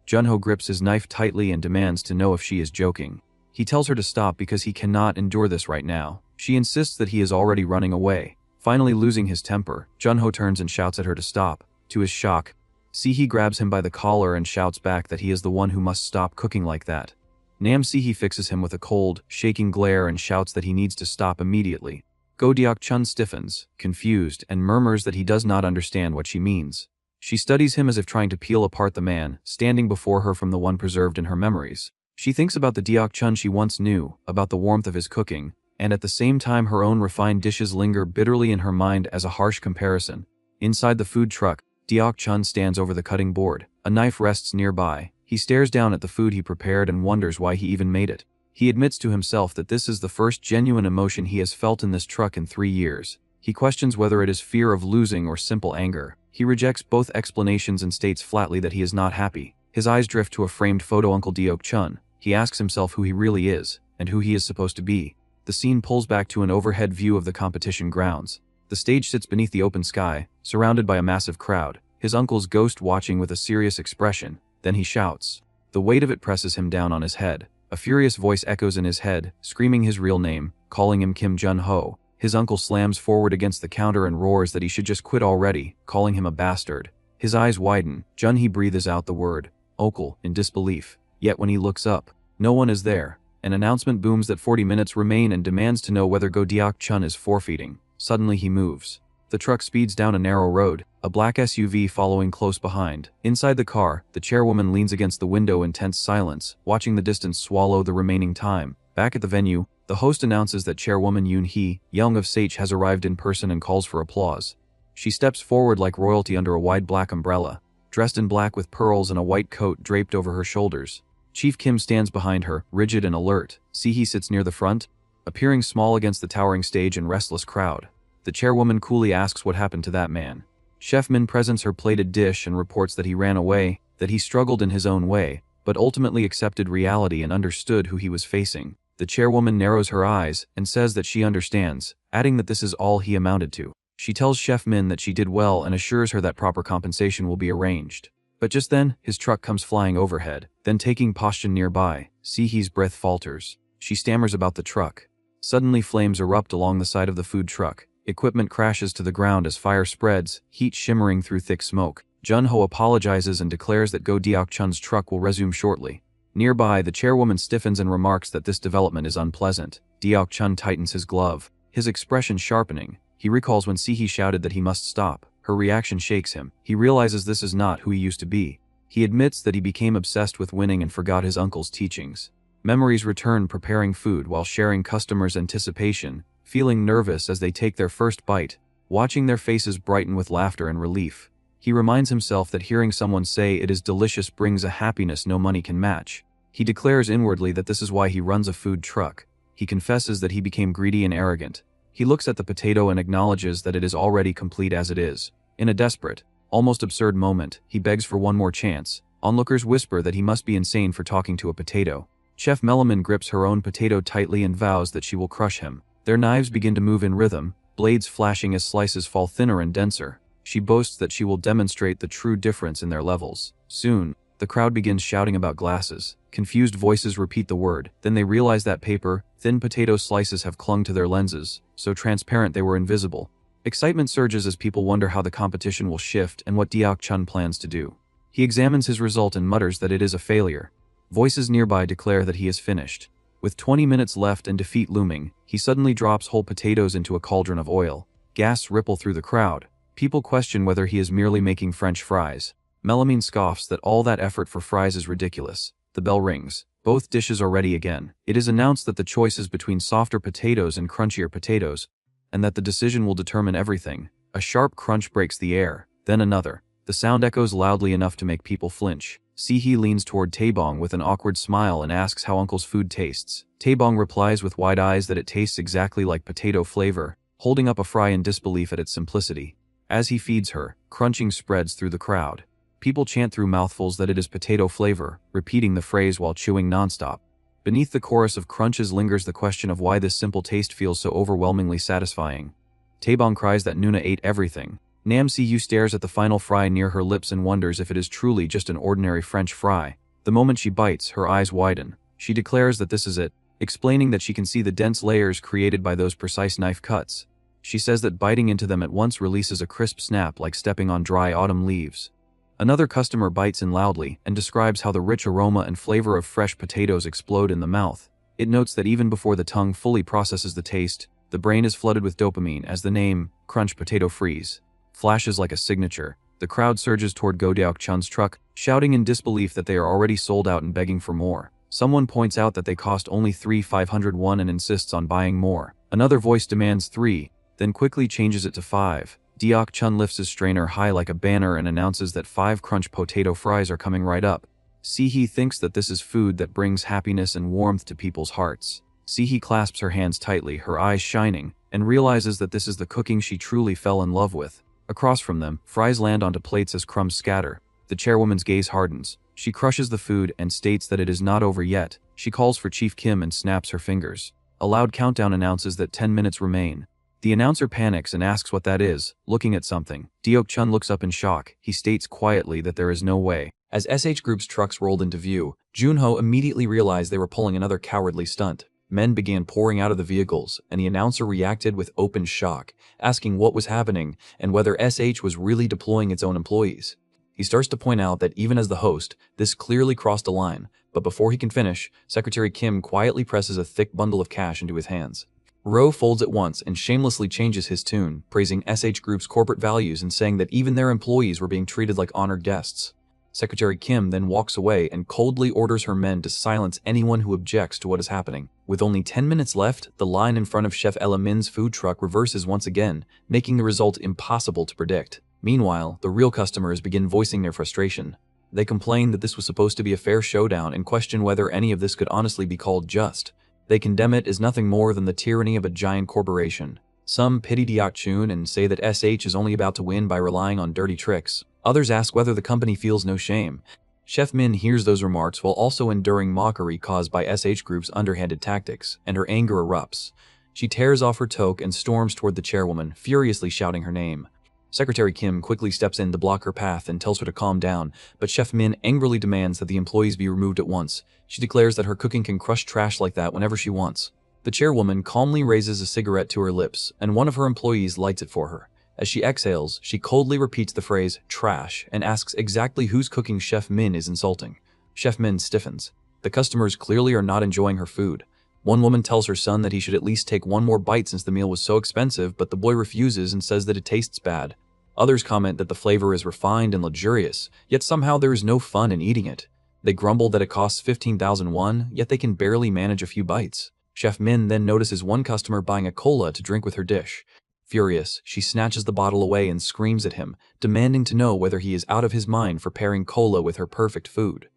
S2: Junho grips his knife tightly and demands to know if she is joking. He tells her to stop because he cannot endure this right now. She insists that he is already running away. Finally losing his temper, Junho turns and shouts at her to stop. To his shock, Sihi grabs him by the collar and shouts back that he is the one who must stop cooking like that. Nam Sihi fixes him with a cold, shaking glare and shouts that he needs to stop immediately. Go Dae-ok-chun stiffens, confused, and murmurs that he does not understand what she means. She studies him as if trying to peel apart the man, standing before her from the one preserved in her memories. She thinks about the Dae-ok-chun she once knew, about the warmth of his cooking, and at the same time her own refined dishes linger bitterly in her mind as a harsh comparison. Inside the food truck, Dae-ok-chun stands over the cutting board. A knife rests nearby. He stares down at the food he prepared and wonders why he even made it. He admits to himself that this is the first genuine emotion he has felt in this truck in 3 years. He questions whether it is fear of losing or simple anger. He rejects both explanations and states flatly that he is not happy. His eyes drift to a framed photo Uncle Deok-chun. He asks himself who he really is, and who he is supposed to be. The scene pulls back to an overhead view of the competition grounds. The stage sits beneath the open sky, surrounded by a massive crowd, his uncle's ghost watching with a serious expression. Then he shouts. The weight of it presses him down on his head. A furious voice echoes in his head, screaming his real name, calling him Kim Jun-ho. His uncle slams forward against the counter and roars that he should just quit already, calling him a bastard. His eyes widen. Jun-hee breathes out the word, "Okul," in disbelief. Yet when he looks up, no one is there. An announcement booms that 40 minutes remain and demands to know whether Go Deok-chun is forfeiting. Suddenly he moves. The truck speeds down a narrow road, a black SUV following close behind. Inside the car, the chairwoman leans against the window in tense silence, watching the distance swallow the remaining time. Back at the venue, the host announces that Chairwoman Yoon-hee, young of Sage, has arrived in person and calls for applause. She steps forward like royalty under a wide black umbrella, dressed in black with pearls and a white coat draped over her shoulders. Chief Kim stands behind her, rigid and alert. Sehee sits near the front, appearing small against the towering stage and restless crowd. The chairwoman coolly asks what happened to that man. Chef Min presents her plated dish and reports that he ran away, that he struggled in his own way, but ultimately accepted reality and understood who he was facing. The chairwoman narrows her eyes and says that she understands, adding that this is all he amounted to. She tells Chef Min that she did well and assures her that proper compensation will be arranged. But just then, his truck comes flying overhead, then taking position nearby. Seehee's breath falters. She stammers about the truck. Suddenly flames erupt along the side of the food truck. Equipment crashes to the ground as fire spreads, heat shimmering through thick smoke. Jun-ho apologizes and declares that Go Deok-chun's truck will resume shortly. Nearby, the chairwoman stiffens and remarks that this development is unpleasant. Deok-chun tightens his glove, his expression sharpening. He recalls when Sehee shouted that he must stop. Her reaction shakes him. He realizes this is not who he used to be. He admits that he became obsessed with winning and forgot his uncle's teachings. Memories return preparing food while sharing customers' anticipation, feeling nervous as they take their first bite, watching their faces brighten with laughter and relief. He reminds himself that hearing someone say it is delicious brings a happiness no money can match. He declares inwardly that this is why he runs a food truck. He confesses that he became greedy and arrogant. He looks at the potato and acknowledges that it is already complete as it is. In a desperate, almost absurd moment, he begs for one more chance. Onlookers whisper that he must be insane for talking to a potato. Chef Melaman grips her own potato tightly and vows that she will crush him. Their knives begin to move in rhythm, blades flashing as slices fall thinner and denser. She boasts that she will demonstrate the true difference in their levels. Soon, the crowd begins shouting about glasses. Confused voices repeat the word, then they realize that paper, thin potato slices have clung to their lenses, so transparent they were invisible. Excitement surges as people wonder how the competition will shift and what Deok-chun plans to do. He examines his result and mutters that it is a failure. Voices nearby declare that he is finished. With 20 minutes left and defeat looming, he suddenly drops whole potatoes into a cauldron of oil. Gasps ripple through the crowd. People question whether he is merely making French fries. Melamine scoffs that all that effort for fries is ridiculous. The bell rings. Both dishes are ready again. It is announced that the choice is between softer potatoes and crunchier potatoes, and that the decision will determine everything. A sharp crunch breaks the air, then another. The sound echoes loudly enough to make people flinch. Sehee leans toward Taebong with an awkward smile and asks how Uncle's food tastes. Taebong replies with wide eyes that it tastes exactly like potato flavor, holding up a fry in disbelief at its simplicity. As he feeds her, crunching spreads through the crowd. People chant through mouthfuls that it is potato flavor, repeating the phrase while chewing nonstop. Beneath the chorus of crunches lingers the question of why this simple taste feels so overwhelmingly satisfying. Taebong cries that Nuna ate everything. Nam Si-yu stares at the final fry near her lips and wonders if it is truly just an ordinary French fry. The moment she bites, her eyes widen. She declares that this is it, explaining that she can see the dense layers created by those precise knife cuts. She says that biting into them at once releases a crisp snap like stepping on dry autumn leaves. Another customer bites in loudly and describes how the rich aroma and flavor of fresh potatoes explode in the mouth. It notes that even before the tongue fully processes the taste, the brain is flooded with dopamine as the name, Crunch Potato Freeze, flashes like a signature. The crowd surges toward Go Deok-chun's truck, shouting in disbelief that they are already sold out and begging for more. Someone points out that they cost only 3,500 won and insists on buying more. Another voice demands 3, then quickly changes it to 5. Deok-chun lifts his strainer high like a banner and announces that 5 crunch potato fries are coming right up. Si-hee thinks that this is food that brings happiness and warmth to people's hearts. Si-hee clasps her hands tightly, her eyes shining, and realizes that this is the cooking she truly fell in love with. Across from them, fries land onto plates as crumbs scatter. The chairwoman's gaze hardens. She crushes the food and states that it is not over yet. She calls for Chief Kim and snaps her fingers. A loud countdown announces that 10 minutes remain. The announcer panics and asks what that is, looking at something. Deok-chun looks up in shock. He states quietly that there is no way. As SH Group's trucks rolled into view, Junho immediately realized they were pulling another cowardly stunt. Men began pouring out of the vehicles, and the announcer reacted with open shock, asking what was happening and whether SH was really deploying its own employees. He starts to point out that even as the host, this clearly crossed a line, but before he can finish, Secretary Kim quietly presses a thick bundle of cash into his hands. Ro folds at once and shamelessly changes his tune, praising SH Group's corporate values and saying that even their employees were being treated like honored guests. Secretary Kim then walks away and coldly orders her men to silence anyone who objects to what is happening. With only 10 minutes left, the line in front of Chef Ella Min's food truck reverses once again, making the result impossible to predict. Meanwhile, the real customers begin voicing their frustration. They complain that this was supposed to be a fair showdown and question whether any of this could honestly be called just. They condemn it as nothing more than the tyranny of a giant corporation. Some pity Deok-chun and say that SH is only about to win by relying on dirty tricks. Others ask whether the company feels no shame. Chef Min hears those remarks while also enduring mockery caused by SH Group's underhanded tactics, and her anger erupts. She tears off her toque and storms toward the chairwoman, furiously shouting her name. Secretary Kim quickly steps in to block her path and tells her to calm down, but Chef Min angrily demands that the employees be removed at once. She declares that her cooking can crush trash like that whenever she wants. The chairwoman calmly raises a cigarette to her lips, and one of her employees lights it for her. As she exhales, she coldly repeats the phrase, trash, and asks exactly whose cooking Chef Min is insulting. Chef Min stiffens. The customers clearly are not enjoying her food. One woman tells her son that he should at least take one more bite since the meal was so expensive, but the boy refuses and says that it tastes bad. Others comment that the flavor is refined and luxurious, yet somehow there is no fun in eating it. They grumble that it costs 15,000 won, yet they can barely manage a few bites. Chef Min then notices one customer buying a cola to drink with her dish. Furious, she snatches the bottle away and screams at him, demanding to know whether he is out of his mind for pairing cola with her perfect food.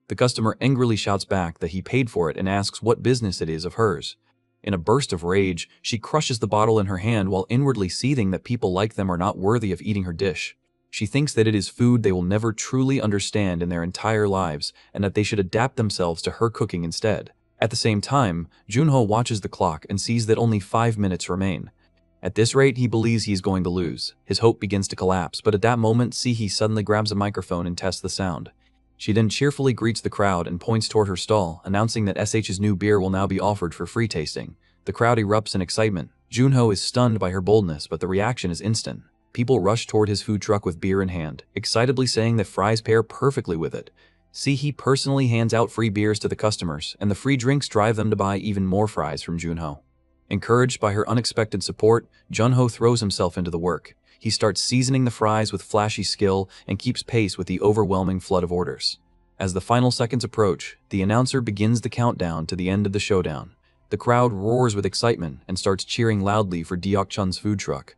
S2: The customer angrily shouts back that he paid for it and asks what business it is of hers. In a burst of rage, she crushes the bottle in her hand while inwardly seething that people like them are not worthy of eating her dish. She thinks that it is food they will never truly understand in their entire lives and that they should adapt themselves to her cooking instead. At the same time, Junho watches the clock and sees that only 5 minutes remain. At this rate, he believes he is going to lose. His hope begins to collapse, but at that moment, Si-hee suddenly grabs a microphone and tests the sound. She then cheerfully greets the crowd and points toward her stall, announcing that SH's new beer will now be offered for free tasting. The crowd erupts in excitement. Junho is stunned by her boldness, but the reaction is instant. People rush toward his food truck with beer in hand, excitably saying that fries pair perfectly with it. Si-hee personally hands out free beers to the customers, and the free drinks drive them to buy even more fries from Junho. Encouraged by her unexpected support, Junho throws himself into the work. He starts seasoning the fries with flashy skill and keeps pace with the overwhelming flood of orders. As the final seconds approach, the announcer begins the countdown to the end of the showdown. The crowd roars with excitement and starts cheering loudly for Deok-chun's food truck.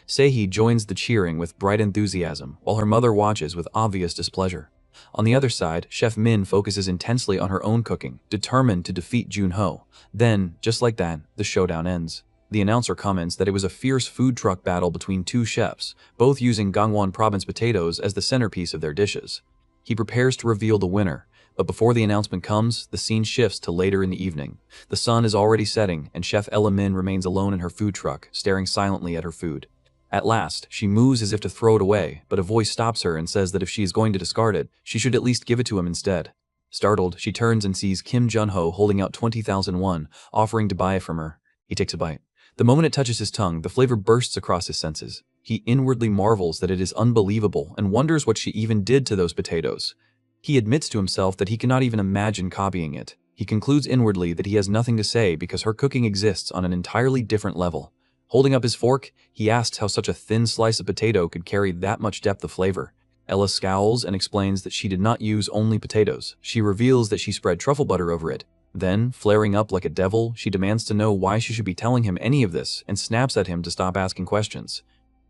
S2: Se-hee joins the cheering with bright enthusiasm, while her mother watches with obvious displeasure. On the other side, Chef Min focuses intensely on her own cooking, determined to defeat Junho. Then, just like that, the showdown ends. The announcer comments that it was a fierce food truck battle between two chefs, both using Gangwon Province potatoes as the centerpiece of their dishes. He prepares to reveal the winner, but before the announcement comes, the scene shifts to later in the evening. The sun is already setting, and Chef Ella Min remains alone in her food truck, staring silently at her food. At last, she moves as if to throw it away, but a voice stops her and says that if she is going to discard it, she should at least give it to him instead. Startled, she turns and sees Kim Junho holding out 20,000 won, offering to buy it from her. He takes a bite. The moment it touches his tongue, the flavor bursts across his senses. He inwardly marvels that it is unbelievable and wonders what she even did to those potatoes. He admits to himself that he cannot even imagine copying it. He concludes inwardly that he has nothing to say because her cooking exists on an entirely different level. Holding up his fork, he asks how such a thin slice of potato could carry that much depth of flavor. Ella scowls and explains that she did not use only potatoes. She reveals that she spread truffle butter over it. Then, flaring up like a devil, she demands to know why she should be telling him any of this and snaps at him to stop asking questions.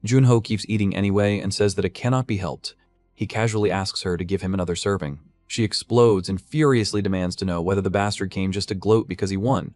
S2: Junho keeps eating anyway and says that it cannot be helped. He casually asks her to give him another serving. She explodes and furiously demands to know whether the bastard came just to gloat because he won.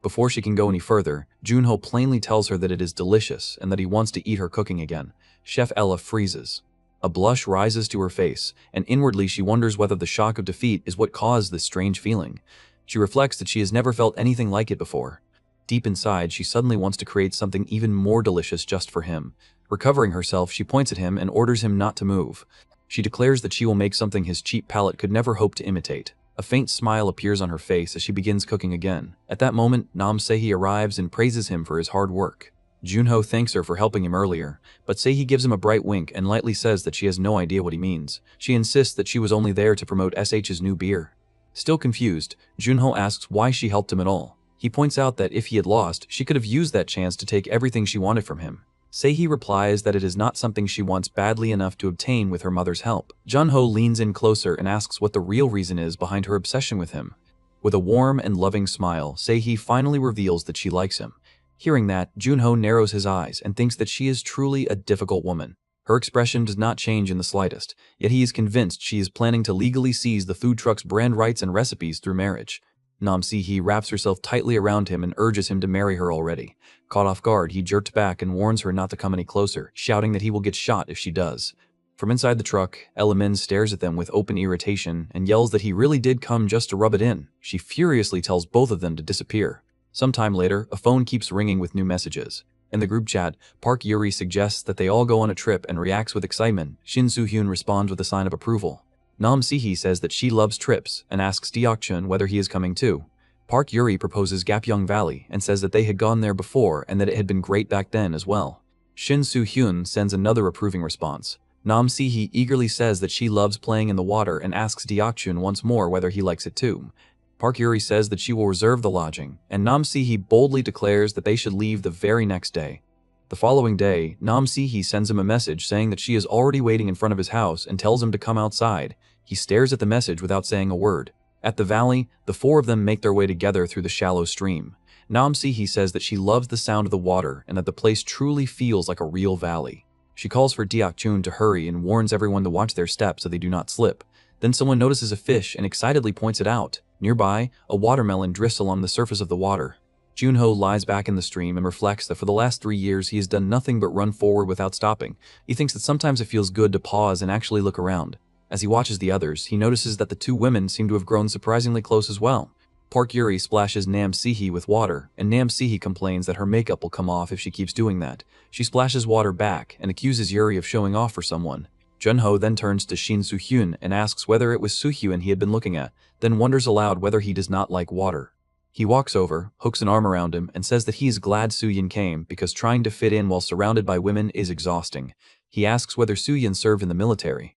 S2: Before she can go any further, Junho plainly tells her that it is delicious and that he wants to eat her cooking again. Chef Ella freezes. A blush rises to her face, and inwardly she wonders whether the shock of defeat is what caused this strange feeling. She reflects that she has never felt anything like it before. Deep inside, she suddenly wants to create something even more delicious just for him. Recovering herself, she points at him and orders him not to move. She declares that she will make something his cheap palate could never hope to imitate. A faint smile appears on her face as she begins cooking again. At that moment, Nam Sehi arrives and praises him for his hard work. Junho thanks her for helping him earlier, but Sehi gives him a bright wink and lightly says that she has no idea what he means. She insists that she was only there to promote SH's new beer. Still confused, Junho asks why she helped him at all. He points out that if he had lost, she could have used that chance to take everything she wanted from him. Sehi replies that it is not something she wants badly enough to obtain with her mother's help. Junho leans in closer and asks what the real reason is behind her obsession with him. With a warm and loving smile, Sehi finally reveals that she likes him. Hearing that, Junho narrows his eyes and thinks that she is truly a difficult woman. Her expression does not change in the slightest, yet he is convinced she is planning to legally seize the food truck's brand rights and recipes through marriage. Nam Sehi wraps herself tightly around him and urges him to marry her already. Caught off guard, he jerked back and warns her not to come any closer, shouting that he will get shot if she does. From inside the truck, Ella Min stares at them with open irritation and yells that he really did come just to rub it in. She furiously tells both of them to disappear. Sometime later, a phone keeps ringing with new messages. In the group chat, Park Yuri suggests that they all go on a trip and reacts with excitement. Shin Soo-hyun responds with a sign of approval. Nam Sehi says that she loves trips and asks Deok-chun whether he is coming too. Park Yuri proposes Gapyeong Valley and says that they had gone there before and that it had been great back then as well. Shin Soo-hyun sends another approving response. Nam Sehi eagerly says that she loves playing in the water and asks Deok-chun once more whether he likes it too. Park Yuri says that she will reserve the lodging, and Nam Sehi boldly declares that they should leave the very next day. The following day, Nam Sehi sends him a message saying that she is already waiting in front of his house and tells him to come outside. He stares at the message without saying a word. At the valley, the four of them make their way together through the shallow stream. Nam Sehi says that she loves the sound of the water and that the place truly feels like a real valley. She calls for Deok-chun to hurry and warns everyone to watch their steps so they do not slip. Then someone notices a fish and excitedly points it out. Nearby, a watermelon drifts along the surface of the water. Junho lies back in the stream and reflects that for the last 3 years he has done nothing but run forward without stopping. He thinks that sometimes it feels good to pause and actually look around. As he watches the others, he notices that the two women seem to have grown surprisingly close as well. Park Yuri splashes Nam Sehi with water, and Nam Sehi complains that her makeup will come off if she keeps doing that. She splashes water back and accuses Yuri of showing off for someone. Junho then turns to Shin Soo-hyun and asks whether it was Soo-hyun he had been looking at, then wonders aloud whether he does not like water. He walks over, hooks an arm around him, and says that he is glad Soo-hyun came because trying to fit in while surrounded by women is exhausting. He asks whether Soo-hyun served in the military.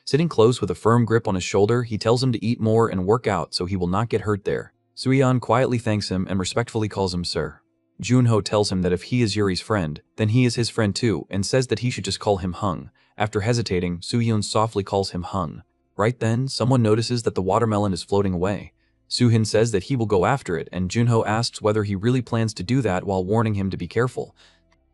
S2: Sitting close with a firm grip on his shoulder, he tells him to eat more and work out so he will not get hurt there. Soo-hyun quietly thanks him and respectfully calls him sir. Junho tells him that if he is Yuri's friend, then he is his friend too, and says that he should just call him Hung. After hesitating, Soo-hyun softly calls him Hung. Right then, someone notices that the watermelon is floating away. Soo-hyun says that he will go after it, and Junho asks whether he really plans to do that while warning him to be careful.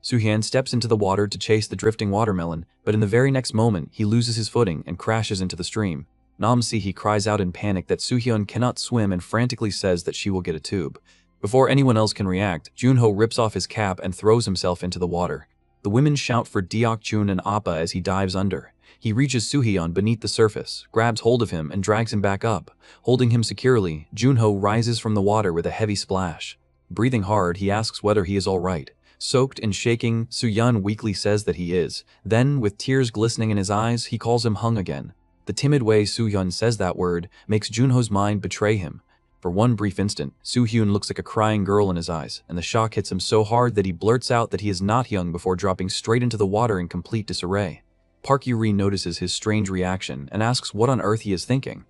S2: Soo-hyun steps into the water to chase the drifting watermelon, but in the very next moment, he loses his footing and crashes into the stream. Nam Sehi cries out in panic that Soo-hyun cannot swim and frantically says that she will get a tube. Before anyone else can react, Junho rips off his cap and throws himself into the water. The women shout for Deok-chun and Appa as he dives under. He reaches Soo-hyun beneath the surface, grabs hold of him, and drags him back up. Holding him securely, Junho rises from the water with a heavy splash. Breathing hard, he asks whether he is all right. Soaked and shaking, Soo-hyun weakly says that he is. Then, with tears glistening in his eyes, he calls him Hung again. The timid way Soo-hyun says that word makes Junho's mind betray him. For one brief instant, Soo-hyun looks like a crying girl in his eyes, and the shock hits him so hard that he blurts out that he is not young before dropping straight into the water in complete disarray. Park Yuri notices his strange reaction and asks what on earth he is thinking.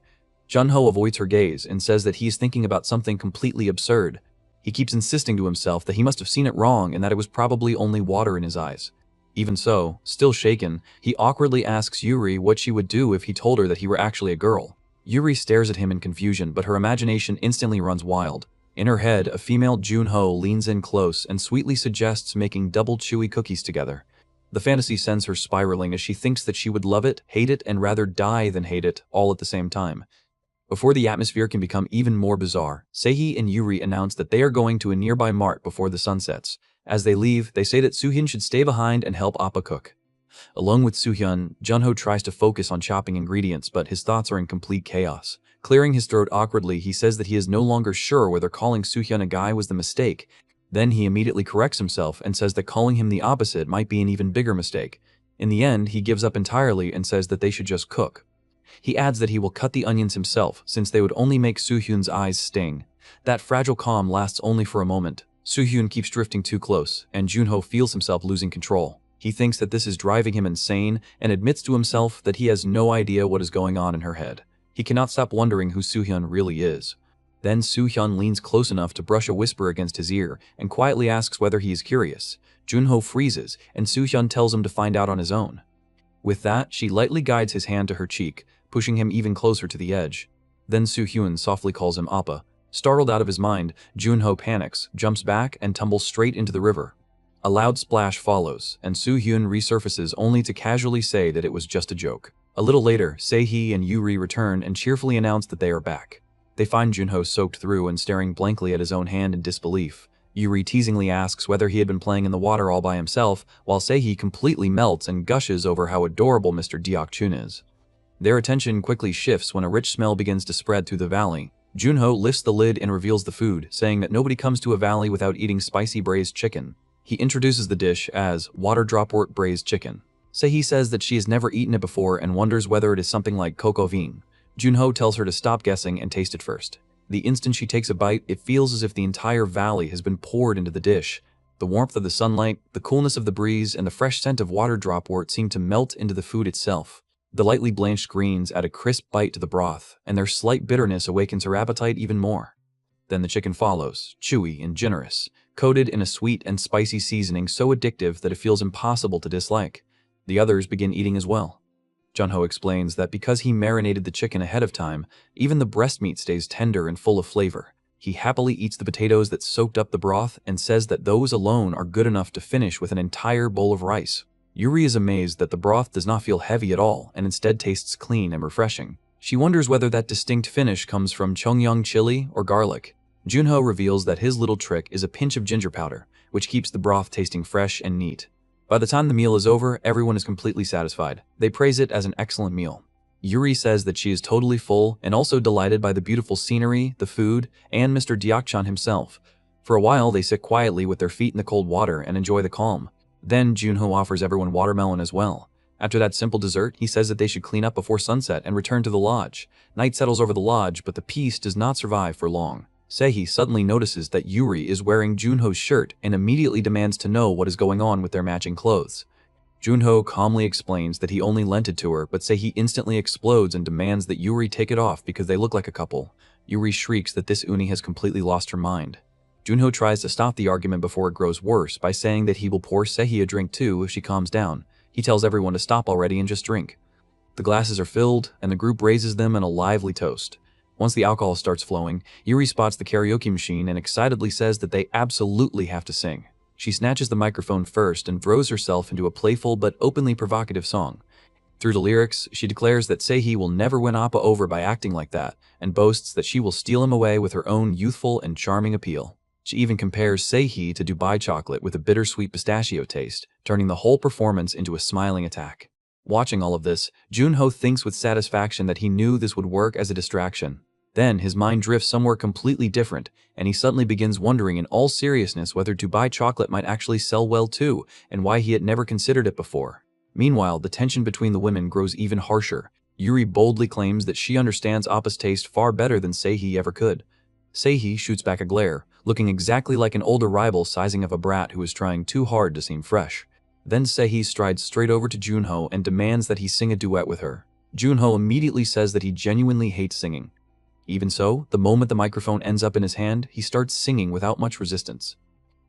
S2: Junho avoids her gaze and says that he is thinking about something completely absurd. He keeps insisting to himself that he must have seen it wrong and that it was probably only water in his eyes. Even so, still shaken, he awkwardly asks Yuri what she would do if he told her that he were actually a girl. Yuri stares at him in confusion, but her imagination instantly runs wild. In her head, a female Junho leans in close and sweetly suggests making double chewy cookies together. The fantasy sends her spiraling as she thinks that she would love it, hate it, and rather die than hate it, all at the same time. Before the atmosphere can become even more bizarre, Seihi and Yuri announce that they are going to a nearby mart before the sun sets. As they leave, they say that Soohyun should stay behind and help Appa cook. Along with Soohyun, Junho tries to focus on chopping ingredients, but his thoughts are in complete chaos. Clearing his throat awkwardly, he says that he is no longer sure whether calling Soohyun a guy was the mistake. Then he immediately corrects himself and says that calling him the opposite might be an even bigger mistake. In the end, he gives up entirely and says that they should just cook. He adds that he will cut the onions himself, since they would only make Soohyun's eyes sting. That fragile calm lasts only for a moment. Soohyun keeps drifting too close, and Junho feels himself losing control. He thinks that this is driving him insane, and admits to himself that he has no idea what is going on in her head. He cannot stop wondering who Soohyun really is. Then Soohyun leans close enough to brush a whisper against his ear, and quietly asks whether he is curious. Junho freezes, and Soohyun tells him to find out on his own. With that, she lightly guides his hand to her cheek, pushing him even closer to the edge. Then Soohyun softly calls him Appa. Startled out of his mind, Junho panics, jumps back, and tumbles straight into the river. A loud splash follows, and Soohyun resurfaces only to casually say that it was just a joke. A little later, Seihi and Yuri return and cheerfully announce that they are back. They find Junho soaked through and staring blankly at his own hand in disbelief. Yuri teasingly asks whether he had been playing in the water all by himself, while Seihi completely melts and gushes over how adorable Mr. Deok-chun is. Their attention quickly shifts when a rich smell begins to spread through the valley. Junho lifts the lid and reveals the food, saying that nobody comes to a valley without eating spicy braised chicken. He introduces the dish as water dropwort braised chicken. Seihi says that she has never eaten it before and wonders whether it is something like coq au vin. Junho tells her to stop guessing and taste it first. The instant she takes a bite, it feels as if the entire valley has been poured into the dish. The warmth of the sunlight, the coolness of the breeze, and the fresh scent of water dropwort seem to melt into the food itself. The lightly blanched greens add a crisp bite to the broth, and their slight bitterness awakens her appetite even more. Then the chicken follows, chewy and generous, coated in a sweet and spicy seasoning so addictive that it feels impossible to dislike. The others begin eating as well. Junho explains that because he marinated the chicken ahead of time, even the breast meat stays tender and full of flavor. He happily eats the potatoes that soaked up the broth and says that those alone are good enough to finish with an entire bowl of rice. Yuri is amazed that the broth does not feel heavy at all and instead tastes clean and refreshing. She wonders whether that distinct finish comes from Chongyang chili or garlic. Junho reveals that his little trick is a pinch of ginger powder, which keeps the broth tasting fresh and neat. By the time the meal is over, everyone is completely satisfied. They praise it as an excellent meal. Yuri says that she is totally full and also delighted by the beautiful scenery, the food, and Mr. Deok-chan himself. For a while, they sit quietly with their feet in the cold water and enjoy the calm. Then Junho offers everyone watermelon as well. After that simple dessert, he says that they should clean up before sunset and return to the lodge. Night settles over the lodge, but the peace does not survive for long. Seihi suddenly notices that Yuri is wearing Junho's shirt and immediately demands to know what is going on with their matching clothes. Junho calmly explains that he only lent it to her, but Seihi instantly explodes and demands that Yuri take it off because they look like a couple. Yuri shrieks that this uni has completely lost her mind. Junho tries to stop the argument before it grows worse by saying that he will pour Seihi a drink too if she calms down. He tells everyone to stop already and just drink. The glasses are filled, and the group raises them in a lively toast. Once the alcohol starts flowing, Yuri spots the karaoke machine and excitedly says that they absolutely have to sing. She snatches the microphone first and throws herself into a playful but openly provocative song. Through the lyrics, she declares that Seihi will never win Appa over by acting like that, and boasts that she will steal him away with her own youthful and charming appeal. She even compares Seihi to Dubai chocolate with a bittersweet pistachio taste, turning the whole performance into a smiling attack. Watching all of this, Junho thinks with satisfaction that he knew this would work as a distraction. Then his mind drifts somewhere completely different, and he suddenly begins wondering in all seriousness whether Dubai chocolate might actually sell well too, and why he had never considered it before. Meanwhile, the tension between the women grows even harsher. Yuri boldly claims that she understands Appa's taste far better than Seihi ever could. Seihi shoots back a glare, looking exactly like an older rival sizing of a brat who is trying too hard to seem fresh. Then Seihi strides straight over to Junho and demands that he sing a duet with her. Junho immediately says that he genuinely hates singing. Even so, the moment the microphone ends up in his hand, he starts singing without much resistance.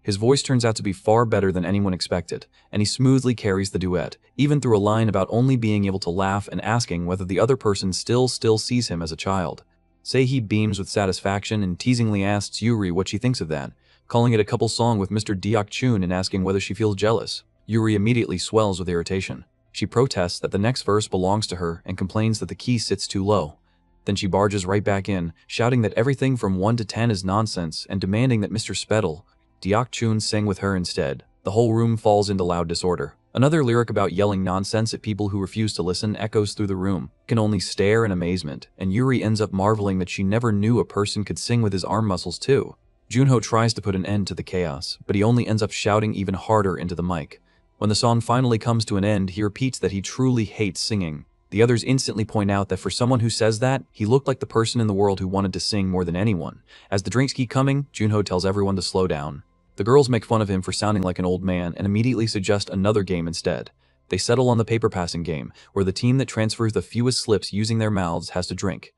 S2: His voice turns out to be far better than anyone expected, and he smoothly carries the duet, even through a line about only being able to laugh and asking whether the other person still sees him as a child. Seihi beams with satisfaction and teasingly asks Yuri what she thinks of that, calling it a couple song with Mr. Deok-chun and asking whether she feels jealous. Yuri immediately swells with irritation. She protests that the next verse belongs to her and complains that the key sits too low. Then she barges right back in, shouting that everything from 1 to 10 is nonsense and demanding that Mr. Spettel, Deokchun, sing with her instead. The whole room falls into loud disorder. Another lyric about yelling nonsense at people who refuse to listen echoes through the room, can only stare in amazement, and Yuri ends up marveling that she never knew a person could sing with his arm muscles too. Junho tries to put an end to the chaos, but he only ends up shouting even harder into the mic. When the song finally comes to an end, he repeats that he truly hates singing. The others instantly point out that for someone who says that, he looked like the person in the world who wanted to sing more than anyone. As the drinks keep coming, Junho tells everyone to slow down. The girls make fun of him for sounding like an old man and immediately suggest another game instead. They settle on the paper passing game, where the team that transfers the fewest slips using their mouths has to drink.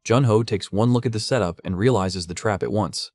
S2: Junho takes one look at the setup and realizes the trap at once.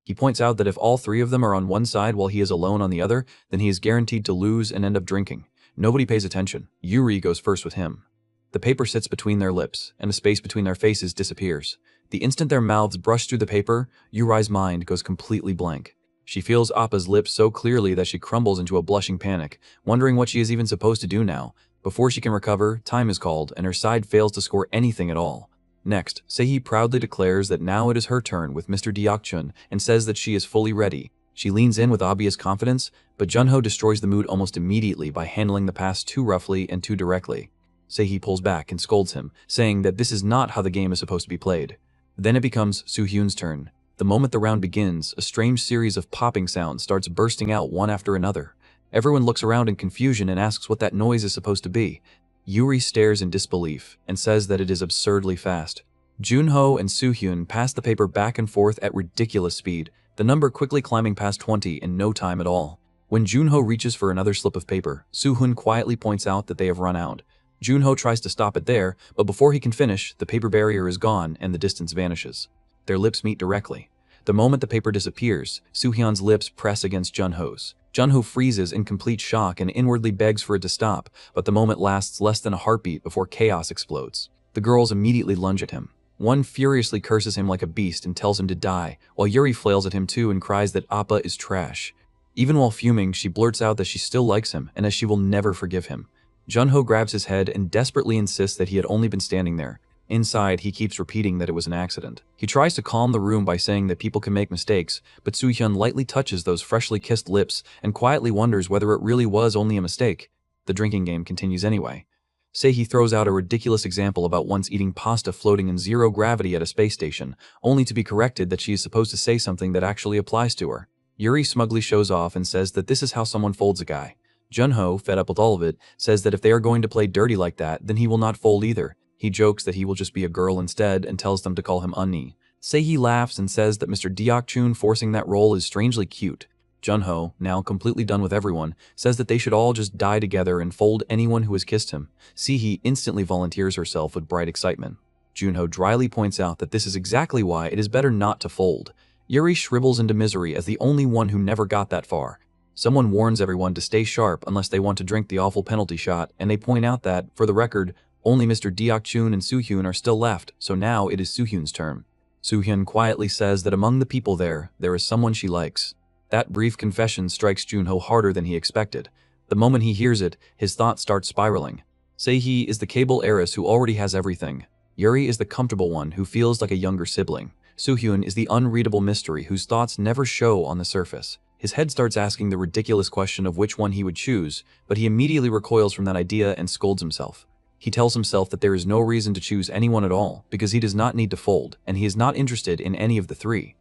S2: He points out that if all three of them are on one side while he is alone on the other, then he is guaranteed to lose and end up drinking. Nobody pays attention. Yuri goes first with him. The paper sits between their lips, and the space between their faces disappears. The instant their mouths brush through the paper, Yuri's mind goes completely blank. She feels Appa's lips so clearly that she crumbles into a blushing panic, wondering what she is even supposed to do now. Before she can recover, time is called, and her side fails to score anything at all. Next, Seihi proudly declares that now it is her turn with Mr. Deokchun and says that she is fully ready. She leans in with obvious confidence, but Junho destroys the mood almost immediately by handling the pass too roughly and too directly. Seihi pulls back and scolds him, saying that this is not how the game is supposed to be played. Then it becomes Soo-hyun's turn. The moment the round begins, a strange series of popping sounds starts bursting out one after another. Everyone looks around in confusion and asks what that noise is supposed to be. Yuri stares in disbelief and says that it is absurdly fast. Junho and Soo-hyun pass the paper back and forth at ridiculous speed, the number quickly climbing past 20 in no time at all. When Junho reaches for another slip of paper, Soo-hyun quietly points out that they have run out. Junho tries to stop it there, but before he can finish, the paper barrier is gone and the distance vanishes. Their lips meet directly. The moment the paper disappears, Soo-hyun's lips press against Junho's. Junho freezes in complete shock and inwardly begs for it to stop, but the moment lasts less than a heartbeat before chaos explodes. The girls immediately lunge at him. One furiously curses him like a beast and tells him to die, while Yuri flails at him too and cries that Appa is trash. Even while fuming, she blurts out that she still likes him and that she will never forgive him. Junho grabs his head and desperately insists that he had only been standing there. Inside, he keeps repeating that it was an accident. He tries to calm the room by saying that people can make mistakes, but Soo-hyun lightly touches those freshly kissed lips and quietly wonders whether it really was only a mistake. The drinking game continues anyway. Seihi throws out a ridiculous example about once eating pasta floating in zero gravity at a space station, only to be corrected that she is supposed to say something that actually applies to her. Yuri smugly shows off and says that this is how someone folds a guy. Junho, fed up with all of it, says that if they are going to play dirty like that, then he will not fold either. He jokes that he will just be a girl instead and tells them to call him Unni. Seihi laughs and says that Mr. Deokchun forcing that role is strangely cute. Junho, now completely done with everyone, says that they should all just die together and fold anyone who has kissed him. Seihi instantly volunteers herself with bright excitement. Junho dryly points out that this is exactly why it is better not to fold. Yuri shrivels into misery as the only one who never got that far. Someone warns everyone to stay sharp unless they want to drink the awful penalty shot, and they point out that, for the record, only Mr. Deokchun and Soo-hyun are still left, so now it is Soo-hyun's turn. Soo-hyun quietly says that among the people there is someone she likes. That brief confession strikes Junho harder than he expected. The moment he hears it, his thoughts start spiraling. Seihi is the cable heiress who already has everything. Yuri is the comfortable one who feels like a younger sibling. Soo-hyun is the unreadable mystery whose thoughts never show on the surface. His head starts asking the ridiculous question of which one he would choose, but he immediately recoils from that idea and scolds himself. He tells himself that there is no reason to choose anyone at all because he does not need to fold, and he is not interested in any of the three.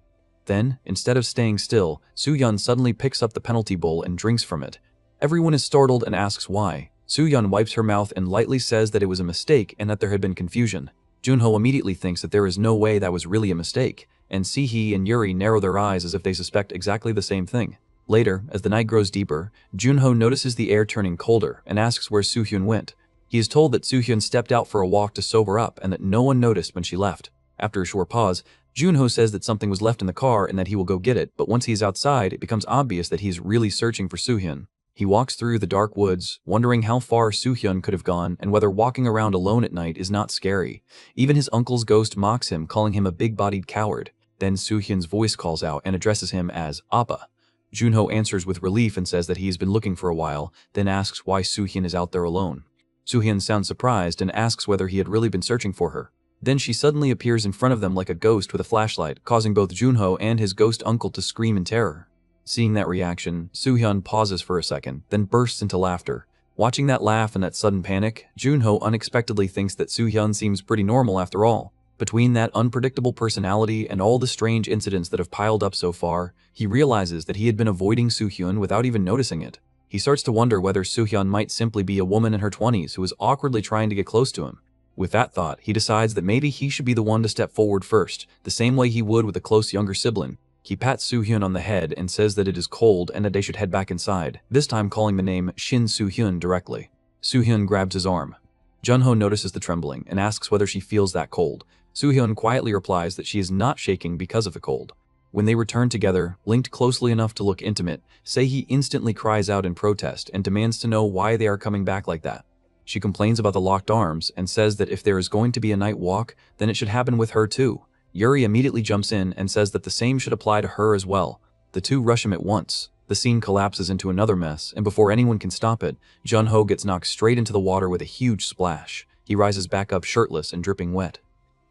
S2: Then, instead of staying still, Soo-hyun suddenly picks up the penalty bowl and drinks from it. Everyone is startled and asks why. Soo-hyun wipes her mouth and lightly says that it was a mistake and that there had been confusion. Junho immediately thinks that there is no way that was really a mistake, and Seihi and Yuri narrow their eyes as if they suspect exactly the same thing. Later, as the night grows deeper, Junho notices the air turning colder and asks where Soo-hyun went. He is told that Soo-hyun stepped out for a walk to sober up and that no one noticed when she left. After a short pause, Junho says that something was left in the car and that he will go get it, but once he is outside, it becomes obvious that he is really searching for Soo-hyun. He walks through the dark woods, wondering how far Soo-hyun could have gone and whether walking around alone at night is not scary. Even his uncle's ghost mocks him, calling him a big-bodied coward. Then Soo-hyun's voice calls out and addresses him as Appa. Junho answers with relief and says that he has been looking for a while, then asks why Soohyun is out there alone. Soohyun sounds surprised and asks whether he had really been searching for her. Then she suddenly appears in front of them like a ghost with a flashlight, causing both Junho and his ghost uncle to scream in terror. Seeing that reaction, Soohyun pauses for a second, then bursts into laughter. Watching that laugh and that sudden panic, Junho unexpectedly thinks that Soohyun seems pretty normal after all. Between that unpredictable personality and all the strange incidents that have piled up so far, he realizes that he had been avoiding Soohyun without even noticing it. He starts to wonder whether Soohyun might simply be a woman in her 20s who is awkwardly trying to get close to him. With that thought, he decides that maybe he should be the one to step forward first, the same way he would with a close younger sibling. He pats Soohyun on the head and says that it is cold and that they should head back inside, this time calling the name Shin Soohyun directly. Soohyun grabs his arm. Junho notices the trembling and asks whether she feels that cold. Soohyun quietly replies that she is not shaking because of the cold. When they return together, linked closely enough to look intimate, Sehee instantly cries out in protest and demands to know why they are coming back like that. She complains about the locked arms and says that if there is going to be a night walk, then it should happen with her too. Yuri immediately jumps in and says that the same should apply to her as well. The two rush him at once. The scene collapses into another mess, and before anyone can stop it, Junho gets knocked straight into the water with a huge splash. He rises back up shirtless and dripping wet.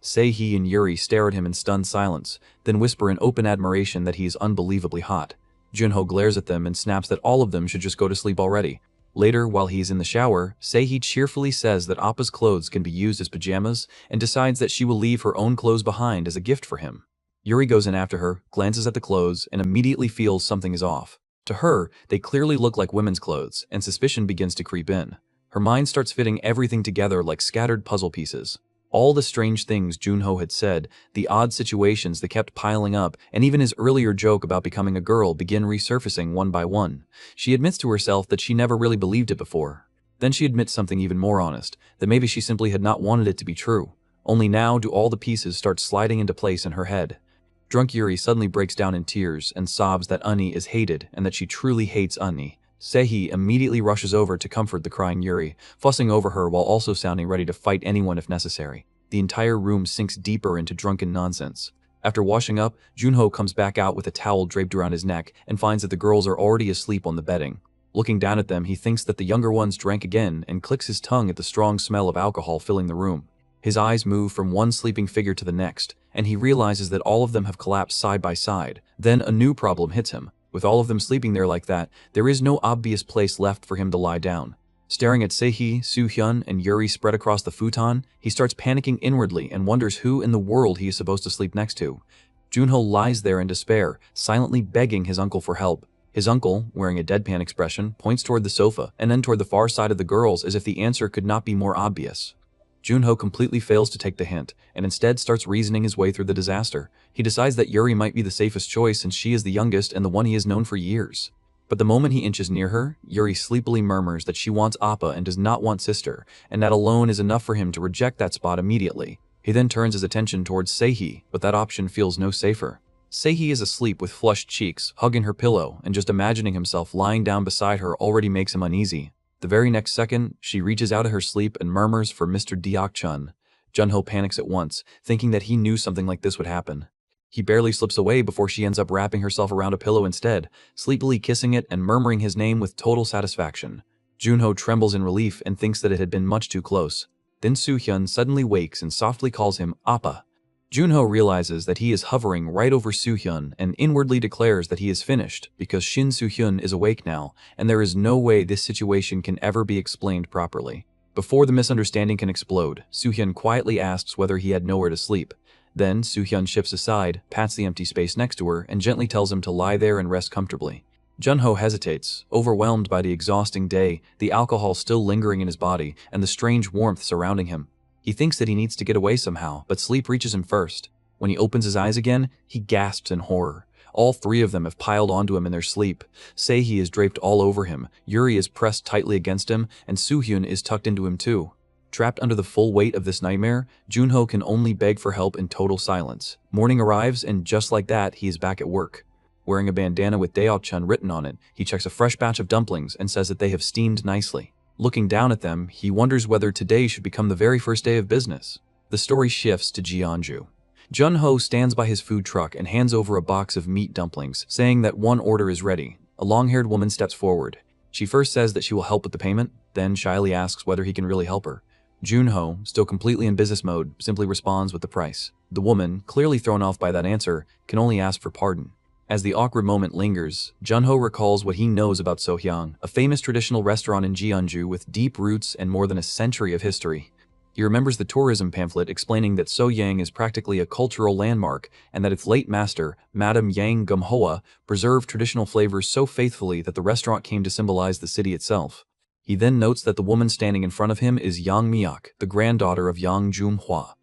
S2: Sehee and Yuri stare at him in stunned silence, then whisper in open admiration that he is unbelievably hot. Junho glares at them and snaps that all of them should just go to sleep already. Later, while he's in the shower, Sehee cheerfully says that Appa's clothes can be used as pajamas and decides that she will leave her own clothes behind as a gift for him. Yuri goes in after her, glances at the clothes, and immediately feels something is off. To her, they clearly look like women's clothes, and suspicion begins to creep in. Her mind starts fitting everything together like scattered puzzle pieces. All the strange things Junho had said, the odd situations that kept piling up, and even his earlier joke about becoming a girl begin resurfacing one by one. She admits to herself that she never really believed it before. Then she admits something even more honest, that maybe she simply had not wanted it to be true. Only now do all the pieces start sliding into place in her head. Drunk Yuri suddenly breaks down in tears and sobs that Ani is hated and that she truly hates Ani. Sehee immediately rushes over to comfort the crying Yuri, fussing over her while also sounding ready to fight anyone if necessary. The entire room sinks deeper into drunken nonsense. After washing up, Junho comes back out with a towel draped around his neck and finds that the girls are already asleep on the bedding. Looking down at them, he thinks that the younger ones drank again and clicks his tongue at the strong smell of alcohol filling the room. His eyes move from one sleeping figure to the next, and he realizes that all of them have collapsed side by side. Then a new problem hits him. With all of them sleeping there like that, there is no obvious place left for him to lie down. Staring at Sehee, Soohyun, and Yuri spread across the futon, he starts panicking inwardly and wonders who in the world he is supposed to sleep next to. Junho lies there in despair, silently begging his uncle for help. His uncle, wearing a deadpan expression, points toward the sofa and then toward the far side of the girls as if the answer could not be more obvious. Junho completely fails to take the hint, and instead starts reasoning his way through the disaster. He decides that Yuri might be the safest choice since she is the youngest and the one he has known for years. But the moment he inches near her, Yuri sleepily murmurs that she wants Appa and does not want sister, and that alone is enough for him to reject that spot immediately. He then turns his attention towards Sehee, but that option feels no safer. Sehee is asleep with flushed cheeks, hugging her pillow, and just imagining himself lying down beside her already makes him uneasy. The very next second, she reaches out of her sleep and murmurs for Mr. Deok-chun. Junho panics at once, thinking that he knew something like this would happen. He barely slips away before she ends up wrapping herself around a pillow instead, sleepily kissing it and murmuring his name with total satisfaction. Junho trembles in relief and thinks that it had been much too close. Then Soohyun suddenly wakes and softly calls him Appa. Junho realizes that he is hovering right over Soohyun and inwardly declares that he is finished because Shin Soohyun is awake now, and there is no way this situation can ever be explained properly. Before the misunderstanding can explode, Soohyun quietly asks whether he had nowhere to sleep. Then Soohyun shifts aside, pats the empty space next to her, and gently tells him to lie there and rest comfortably. Junho hesitates, overwhelmed by the exhausting day, the alcohol still lingering in his body, and the strange warmth surrounding him. He thinks that he needs to get away somehow, but sleep reaches him first. When he opens his eyes again, he gasps in horror. All three of them have piled onto him in their sleep. Sehee is draped all over him, Yuri is pressed tightly against him, and Soohyun is tucked into him too. Trapped under the full weight of this nightmare, Junho can only beg for help in total silence. Morning arrives, and just like that, he is back at work. Wearing a bandana with Deok-chun written on it, he checks a fresh batch of dumplings and says that they have steamed nicely. Looking down at them, he wonders whether today should become the very first day of business. The story shifts to Jeonju. Jun-ho stands by his food truck and hands over a box of meat dumplings, saying that one order is ready. A long-haired woman steps forward. She first says that she will help with the payment, then shyly asks whether he can really help her. Jun-ho, still completely in business mode, simply responds with the price. The woman, clearly thrown off by that answer, can only ask for pardon. As the awkward moment lingers, Jun-ho recalls what he knows about Sohyang, a famous traditional restaurant in Jeonju with deep roots and more than a century of history. He remembers the tourism pamphlet explaining that Sohyang is practically a cultural landmark and that its late master, Madame Yang Gumhua, preserved traditional flavors so faithfully that the restaurant came to symbolize the city itself. He then notes that the woman standing in front of him is Yang Miak, the granddaughter of Yang Jumhua.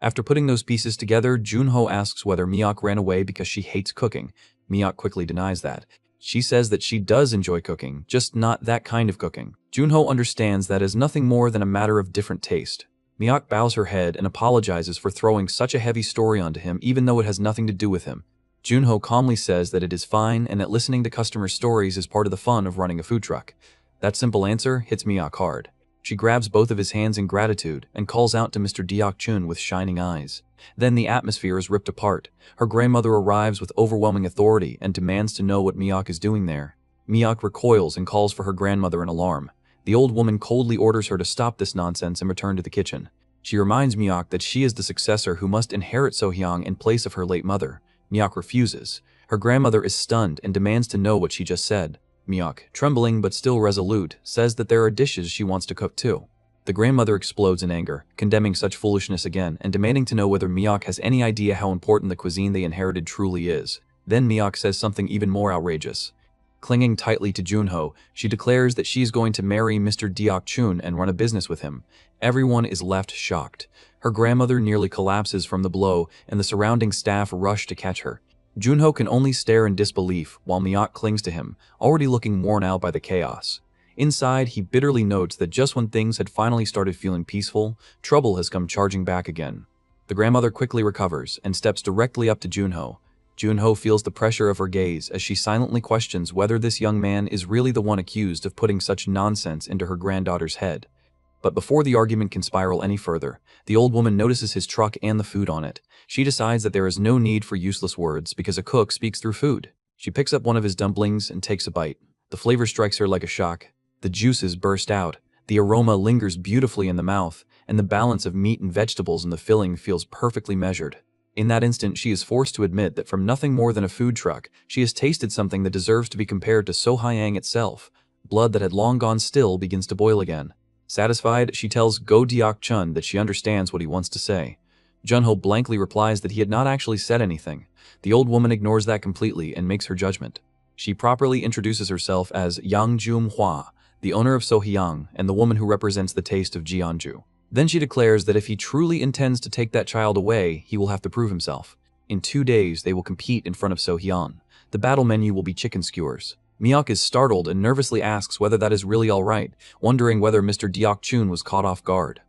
S2: After putting those pieces together, Jun-ho asks whether Miak ran away because she hates cooking. Miak quickly denies that. She says that she does enjoy cooking, just not that kind of cooking. Jun-ho understands that is nothing more than a matter of different taste. Miak bows her head and apologizes for throwing such a heavy story onto him even though it has nothing to do with him. Jun-ho calmly says that it is fine and that listening to customers' stories is part of the fun of running a food truck. That simple answer hits Miak hard. She grabs both of his hands in gratitude and calls out to Mr. Deok-chun with shining eyes. Then the atmosphere is ripped apart. Her grandmother arrives with overwhelming authority and demands to know what Miak is doing there. Miak recoils and calls for her grandmother in alarm. The old woman coldly orders her to stop this nonsense and return to the kitchen. She reminds Miak that she is the successor who must inherit Sohyang in place of her late mother. Miak refuses. Her grandmother is stunned and demands to know what she just said. Miak, trembling but still resolute, says that there are dishes she wants to cook too. The grandmother explodes in anger, condemning such foolishness again and demanding to know whether Miak has any idea how important the cuisine they inherited truly is. Then Miak says something even more outrageous. Clinging tightly to Jun-ho, she declares that she is going to marry Mr. Deok-chun and run a business with him. Everyone is left shocked. Her grandmother nearly collapses from the blow, and the surrounding staff rush to catch her. Jun-ho can only stare in disbelief while Miak clings to him, already looking worn out by the chaos. Inside, he bitterly notes that just when things had finally started feeling peaceful, trouble has come charging back again. The grandmother quickly recovers and steps directly up to Jun-ho. Jun-ho feels the pressure of her gaze as she silently questions whether this young man is really the one accused of putting such nonsense into her granddaughter's head. But before the argument can spiral any further, the old woman notices his truck and the food on it. She decides that there is no need for useless words because a cook speaks through food. She picks up one of his dumplings and takes a bite. The flavor strikes her like a shock. The juices burst out. The aroma lingers beautifully in the mouth, and the balance of meat and vegetables in the filling feels perfectly measured. In that instant, she is forced to admit that from nothing more than a food truck, she has tasted something that deserves to be compared to Sohyang itself. Blood that had long gone still begins to boil again. Satisfied, she tells Go Deok-chun that she understands what he wants to say. Jun-ho blankly replies that he had not actually said anything. The old woman ignores that completely and makes her judgment. She properly introduces herself as Yang Jumhua, the owner of Sohyang and the woman who represents the taste of Jeonju. Then she declares that if he truly intends to take that child away, he will have to prove himself. In 2 days, they will compete in front of Sohyang. The battle menu will be chicken skewers. Miak is startled and nervously asks whether that is really all right, wondering whether Mr. Deok-chun was caught off guard.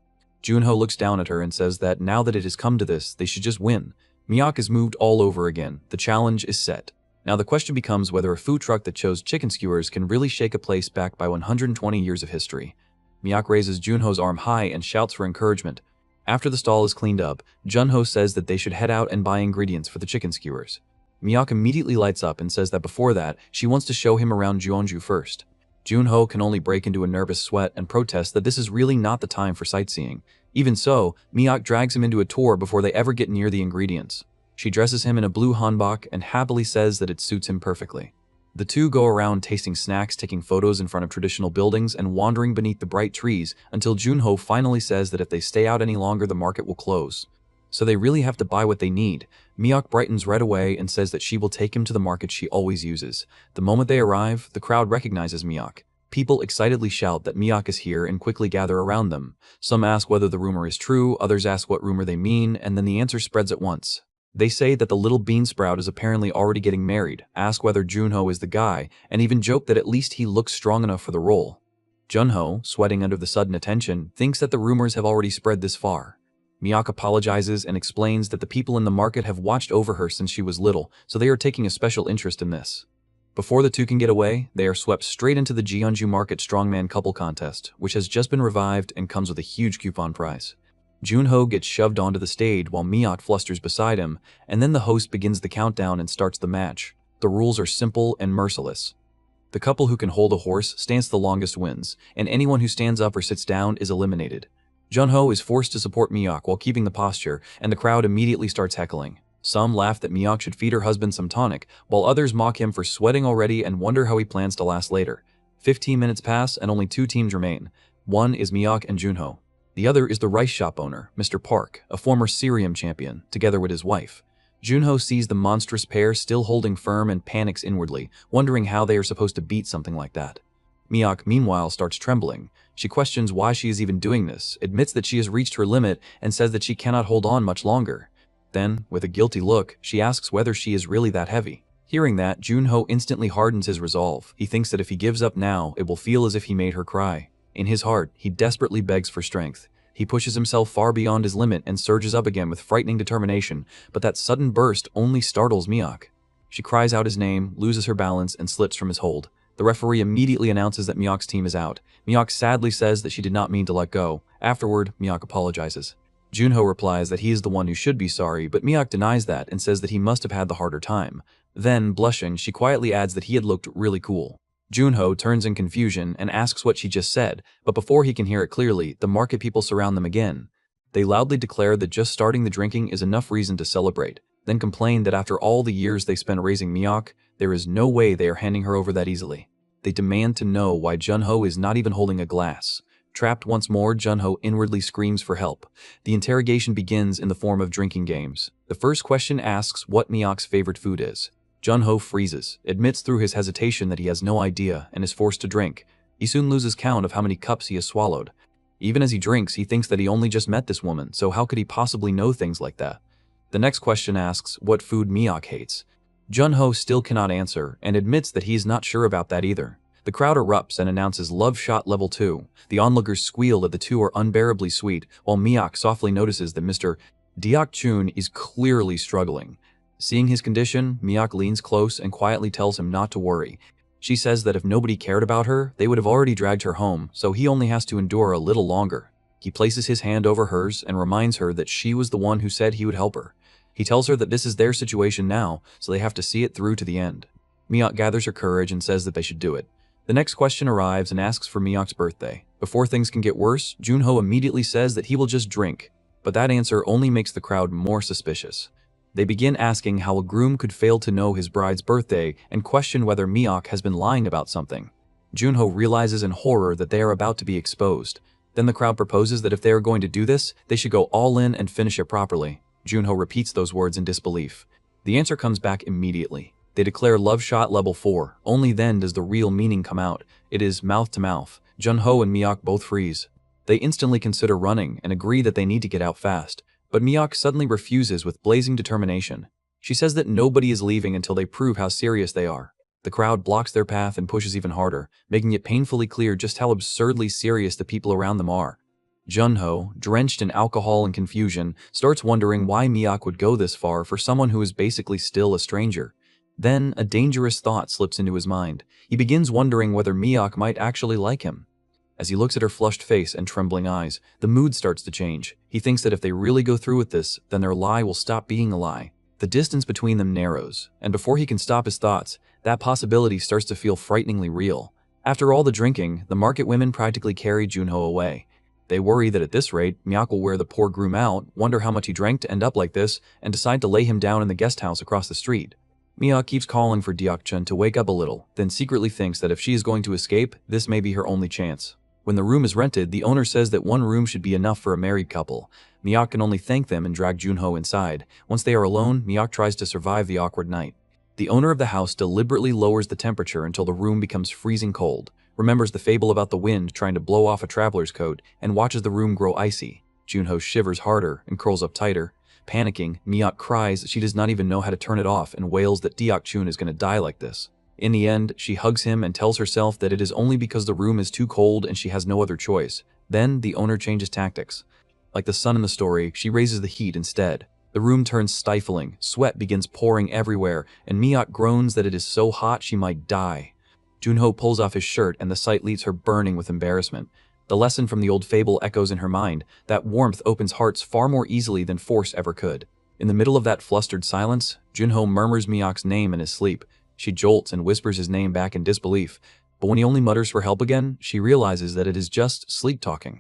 S2: Jun-ho looks down at her and says that now that it has come to this, they should just win. Miak is moved all over again. The challenge is set. Now the question becomes whether a food truck that chose chicken skewers can really shake a place backed by 120 years of history. Miak raises Jun-ho's arm high and shouts for encouragement. After the stall is cleaned up, Jun-ho says that they should head out and buy ingredients for the chicken skewers. Miak immediately lights up and says that before that, she wants to show him around Jeonju first. Jun-ho can only break into a nervous sweat and protest that this is really not the time for sightseeing. Even so, Miak drags him into a tour before they ever get near the ingredients. She dresses him in a blue hanbok and happily says that it suits him perfectly. The two go around tasting snacks, taking photos in front of traditional buildings, and wandering beneath the bright trees until Jun-ho finally says that if they stay out any longer, the market will close. So they really have to buy what they need. Miak brightens right away and says that she will take him to the market she always uses. The moment they arrive, the crowd recognizes Miak. People excitedly shout that Miak is here and quickly gather around them. Some ask whether the rumor is true, others ask what rumor they mean, and then the answer spreads at once. They say that the little bean sprout is apparently already getting married, ask whether Jun-ho is the guy, and even joke that at least he looks strong enough for the role. Jun-ho, sweating under the sudden attention, thinks that the rumors have already spread this far. Miak apologizes and explains that the people in the market have watched over her since she was little, so they are taking a special interest in this. Before the two can get away, they are swept straight into the Jeonju Market Strongman Couple Contest, which has just been revived and comes with a huge coupon prize. Junho gets shoved onto the stage while Mihawk flusters beside him, and then the host begins the countdown and starts the match. The rules are simple and merciless. The couple who can hold a horse stands the longest wins, and anyone who stands up or sits down is eliminated. Junho is forced to support Mihawk while keeping the posture, and the crowd immediately starts heckling. Some laugh that Mihawk should feed her husband some tonic, while others mock him for sweating already and wonder how he plans to last later. 15 minutes pass and only 2 teams remain. One is Mihawk and Junho. The other is the rice shop owner, Mr. Park, a former Cerium champion, together with his wife. Junho sees the monstrous pair still holding firm and panics inwardly, wondering how they are supposed to beat something like that. Mihawk, meanwhile, starts trembling. She questions why she is even doing this, admits that she has reached her limit, and says that she cannot hold on much longer. Then, with a guilty look, she asks whether she is really that heavy. Hearing that, Junho instantly hardens his resolve. He thinks that if he gives up now, it will feel as if he made her cry. In his heart, he desperately begs for strength. He pushes himself far beyond his limit and surges up again with frightening determination, but that sudden burst only startles Mihawk. She cries out his name, loses her balance, and slips from his hold. The referee immediately announces that Mihawk's team is out. Mihawk sadly says that she did not mean to let go. Afterward, Mihawk apologizes. Junho replies that he is the one who should be sorry, but Mihawk denies that and says that he must have had the harder time. Then, blushing, she quietly adds that he had looked really cool. Junho turns in confusion and asks what she just said, but before he can hear it clearly, the market people surround them again. They loudly declare that just starting the drinking is enough reason to celebrate, then complain that after all the years they spent raising Mihawk, there is no way they are handing her over that easily. They demand to know why Junho is not even holding a glass. Trapped once more, Junho inwardly screams for help. The interrogation begins in the form of drinking games. The first question asks what Mihawk's favorite food is. Junho freezes, admits through his hesitation that he has no idea, and is forced to drink. He soon loses count of how many cups he has swallowed. Even as he drinks, he thinks that he only just met this woman, so how could he possibly know things like that? The next question asks what food Mihawk hates. Junho still cannot answer, and admits that he is not sure about that either. The crowd erupts and announces Love Shot Level 2. The onlookers squeal that the two are unbearably sweet, while Mihawk softly notices that Mr. Deok-chun is clearly struggling. Seeing his condition, Mihawk leans close and quietly tells him not to worry. She says that if nobody cared about her, they would have already dragged her home, so he only has to endure a little longer. He places his hand over hers and reminds her that she was the one who said he would help her. He tells her that this is their situation now, so they have to see it through to the end. Mihawk gathers her courage and says that they should do it. The next question arrives and asks for Mihawk's birthday. Before things can get worse, Junho immediately says that he will just drink, but that answer only makes the crowd more suspicious. They begin asking how a groom could fail to know his bride's birthday and question whether Mihawk has been lying about something. Junho realizes in horror that they are about to be exposed. Then the crowd proposes that if they are going to do this, they should go all in and finish it properly. Junho repeats those words in disbelief. The answer comes back immediately. They declare Love Shot Level 4. Only then does the real meaning come out. It is mouth to mouth. Junho and Mihawk both freeze. They instantly consider running and agree that they need to get out fast. But Mihawk suddenly refuses with blazing determination. She says that nobody is leaving until they prove how serious they are. The crowd blocks their path and pushes even harder, making it painfully clear just how absurdly serious the people around them are. Junho, drenched in alcohol and confusion, starts wondering why Mihawk would go this far for someone who is basically still a stranger. Then, a dangerous thought slips into his mind. He begins wondering whether Mihawk might actually like him. As he looks at her flushed face and trembling eyes, the mood starts to change. He thinks that if they really go through with this, then their lie will stop being a lie. The distance between them narrows, and before he can stop his thoughts, that possibility starts to feel frighteningly real. After all the drinking, the market women practically carry Junho away. They worry that at this rate, Mihawk will wear the poor groom out, wonder how much he drank to end up like this, and decide to lay him down in the guest house across the street. Mihawk keeps calling for Deok-chun to wake up a little, then secretly thinks that if she is going to escape, this may be her only chance. When the room is rented, the owner says that one room should be enough for a married couple. Mihawk can only thank them and drag Junho inside. Once they are alone, Mihawk tries to survive the awkward night. The owner of the house deliberately lowers the temperature until the room becomes freezing cold, remembers the fable about the wind trying to blow off a traveler's coat, and watches the room grow icy. Junho shivers harder and curls up tighter. Panicking, Mihawk cries that she does not even know how to turn it off and wails that Deok-chun is going to die like this. In the end, she hugs him and tells herself that it is only because the room is too cold and she has no other choice. Then, the owner changes tactics. Like the sun in the story, she raises the heat instead. The room turns stifling, sweat begins pouring everywhere, and Mihawk groans that it is so hot she might die. Junho pulls off his shirt and the sight leaves her burning with embarrassment. The lesson from the old fable echoes in her mind, that warmth opens hearts far more easily than force ever could. In the middle of that flustered silence, Junho murmurs Miyak's name in his sleep. She jolts and whispers his name back in disbelief, but when he only mutters for help again, she realizes that it is just sleep talking.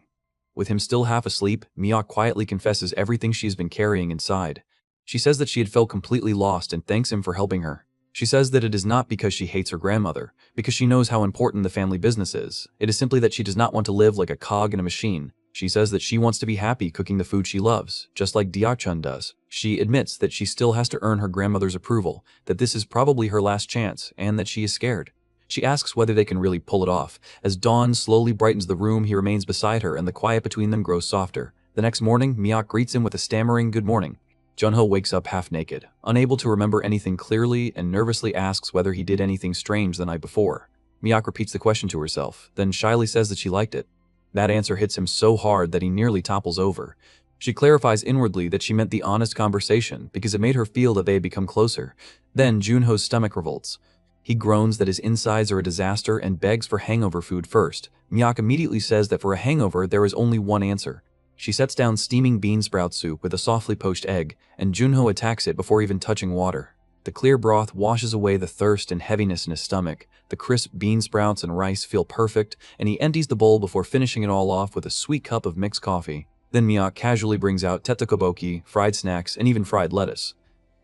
S2: With him still half asleep, Miyak quietly confesses everything she has been carrying inside. She says that she had felt completely lost and thanks him for helping her. She says that it is not because she hates her grandmother, because she knows how important the family business is. It is simply that she does not want to live like a cog in a machine. She says that she wants to be happy cooking the food she loves, just like Diak-chun does. She admits that she still has to earn her grandmother's approval, that this is probably her last chance, and that she is scared. She asks whether they can really pull it off. As dawn slowly brightens the room, he remains beside her and the quiet between them grows softer. The next morning, Miak greets him with a stammering good morning. Junho wakes up half naked, unable to remember anything clearly, and nervously asks whether he did anything strange the night before. Miak repeats the question to herself, then shyly says that she liked it. That answer hits him so hard that he nearly topples over. She clarifies inwardly that she meant the honest conversation because it made her feel that they had become closer. Then Junho's stomach revolts. He groans that his insides are a disaster and begs for hangover food first. Miak immediately says that for a hangover there is only one answer. She sets down steaming bean sprout soup with a softly poached egg, and Junho attacks it before even touching water. The clear broth washes away the thirst and heaviness in his stomach. The crisp bean sprouts and rice feel perfect, and he empties the bowl before finishing it all off with a sweet cup of mixed coffee. Then Miak casually brings out tetsukoboki, fried snacks, and even fried lettuce.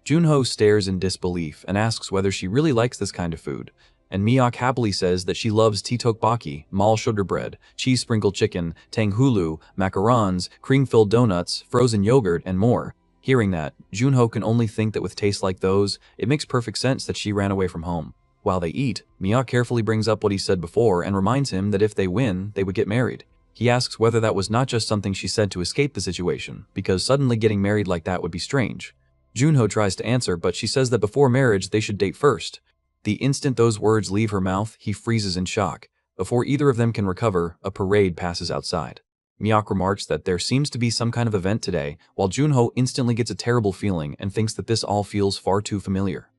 S2: Junho stares in disbelief and asks whether she really likes this kind of food, and Miak happily says that she loves tteokbokki, mall sugar bread, cheese sprinkled chicken, tanghulu, macarons, cream-filled donuts, frozen yogurt, and more. Hearing that, Junho can only think that with tastes like those, it makes perfect sense that she ran away from home. While they eat, Miak carefully brings up what he said before and reminds him that if they win, they would get married. He asks whether that was not just something she said to escape the situation, because suddenly getting married like that would be strange. Junho tries to answer, but she says that before marriage, they should date first. The instant those words leave her mouth, he freezes in shock. Before either of them can recover, a parade passes outside. Miak remarks that there seems to be some kind of event today, while Junho instantly gets a terrible feeling and thinks that this all feels far too familiar.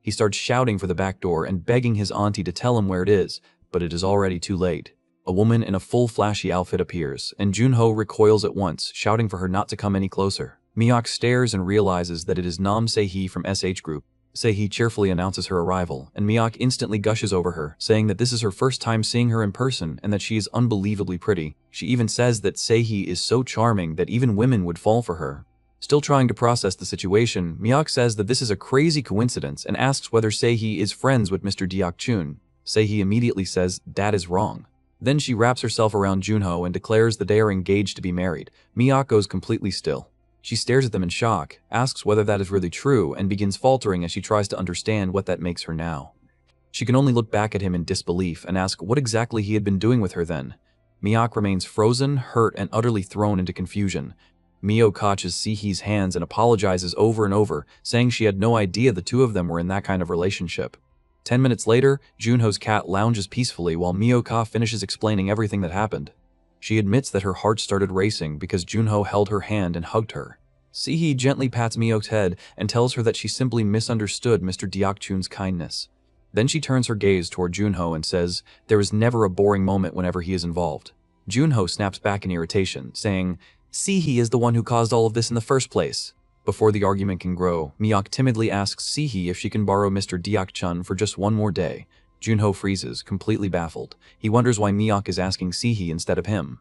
S2: He starts shouting for the back door and begging his auntie to tell him where it is, but it is already too late. A woman in a full flashy outfit appears, and Junho recoils at once, shouting for her not to come any closer. Miak stares and realizes that it is Nam Se-hee from SH Group. Se-hee cheerfully announces her arrival, and Miak instantly gushes over her, saying that this is her first time seeing her in person and that she is unbelievably pretty. She even says that Se-hee is so charming that even women would fall for her. Still trying to process the situation, Miak says that this is a crazy coincidence and asks whether Se-hee is friends with Mr. Diak-chun. Se-hee immediately says that is wrong. Then she wraps herself around Junho and declares that they are engaged to be married. Miak goes completely still. She stares at them in shock, asks whether that is really true, and begins faltering as she tries to understand what that makes her now. She can only look back at him in disbelief and ask what exactly he had been doing with her then. Miak remains frozen, hurt, and utterly thrown into confusion. Mio catches Se-hee's hands and apologizes over and over, saying she had no idea the two of them were in that kind of relationship. 10 minutes later, Junho's cat lounges peacefully while Mio-ka finishes explaining everything that happened. She admits that her heart started racing because Junho held her hand and hugged her. Se-hee gently pats Mio's head and tells her that she simply misunderstood Mr. Diak-chun's kindness. Then she turns her gaze toward Junho and says, there is never a boring moment whenever he is involved. Junho snaps back in irritation, saying, Se-hee is the one who caused all of this in the first place. Before the argument can grow, Miak timidly asks Se-hee if she can borrow Mr. Diak-chun for just one more day. Junho freezes, completely baffled. He wonders why Miak is asking Se-hee instead of him.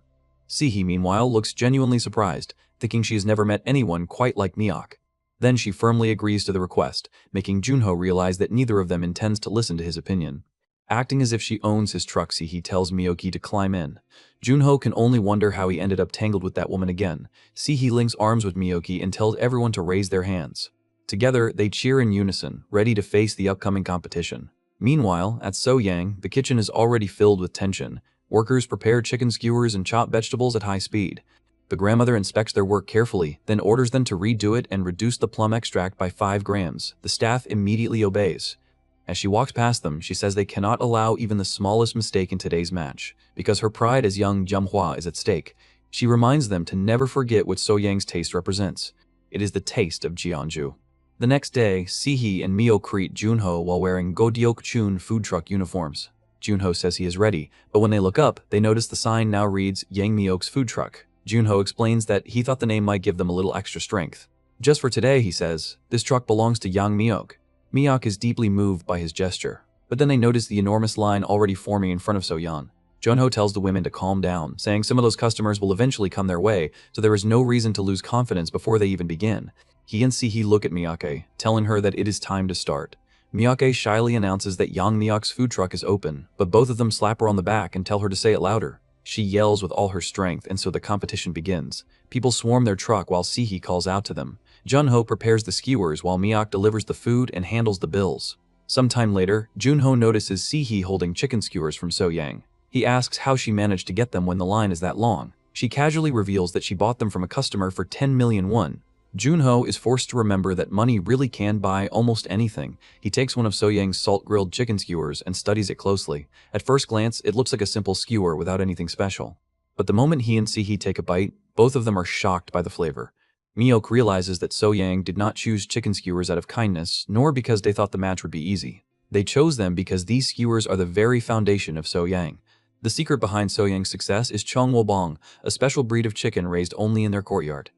S2: Se-hee, meanwhile, looks genuinely surprised, thinking she has never met anyone quite like Miak. Then she firmly agrees to the request, making Junho realize that neither of them intends to listen to his opinion. Acting as if she owns his truck, Se-hee tells Miyoki to climb in. Junho can only wonder how he ended up tangled with that woman again. Se-hee links arms with Miyoki and tells everyone to raise their hands. Together, they cheer in unison, ready to face the upcoming competition. Meanwhile, at So-yang, the kitchen is already filled with tension. Workers prepare chicken skewers and chop vegetables at high speed. The grandmother inspects their work carefully, then orders them to redo it and reduce the plum extract by 5 grams. The staff immediately obeys. As she walks past them, she says they cannot allow even the smallest mistake in today's match, because her pride as young Manhwa is at stake. She reminds them to never forget what So-yang's taste represents. It is the taste of Jeonju. The next day, Se-hee and Mio greet Junho while wearing Go-deok-chun food truck uniforms. Junho says he is ready, but when they look up, they notice the sign now reads Yang Miok's food truck. Junho explains that he thought the name might give them a little extra strength. Just for today, he says, this truck belongs to Yang Miok. Miok is deeply moved by his gesture, but then they notice the enormous line already forming in front of So-yeon. Junho tells the women to calm down, saying some of those customers will eventually come their way, so there is no reason to lose confidence before they even begin. He and Sihi look at Miyake, telling her that it is time to start. Miyake shyly announces that Yang Miok's food truck is open, but both of them slap her on the back and tell her to say it louder. She yells with all her strength, and so the competition begins. People swarm their truck while Sihi calls out to them. Junho prepares the skewers while Miok delivers the food and handles the bills. Sometime later, Junho notices Sihi holding chicken skewers from So-yang. He asks how she managed to get them when the line is that long. She casually reveals that she bought them from a customer for 10 million won. Junho is forced to remember that money really can buy almost anything. He takes one of So-yang's salt-grilled chicken skewers and studies it closely. At first glance, it looks like a simple skewer without anything special. But the moment he and Sihi take a bite, both of them are shocked by the flavor. Miok realizes that So-yang did not choose chicken skewers out of kindness, nor because they thought the match would be easy. They chose them because these skewers are the very foundation of So-yang. The secret behind So-yang's success is Cheongwobong, a special breed of chicken raised only in their courtyard.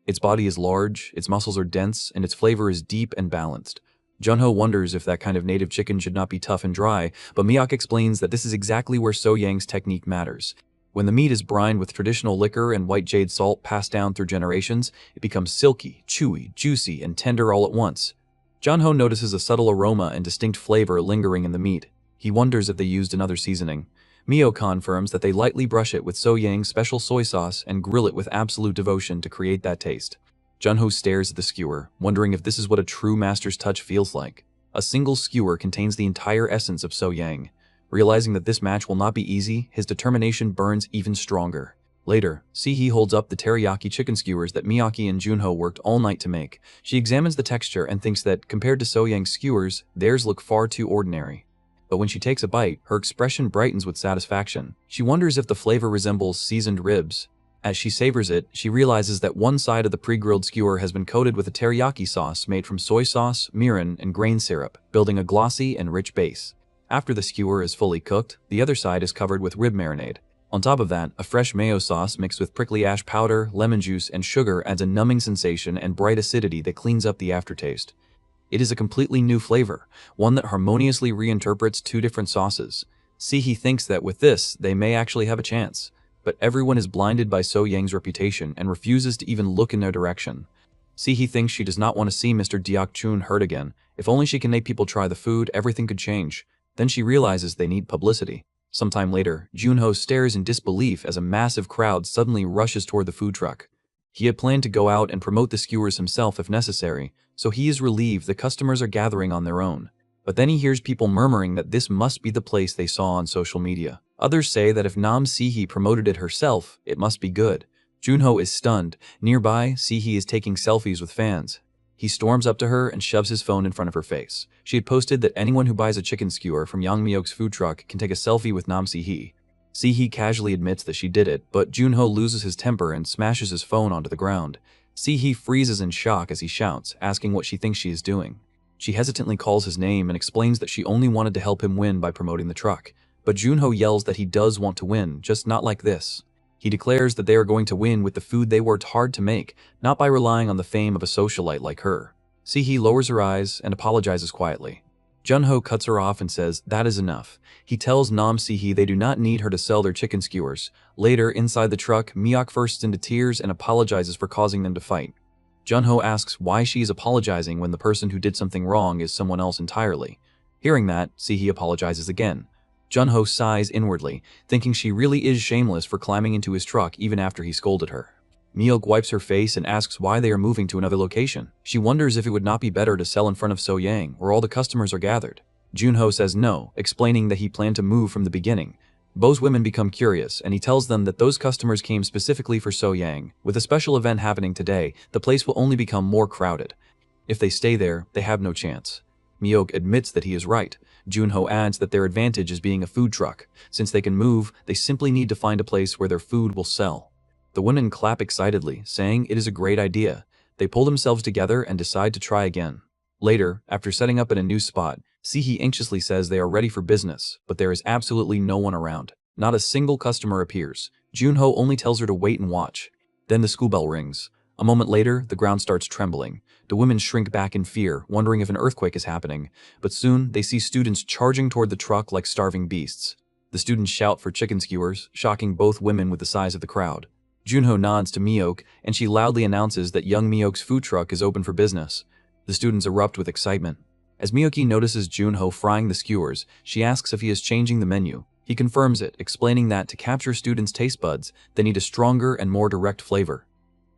S2: Its body is large, its muscles are dense, and its flavor is deep and balanced. Junho wonders if that kind of native chicken should not be tough and dry, but Miok explains that this is exactly where So-yang's technique matters. When the meat is brined with traditional liquor and white jade salt passed down through generations, it becomes silky, chewy, juicy, and tender all at once. Junho notices a subtle aroma and distinct flavor lingering in the meat. He wonders if they used another seasoning. Mio confirms that they lightly brush it with So-yang's special soy sauce and grill it with absolute devotion to create that taste. Junho stares at the skewer, wondering if this is what a true master's touch feels like. A single skewer contains the entire essence of So-yang. Realizing that this match will not be easy, his determination burns even stronger. Later, Sihi holds up the teriyaki chicken skewers that Miyake and Junho worked all night to make. She examines the texture and thinks that, compared to So-yang's skewers, theirs look far too ordinary. But when she takes a bite, her expression brightens with satisfaction. She wonders if the flavor resembles seasoned ribs. As she savors it, she realizes that one side of the pre-grilled skewer has been coated with a teriyaki sauce made from soy sauce, mirin, and grain syrup, building a glossy and rich base. After the skewer is fully cooked, the other side is covered with rib marinade. On top of that, a fresh mayo sauce mixed with prickly ash powder, lemon juice, and sugar adds a numbing sensation and bright acidity that cleans up the aftertaste. It is a completely new flavor, one that harmoniously reinterprets two different sauces. Sihi thinks that with this, they may actually have a chance. But everyone is blinded by So-yang's reputation and refuses to even look in their direction. Sihi thinks she does not want to see Mr. Deok-chun hurt again. If only she can make people try the food, everything could change. Then she realizes they need publicity. Sometime later, Junho stares in disbelief as a massive crowd suddenly rushes toward the food truck. He had planned to go out and promote the skewers himself if necessary, so he is relieved the customers are gathering on their own. But then he hears people murmuring that this must be the place they saw on social media. Others say that if Nam Sihi promoted it herself, it must be good. Junho is stunned. Nearby, Sihi is taking selfies with fans. He storms up to her and shoves his phone in front of her face. She had posted that anyone who buys a chicken skewer from Yang Miok's food truck can take a selfie with Nam Sihi. Sihi casually admits that she did it, but Junho loses his temper and smashes his phone onto the ground. Sihi freezes in shock as he shouts, asking what she thinks she is doing. She hesitantly calls his name and explains that she only wanted to help him win by promoting the truck. But Junho yells that he does want to win, just not like this. He declares that they are going to win with the food they worked hard to make, not by relying on the fame of a socialite like her. Sihi lowers her eyes and apologizes quietly. Junho cuts her off and says that is enough. He tells Nam Sihi they do not need her to sell their chicken skewers. Later, inside the truck, Miok bursts into tears and apologizes for causing them to fight. Junho asks why she is apologizing when the person who did something wrong is someone else entirely. Hearing that, Sihi apologizes again. Junho sighs inwardly, thinking she really is shameless for climbing into his truck even after he scolded her. Miok wipes her face and asks why they are moving to another location. She wonders if it would not be better to sell in front of So-yang, where all the customers are gathered. Junho says no, explaining that he planned to move from the beginning. Both women become curious, and he tells them that those customers came specifically for So-yang. With a special event happening today, the place will only become more crowded. If they stay there, they have no chance. Miok admits that he is right. Junho adds that their advantage is being a food truck. Since they can move, they simply need to find a place where their food will sell. The women clap excitedly, saying it is a great idea. They pull themselves together and decide to try again. Later, after setting up in a new spot, Sihi anxiously says they are ready for business, but there is absolutely no one around. Not a single customer appears. Junho only tells her to wait and watch. Then the school bell rings. A moment later, the ground starts trembling. The women shrink back in fear, wondering if an earthquake is happening. But soon, they see students charging toward the truck like starving beasts. The students shout for chicken skewers, shocking both women with the size of the crowd. Junho nods to Miyoke, and she loudly announces that young Miyoke's food truck is open for business. The students erupt with excitement. As Miyoke notices Junho frying the skewers, she asks if he is changing the menu. He confirms it, explaining that to capture students' taste buds, they need a stronger and more direct flavor.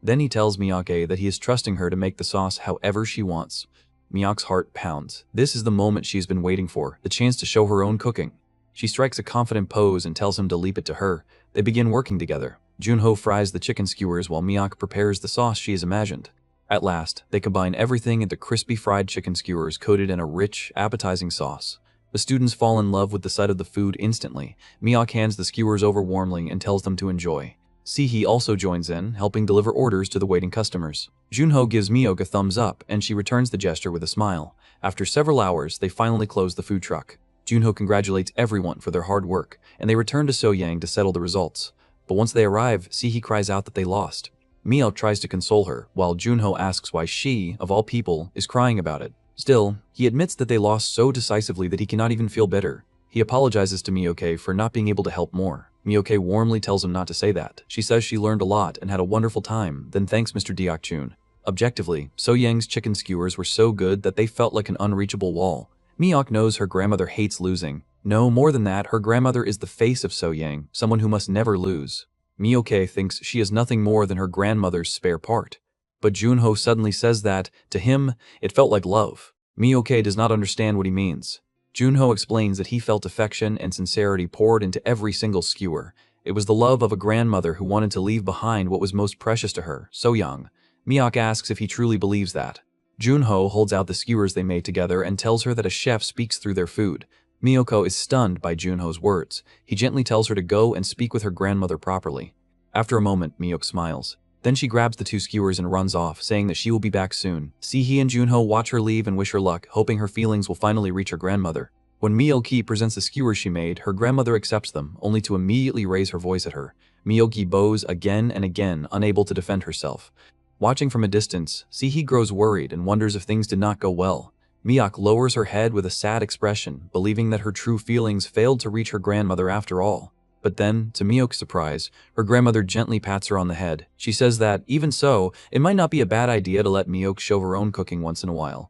S2: Then he tells Miyake that he is trusting her to make the sauce however she wants. Miyake's heart pounds. This is the moment she has been waiting for, the chance to show her own cooking. She strikes a confident pose and tells him to leap it to her. They begin working together. Junho fries the chicken skewers while Miyake prepares the sauce she has imagined. At last, they combine everything into crispy fried chicken skewers coated in a rich, appetizing sauce. The students fall in love with the sight of the food instantly. Miyake hands the skewers over warmly and tells them to enjoy. Sihi also joins in, helping deliver orders to the waiting customers. Junho gives Miyoke a thumbs up, and she returns the gesture with a smile. After several hours, they finally close the food truck. Junho congratulates everyone for their hard work, and they return to Soyang to settle the results. But once they arrive, Sihi cries out that they lost. Miyoke tries to console her, while Junho asks why she, of all people, is crying about it. Still, he admits that they lost so decisively that he cannot even feel bitter. He apologizes to Miyoke for not being able to help more. Miyoke warmly tells him not to say that. She says she learned a lot and had a wonderful time, then thanks Mr. Deok-chun. Objectively, So-Yang's chicken skewers were so good that they felt like an unreachable wall. Miyoke knows her grandmother hates losing. No, more than that, her grandmother is the face of So-Yang, someone who must never lose. Miyoke thinks she is nothing more than her grandmother's spare part. But Junho suddenly says that, to him, it felt like love. Miyoke does not understand what he means. Junho explains that he felt affection and sincerity poured into every single skewer. It was the love of a grandmother who wanted to leave behind what was most precious to her, So-Yang. Miyoke asks if he truly believes that. Junho holds out the skewers they made together and tells her that a chef speaks through their food. Miyoko is stunned by Junho's words. He gently tells her to go and speak with her grandmother properly. After a moment, Miyoke smiles. Then she grabs the two skewers and runs off, saying that she will be back soon. Sihi and Junho watch her leave and wish her luck, hoping her feelings will finally reach her grandmother. When Miyoki presents the skewers she made, her grandmother accepts them, only to immediately raise her voice at her. Miyoki bows again and again, unable to defend herself. Watching from a distance, Sihi grows worried and wonders if things did not go well. Miyoke lowers her head with a sad expression, believing that her true feelings failed to reach her grandmother after all. But then, to Miyoke's surprise, her grandmother gently pats her on the head. She says that, even so, it might not be a bad idea to let Miyoke show her own cooking once in a while.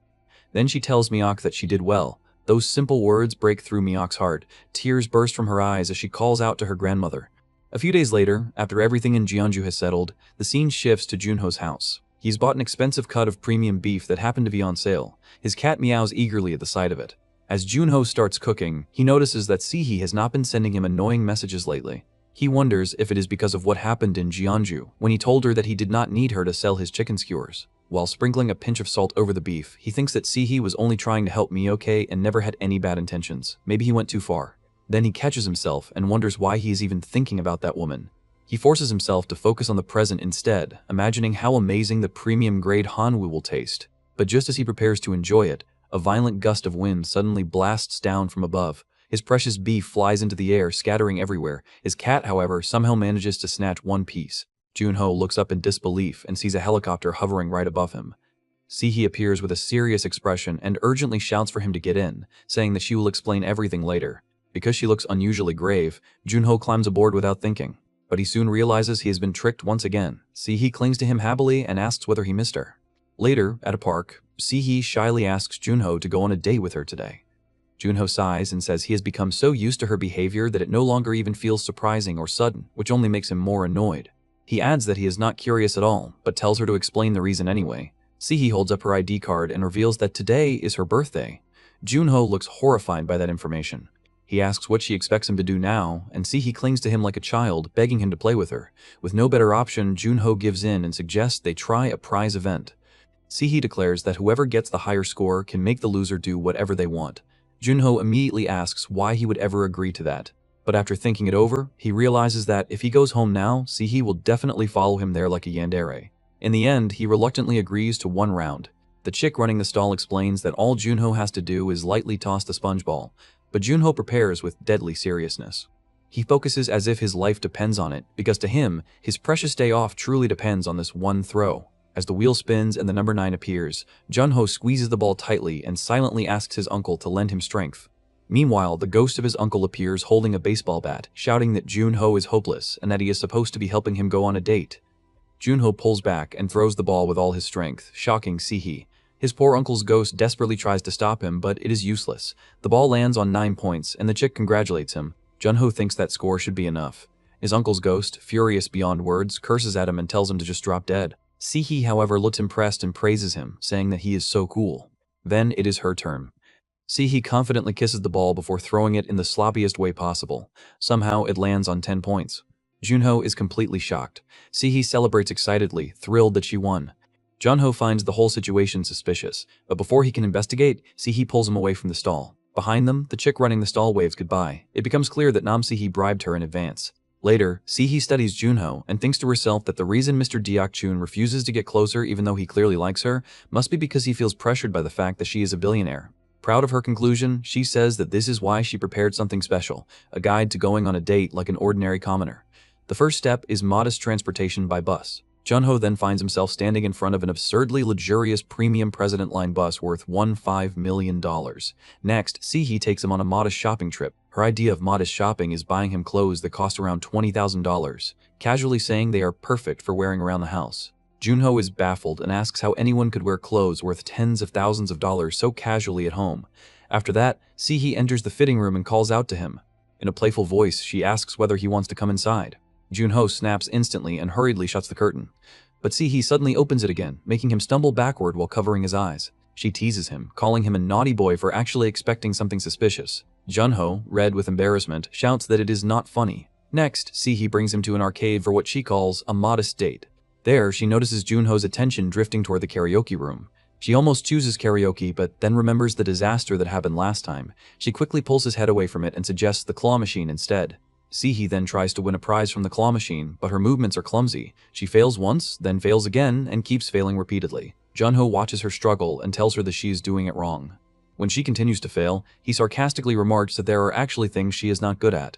S2: Then she tells Miyoke that she did well. Those simple words break through Miyoke's heart. Tears burst from her eyes as she calls out to her grandmother. A few days later, after everything in Jeonju has settled, the scene shifts to Junho's house. He's bought an expensive cut of premium beef that happened to be on sale. His cat meows eagerly at the sight of it. As Junho starts cooking, he notices that Sihi has not been sending him annoying messages lately. He wonders if it is because of what happened in Jeonju, when he told her that he did not need her to sell his chicken skewers. While sprinkling a pinch of salt over the beef, he thinks that Sihi was only trying to help Miyoke and never had any bad intentions. Maybe he went too far. Then he catches himself and wonders why he is even thinking about that woman. He forces himself to focus on the present instead, imagining how amazing the premium-grade Hanwoo will taste. But just as he prepares to enjoy it, a violent gust of wind suddenly blasts down from above. His precious beef flies into the air, scattering everywhere. His cat, however, somehow manages to snatch one piece. Junho looks up in disbelief and sees a helicopter hovering right above him. Sihi appears with a serious expression and urgently shouts for him to get in, saying that she will explain everything later. Because she looks unusually grave, Junho climbs aboard without thinking. But he soon realizes he has been tricked once again. Sihi clings to him happily and asks whether he missed her. Later, at a park, Sihi shyly asks Junho to go on a date with her today. Junho sighs and says he has become so used to her behavior that it no longer even feels surprising or sudden, which only makes him more annoyed. He adds that he is not curious at all, but tells her to explain the reason anyway. Sihi holds up her ID card and reveals that today is her birthday. Junho looks horrified by that information. He asks what she expects him to do now, and Sihi clings to him like a child, begging him to play with her. With no better option, Junho gives in and suggests they try a prize event. Sihi declares that whoever gets the higher score can make the loser do whatever they want. Junho immediately asks why he would ever agree to that. But after thinking it over, he realizes that if he goes home now, Sihi will definitely follow him there like a yandere. In the end, he reluctantly agrees to one round. The chick running the stall explains that all Junho has to do is lightly toss the sponge ball, but Junho prepares with deadly seriousness. He focuses as if his life depends on it, because to him, his precious day off truly depends on this one throw. As the wheel spins and the number 9 appears, Junho squeezes the ball tightly and silently asks his uncle to lend him strength. Meanwhile, the ghost of his uncle appears holding a baseball bat, shouting that Junho is hopeless and that he is supposed to be helping him go on a date. Junho pulls back and throws the ball with all his strength, shocking Sihee. His poor uncle's ghost desperately tries to stop him, but it is useless. The ball lands on 9 points, and the chick congratulates him. Junho thinks that score should be enough. His uncle's ghost, furious beyond words, curses at him and tells him to just drop dead. Sihee, however, looks impressed and praises him, saying that he is so cool. Then it is her turn. Sihee confidently kisses the ball before throwing it in the sloppiest way possible. Somehow, it lands on 10 points. Junho is completely shocked. Sihee celebrates excitedly, thrilled that she won. Junho finds the whole situation suspicious, but before he can investigate, Sihee pulls him away from the stall. Behind them, the chick running the stall waves goodbye. It becomes clear that Sihee bribed her in advance. Later, Sihee studies Junho and thinks to herself that the reason Mr. Deok-chun refuses to get closer even though he clearly likes her must be because he feels pressured by the fact that she is a billionaire. Proud of her conclusion, she says that this is why she prepared something special, a guide to going on a date like an ordinary commoner. The first step is modest transportation by bus. Junho then finds himself standing in front of an absurdly luxurious premium President Line bus worth $15 million. Next, Sihee takes him on a modest shopping trip. Her idea of modest shopping is buying him clothes that cost around $20,000, casually saying they are perfect for wearing around the house. Junho is baffled and asks how anyone could wear clothes worth tens of thousands of dollars so casually at home. After that, Sihee enters the fitting room and calls out to him. In a playful voice, she asks whether he wants to come inside. Junho snaps instantly and hurriedly shuts the curtain. But Sihee suddenly opens it again, making him stumble backward while covering his eyes. She teases him, calling him a naughty boy for actually expecting something suspicious. Junho, red with embarrassment, shouts that it is not funny. Next, Sihee brings him to an arcade for what she calls a modest date. There, she notices Junho's attention drifting toward the karaoke room. She almost chooses karaoke, but then remembers the disaster that happened last time. She quickly pulls his head away from it and suggests the claw machine instead. Sihee then tries to win a prize from the claw machine, but her movements are clumsy. She fails once, then fails again, and keeps failing repeatedly. Junho watches her struggle and tells her that she is doing it wrong. When she continues to fail, he sarcastically remarks that there are actually things she is not good at.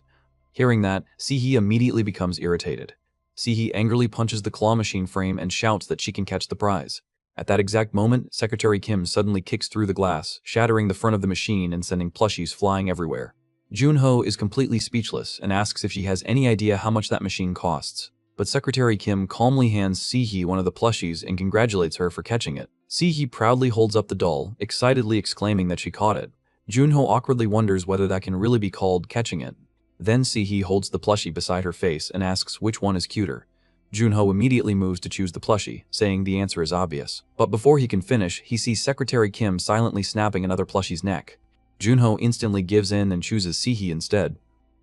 S2: Hearing that, Sihee immediately becomes irritated. Sihee angrily punches the claw machine frame and shouts that she can catch the prize. At that exact moment, Secretary Kim suddenly kicks through the glass, shattering the front of the machine and sending plushies flying everywhere. Junho is completely speechless and asks if she has any idea how much that machine costs. But Secretary Kim calmly hands Sihee one of the plushies and congratulates her for catching it. Sihee proudly holds up the doll, excitedly exclaiming that she caught it. Junho awkwardly wonders whether that can really be called catching it. Then Sihee holds the plushie beside her face and asks which one is cuter. Junho immediately moves to choose the plushie, saying the answer is obvious. But before he can finish, he sees Secretary Kim silently snapping another plushie's neck. Junho instantly gives in and chooses Sihee instead.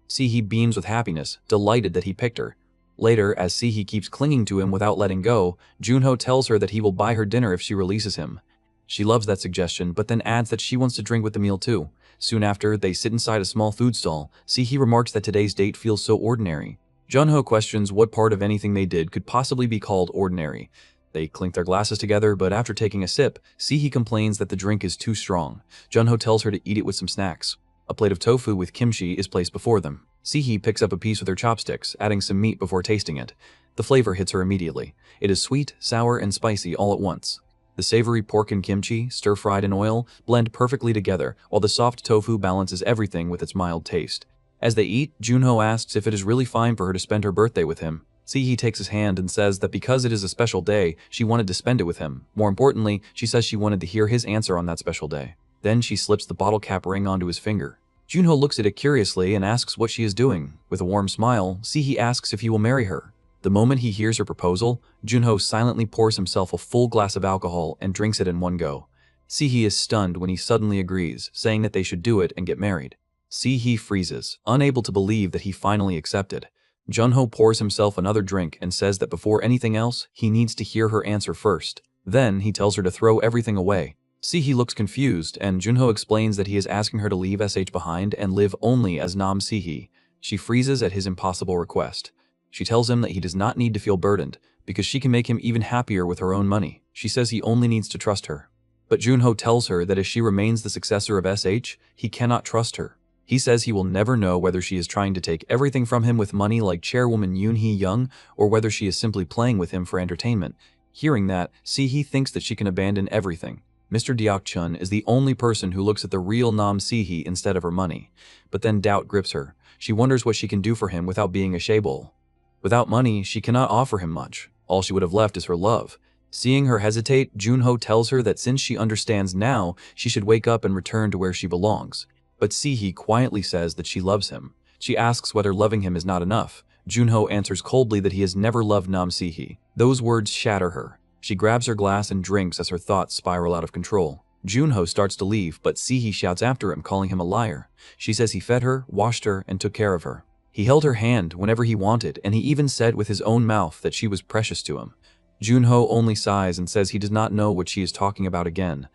S2: Sihee beams with happiness, delighted that he picked her. Later, as Sihee keeps clinging to him without letting go, Junho tells her that he will buy her dinner if she releases him. She loves that suggestion, but then adds that she wants to drink with the meal too. Soon after, they sit inside a small food stall. Sihee remarks that today's date feels so ordinary. Junho questions what part of anything they did could possibly be called ordinary. They clink their glasses together, but after taking a sip, Sihee complains that the drink is too strong. Junho tells her to eat it with some snacks. A plate of tofu with kimchi is placed before them. Sihee picks up a piece with her chopsticks, adding some meat before tasting it. The flavor hits her immediately. It is sweet, sour, and spicy all at once. The savory pork and kimchi, stir-fried in oil, blend perfectly together, while the soft tofu balances everything with its mild taste. As they eat, Junho asks if it is really fine for her to spend her birthday with him. Sihee takes his hand and says that because it is a special day, she wanted to spend it with him. More importantly, she says she wanted to hear his answer on that special day. Then she slips the bottle cap ring onto his finger. Junho looks at it curiously and asks what she is doing. With a warm smile, Sihee asks if he will marry her. The moment he hears her proposal, Junho silently pours himself a full glass of alcohol and drinks it in one go. Sihee is stunned when he suddenly agrees, saying that they should do it and get married. Sihee freezes, unable to believe that he finally accepted. Junho pours himself another drink and says that before anything else, he needs to hear her answer first. Then he tells her to throw everything away. Sihee looks confused, and Junho explains that he is asking her to leave SH behind and live only as Nam Sihee. She freezes at his impossible request. She tells him that he does not need to feel burdened, because she can make him even happier with her own money. She says he only needs to trust her. But Junho tells her that if she remains the successor of SH, he cannot trust her. He says he will never know whether she is trying to take everything from him with money like chairwoman Yoon Hee-young, or whether she is simply playing with him for entertainment. Hearing that, Si-hee thinks that she can abandon everything. Mr. Deok-chun is the only person who looks at the real Nam Si-hee instead of her money. But then doubt grips her. She wonders what she can do for him without being a chaebol. Without money, she cannot offer him much. All she would have left is her love. Seeing her hesitate, Junho tells her that since she understands now, she should wake up and return to where she belongs. But Si-hee quietly says that she loves him. She asks whether loving him is not enough. Junho answers coldly that he has never loved Nam Si-hee. Those words shatter her. She grabs her glass and drinks as her thoughts spiral out of control. Junho starts to leave, but Si-hee shouts after him, calling him a liar. She says he fed her, washed her, and took care of her. He held her hand whenever he wanted, and he even said with his own mouth that she was precious to him. Junho only sighs and says he does not know what she is talking about again.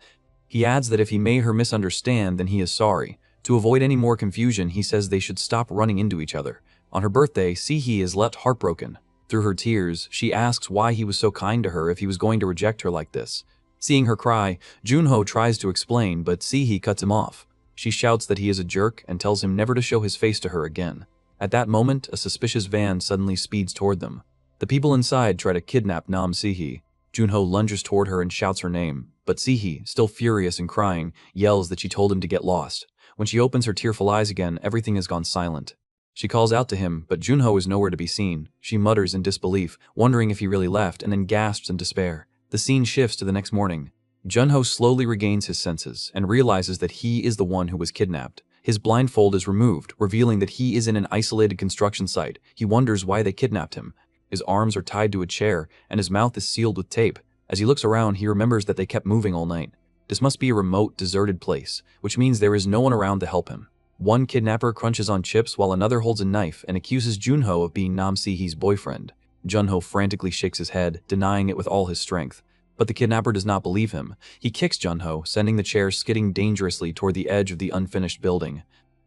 S2: He adds that if he made her misunderstand, then he is sorry. To avoid any more confusion, he says they should stop running into each other. On her birthday, Si-hee is left heartbroken. Through her tears, she asks why he was so kind to her if he was going to reject her like this. Seeing her cry, Junho tries to explain, but Si-hee cuts him off. She shouts that he is a jerk and tells him never to show his face to her again. At that moment, a suspicious van suddenly speeds toward them. The people inside try to kidnap Nam Si-hee. Junho lunges toward her and shouts her name, but Si-hee, still furious and crying, yells that she told him to get lost. When she opens her tearful eyes again, everything has gone silent. She calls out to him, but Junho is nowhere to be seen. She mutters in disbelief, wondering if he really left, and then gasps in despair. The scene shifts to the next morning. Junho slowly regains his senses and realizes that he is the one who was kidnapped. His blindfold is removed, revealing that he is in an isolated construction site. He wonders why they kidnapped him. His arms are tied to a chair, and his mouth is sealed with tape. As he looks around, he remembers that they kept moving all night. This must be a remote, deserted place, which means there is no one around to help him. One kidnapper crunches on chips while another holds a knife and accuses Junho of being Nam Si-hee's boyfriend. Junho frantically shakes his head, denying it with all his strength. But the kidnapper does not believe him. He kicks Junho, sending the chair skidding dangerously toward the edge of the unfinished building.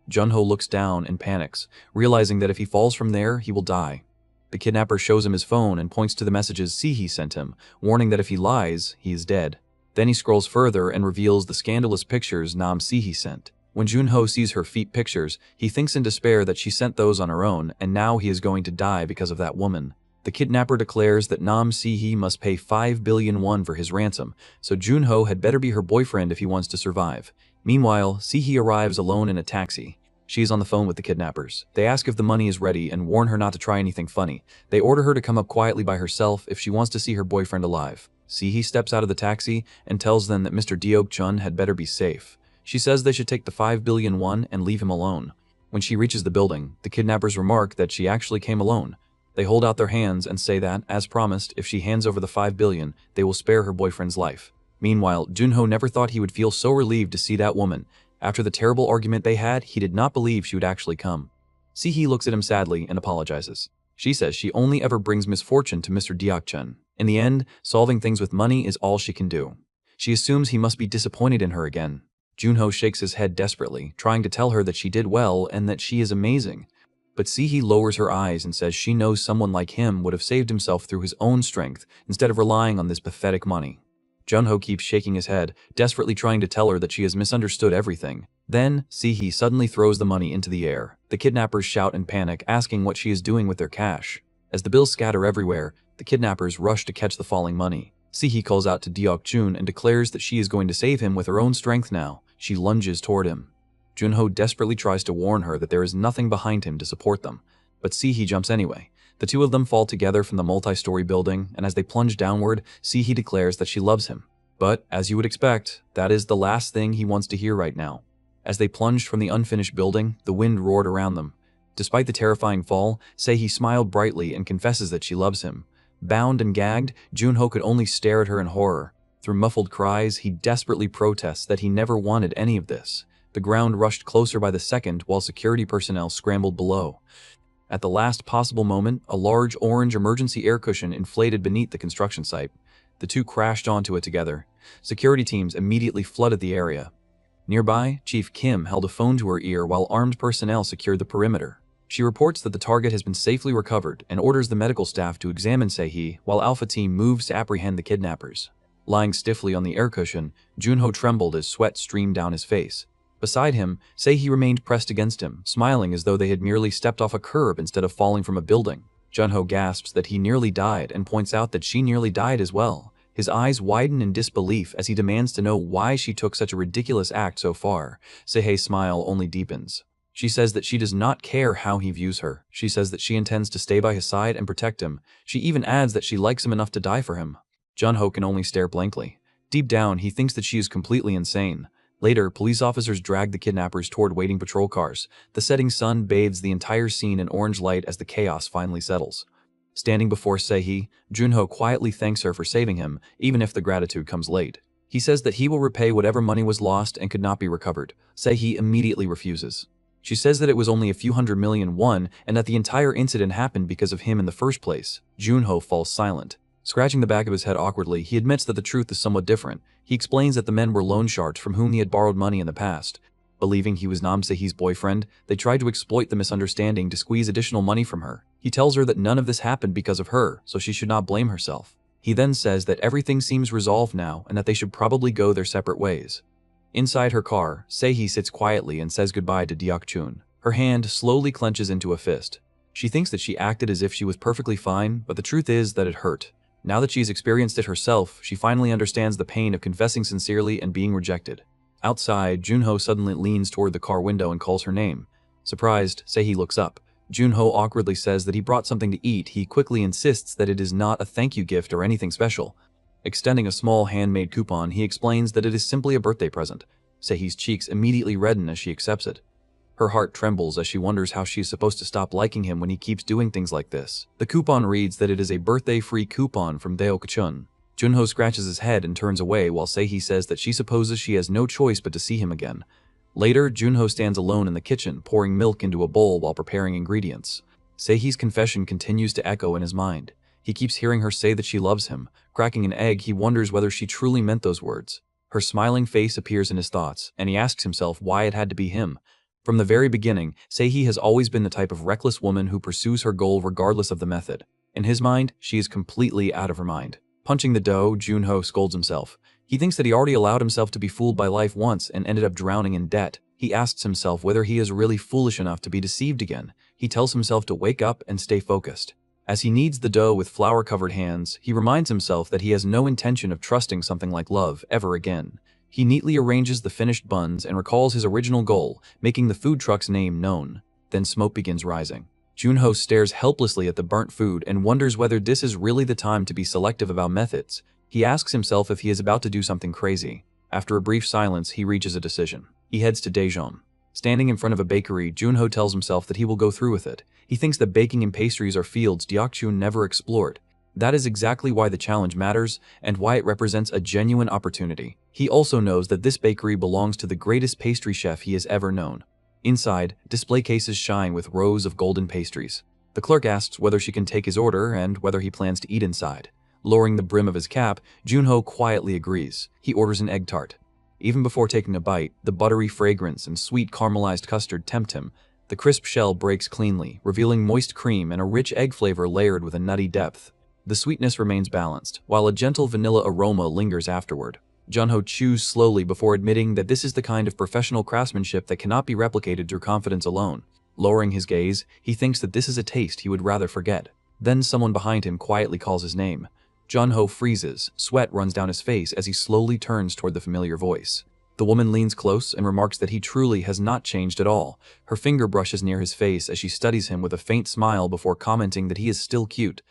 S2: Junho looks down and panics, realizing that if he falls from there, he will die. The kidnapper shows him his phone and points to the messages Si-hee sent him, warning that if he lies, he is dead. Then he scrolls further and reveals the scandalous pictures Nam Si-hee sent. When Junho sees her feet pictures, he thinks in despair that she sent those on her own, and now he is going to die because of that woman. The kidnapper declares that Nam Si-hee must pay 5 billion won for his ransom, so Junho had better be her boyfriend if he wants to survive. Meanwhile, Si-hee arrives alone in a taxi. She is on the phone with the kidnappers. They ask if the money is ready and warn her not to try anything funny. They order her to come up quietly by herself if she wants to see her boyfriend alive. Si-hee steps out of the taxi and tells them that Mr. Deok-chun had better be safe. She says they should take the 5 billion won and leave him alone. When she reaches the building, the kidnappers remark that she actually came alone. They hold out their hands and say that, as promised, if she hands over the 5 billion, they will spare her boyfriend's life. Meanwhile, Junho never thought he would feel so relieved to see that woman. After the terrible argument they had, he did not believe she would actually come. Si-hee looks at him sadly and apologizes. She says she only ever brings misfortune to Mr. Deok-chun. In the end, solving things with money is all she can do. She assumes he must be disappointed in her again. Junho shakes his head desperately, trying to tell her that she did well and that she is amazing. But Si-hee lowers her eyes and says she knows someone like him would have saved himself through his own strength instead of relying on this pathetic money. Junho keeps shaking his head, desperately trying to tell her that she has misunderstood everything. Then, Si-hee suddenly throws the money into the air. The kidnappers shout in panic, asking what she is doing with their cash. As the bills scatter everywhere, the kidnappers rush to catch the falling money. Si-hee calls out to Deok-chun and declares that she is going to save him with her own strength now. She lunges toward him. Junho desperately tries to warn her that there is nothing behind him to support them, but Si-hee jumps anyway. The two of them fall together from the multi-story building, and as they plunge downward, Si-hee declares that she loves him. But, as you would expect, that is the last thing he wants to hear right now. As they plunged from the unfinished building, the wind roared around them. Despite the terrifying fall, Si-hee smiled brightly and confesses that she loves him. Bound and gagged, Junho could only stare at her in horror. Through muffled cries, he desperately protests that he never wanted any of this. The ground rushed closer by the second while security personnel scrambled below. At the last possible moment, a large orange emergency air cushion inflated beneath the construction site. The two crashed onto it together. Security teams immediately flooded the area. Nearby, Chief Kim held a phone to her ear while armed personnel secured the perimeter. She reports that the target has been safely recovered and orders the medical staff to examine Si-hee while Alpha Team moves to apprehend the kidnappers. Lying stiffly on the air cushion, Junho trembled as sweat streamed down his face. Beside him, Sei-hee remained pressed against him, smiling as though they had merely stepped off a curb instead of falling from a building. Junho gasps that he nearly died and points out that she nearly died as well. His eyes widen in disbelief as he demands to know why she took such a ridiculous act so far. Sei-hee's smile only deepens. She says that she does not care how he views her. She says that she intends to stay by his side and protect him. She even adds that she likes him enough to die for him. Junho can only stare blankly. Deep down, he thinks that she is completely insane. Later, police officers drag the kidnappers toward waiting patrol cars. The setting sun bathes the entire scene in orange light as the chaos finally settles. Standing before Sei-hee, Junho quietly thanks her for saving him, even if the gratitude comes late. He says that he will repay whatever money was lost and could not be recovered. Sei-hee immediately refuses. She says that it was only a few hundred million won and that the entire incident happened because of him in the first place. Junho falls silent. Scratching the back of his head awkwardly, he admits that the truth is somewhat different. He explains that the men were loan sharks from whom he had borrowed money in the past. Believing he was Nam Se-hee's boyfriend, they tried to exploit the misunderstanding to squeeze additional money from her. He tells her that none of this happened because of her, so she should not blame herself. He then says that everything seems resolved now and that they should probably go their separate ways. Inside her car, Sei-hee sits quietly and says goodbye to Deok-chun. Her hand slowly clenches into a fist. She thinks that she acted as if she was perfectly fine, but the truth is that it hurt. Now that she's experienced it herself, she finally understands the pain of confessing sincerely and being rejected. Outside, Junho suddenly leans toward the car window and calls her name. Surprised, Sei-hee looks up. Junho awkwardly says that he brought something to eat. He quickly insists that it is not a thank you gift or anything special. Extending a small handmade coupon, he explains that it is simply a birthday present. Sei-hee's cheeks immediately redden as she accepts it. Her heart trembles as she wonders how she is supposed to stop liking him when he keeps doing things like this. The coupon reads that it is a birthday-free coupon from Deok-chun. Junho scratches his head and turns away while Sei-hee says that she supposes she has no choice but to see him again. Later, Junho stands alone in the kitchen, pouring milk into a bowl while preparing ingredients. Sei-hee's confession continues to echo in his mind. He keeps hearing her say that she loves him. Cracking an egg, he wonders whether she truly meant those words. Her smiling face appears in his thoughts, and he asks himself why it had to be him. From the very beginning, Sei-hee has always been the type of reckless woman who pursues her goal regardless of the method. In his mind, she is completely out of her mind. Punching the dough, Junho scolds himself. He thinks that he already allowed himself to be fooled by life once and ended up drowning in debt. He asks himself whether he is really foolish enough to be deceived again. He tells himself to wake up and stay focused. As he kneads the dough with flour-covered hands, he reminds himself that he has no intention of trusting something like love ever again. He neatly arranges the finished buns and recalls his original goal, making the food truck's name known. Then smoke begins rising. Junho stares helplessly at the burnt food and wonders whether this is really the time to be selective about methods. He asks himself if he is about to do something crazy. After a brief silence, he reaches a decision. He heads to Daejeon. Standing in front of a bakery, Junho tells himself that he will go through with it. He thinks that baking and pastries are fields Deok-chun never explored. That is exactly why the challenge matters and why it represents a genuine opportunity. He also knows that this bakery belongs to the greatest pastry chef he has ever known. Inside, display cases shine with rows of golden pastries. The clerk asks whether she can take his order and whether he plans to eat inside. Lowering the brim of his cap, Junho quietly agrees. He orders an egg tart. Even before taking a bite, the buttery fragrance and sweet caramelized custard tempt him. The crisp shell breaks cleanly, revealing moist cream and a rich egg flavor layered with a nutty depth. The sweetness remains balanced, while a gentle vanilla aroma lingers afterward. Junho chews slowly before admitting that this is the kind of professional craftsmanship that cannot be replicated through confidence alone. Lowering his gaze, he thinks that this is a taste he would rather forget. Then someone behind him quietly calls his name. Junho freezes, sweat runs down his face as he slowly turns toward the familiar voice. The woman leans close and remarks that he truly has not changed at all. Her finger brushes near his face as she studies him with a faint smile before commenting that he is still cute.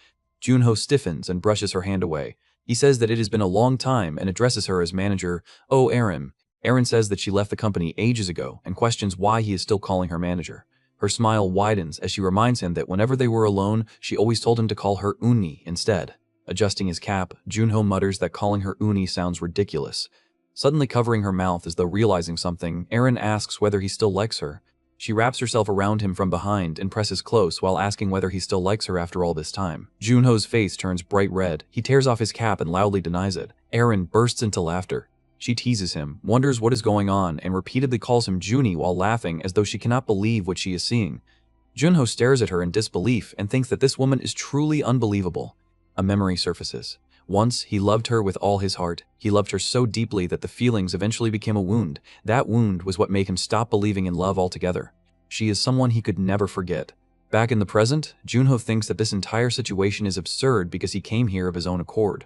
S2: Junho stiffens and brushes her hand away. He says that it has been a long time and addresses her as manager. "Oh, Erin." Erin says that she left the company ages ago and questions why he is still calling her manager. Her smile widens as she reminds him that whenever they were alone, she always told him to call her Uni instead. Adjusting his cap, Junho mutters that calling her Uni sounds ridiculous. Suddenly covering her mouth as though realizing something, Erin asks whether he still likes her. She wraps herself around him from behind and presses close while asking whether he still likes her after all this time. Junho's face turns bright red. He tears off his cap and loudly denies it. Erin bursts into laughter. She teases him, wonders what is going on, and repeatedly calls him Junie while laughing as though she cannot believe what she is seeing. Junho stares at her in disbelief and thinks that this woman is truly unbelievable. A memory surfaces. Once, he loved her with all his heart. He loved her so deeply that the feelings eventually became a wound. That wound was what made him stop believing in love altogether. She is someone he could never forget. Back in the present, Junho thinks that this entire situation is absurd because he came here of his own accord.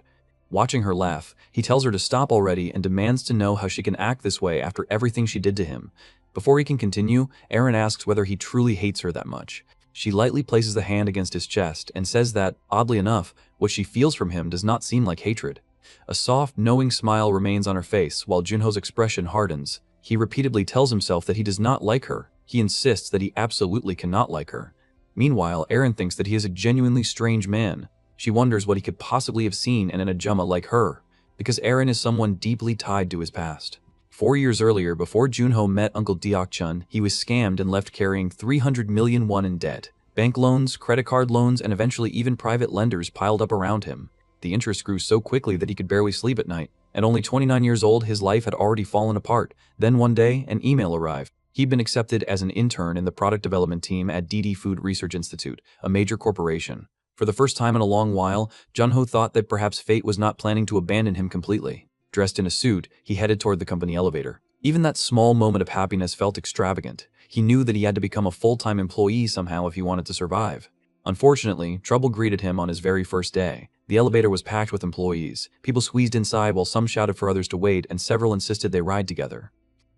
S2: Watching her laugh, he tells her to stop already and demands to know how she can act this way after everything she did to him. Before he can continue, Eren asks whether he truly hates her that much. She lightly places the hand against his chest and says that, oddly enough, what she feels from him does not seem like hatred. A soft, knowing smile remains on her face while Junho's expression hardens. He repeatedly tells himself that he does not like her. He insists that he absolutely cannot like her. Meanwhile, Eren thinks that he is a genuinely strange man. She wonders what he could possibly have seen in an Ajumma like her, because Eren is someone deeply tied to his past. 4 years earlier, before Junho met Uncle Deok-chun, he was scammed and left carrying 300 million won in debt. Bank loans, credit card loans, and eventually even private lenders piled up around him. The interest grew so quickly that he could barely sleep at night. At only 29 years old, his life had already fallen apart. Then one day, an email arrived. He'd been accepted as an intern in the product development team at DD Food Research Institute, a major corporation. For the first time in a long while, Junho thought that perhaps fate was not planning to abandon him completely. Dressed in a suit, he headed toward the company elevator. Even that small moment of happiness felt extravagant. He knew that he had to become a full-time employee somehow if he wanted to survive. Unfortunately, trouble greeted him on his very first day. The elevator was packed with employees. People squeezed inside while some shouted for others to wait, and several insisted they ride together.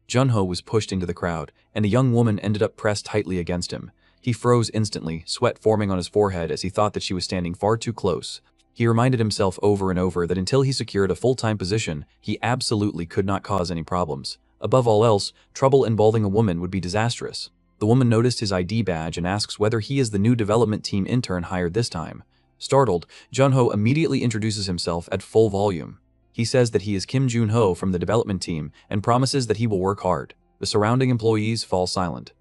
S2: Junho was pushed into the crowd, and a young woman ended up pressed tightly against him. He froze instantly, sweat forming on his forehead as he thought that she was standing far too close. He reminded himself over and over that until he secured a full-time position, he absolutely could not cause any problems. Above all else, trouble involving a woman would be disastrous. The woman noticed his ID badge and asks whether he is the new development team intern hired this time. Startled, Junho immediately introduces himself at full volume. He says that he is Kim Junho from the development team and promises that he will work hard. The surrounding employees fall silent.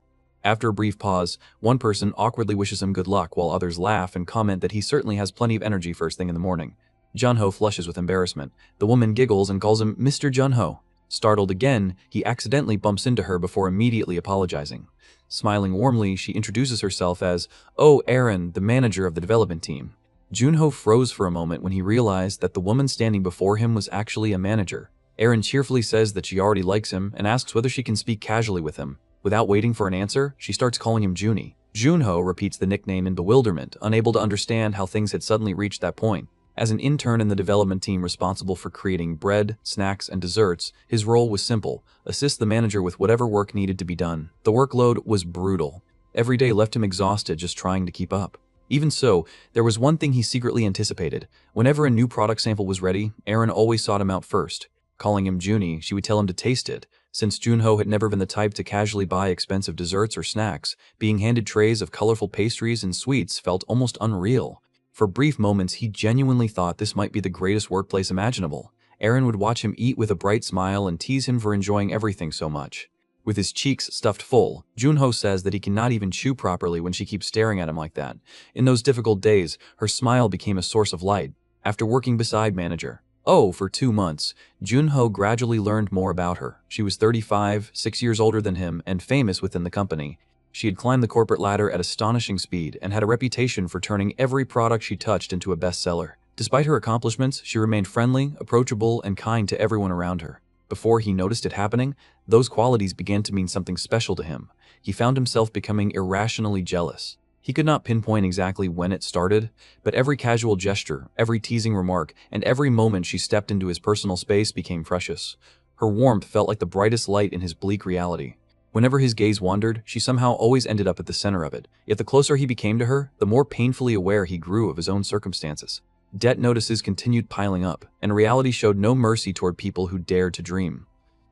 S2: After a brief pause, one person awkwardly wishes him good luck while others laugh and comment that he certainly has plenty of energy first thing in the morning. Junho flushes with embarrassment. The woman giggles and calls him Mr. Junho. Startled again, he accidentally bumps into her before immediately apologizing. Smiling warmly, she introduces herself as, "Oh, Eren, the manager of the development team." Junho froze for a moment when he realized that the woman standing before him was actually a manager. Eren cheerfully says that she already likes him and asks whether she can speak casually with him. Without waiting for an answer, she starts calling him Junie. Junho repeats the nickname in bewilderment, unable to understand how things had suddenly reached that point. As an intern in the development team responsible for creating bread, snacks, and desserts, his role was simple: assist the manager with whatever work needed to be done. The workload was brutal. Every day left him exhausted just trying to keep up. Even so, there was one thing he secretly anticipated. Whenever a new product sample was ready, Eren always sought him out first. Calling him Junie, she would tell him to taste it. Since Junho had never been the type to casually buy expensive desserts or snacks, being handed trays of colorful pastries and sweets felt almost unreal. For brief moments, he genuinely thought this might be the greatest workplace imaginable. Eren would watch him eat with a bright smile and tease him for enjoying everything so much. With his cheeks stuffed full, Junho says that he cannot even chew properly when she keeps staring at him like that. In those difficult days, her smile became a source of light. After working beside manager, for 2 months, Junho gradually learned more about her. She was 35, 6 years older than him, and famous within the company. She had climbed the corporate ladder at astonishing speed and had a reputation for turning every product she touched into a bestseller. Despite her accomplishments, she remained friendly, approachable, and kind to everyone around her. Before he noticed it happening, those qualities began to mean something special to him. He found himself becoming irrationally jealous. He could not pinpoint exactly when it started, but every casual gesture, every teasing remark, and every moment she stepped into his personal space became precious. Her warmth felt like the brightest light in his bleak reality. Whenever his gaze wandered, she somehow always ended up at the center of it. Yet the closer he became to her, the more painfully aware he grew of his own circumstances. Debt notices continued piling up, and reality showed no mercy toward people who dared to dream.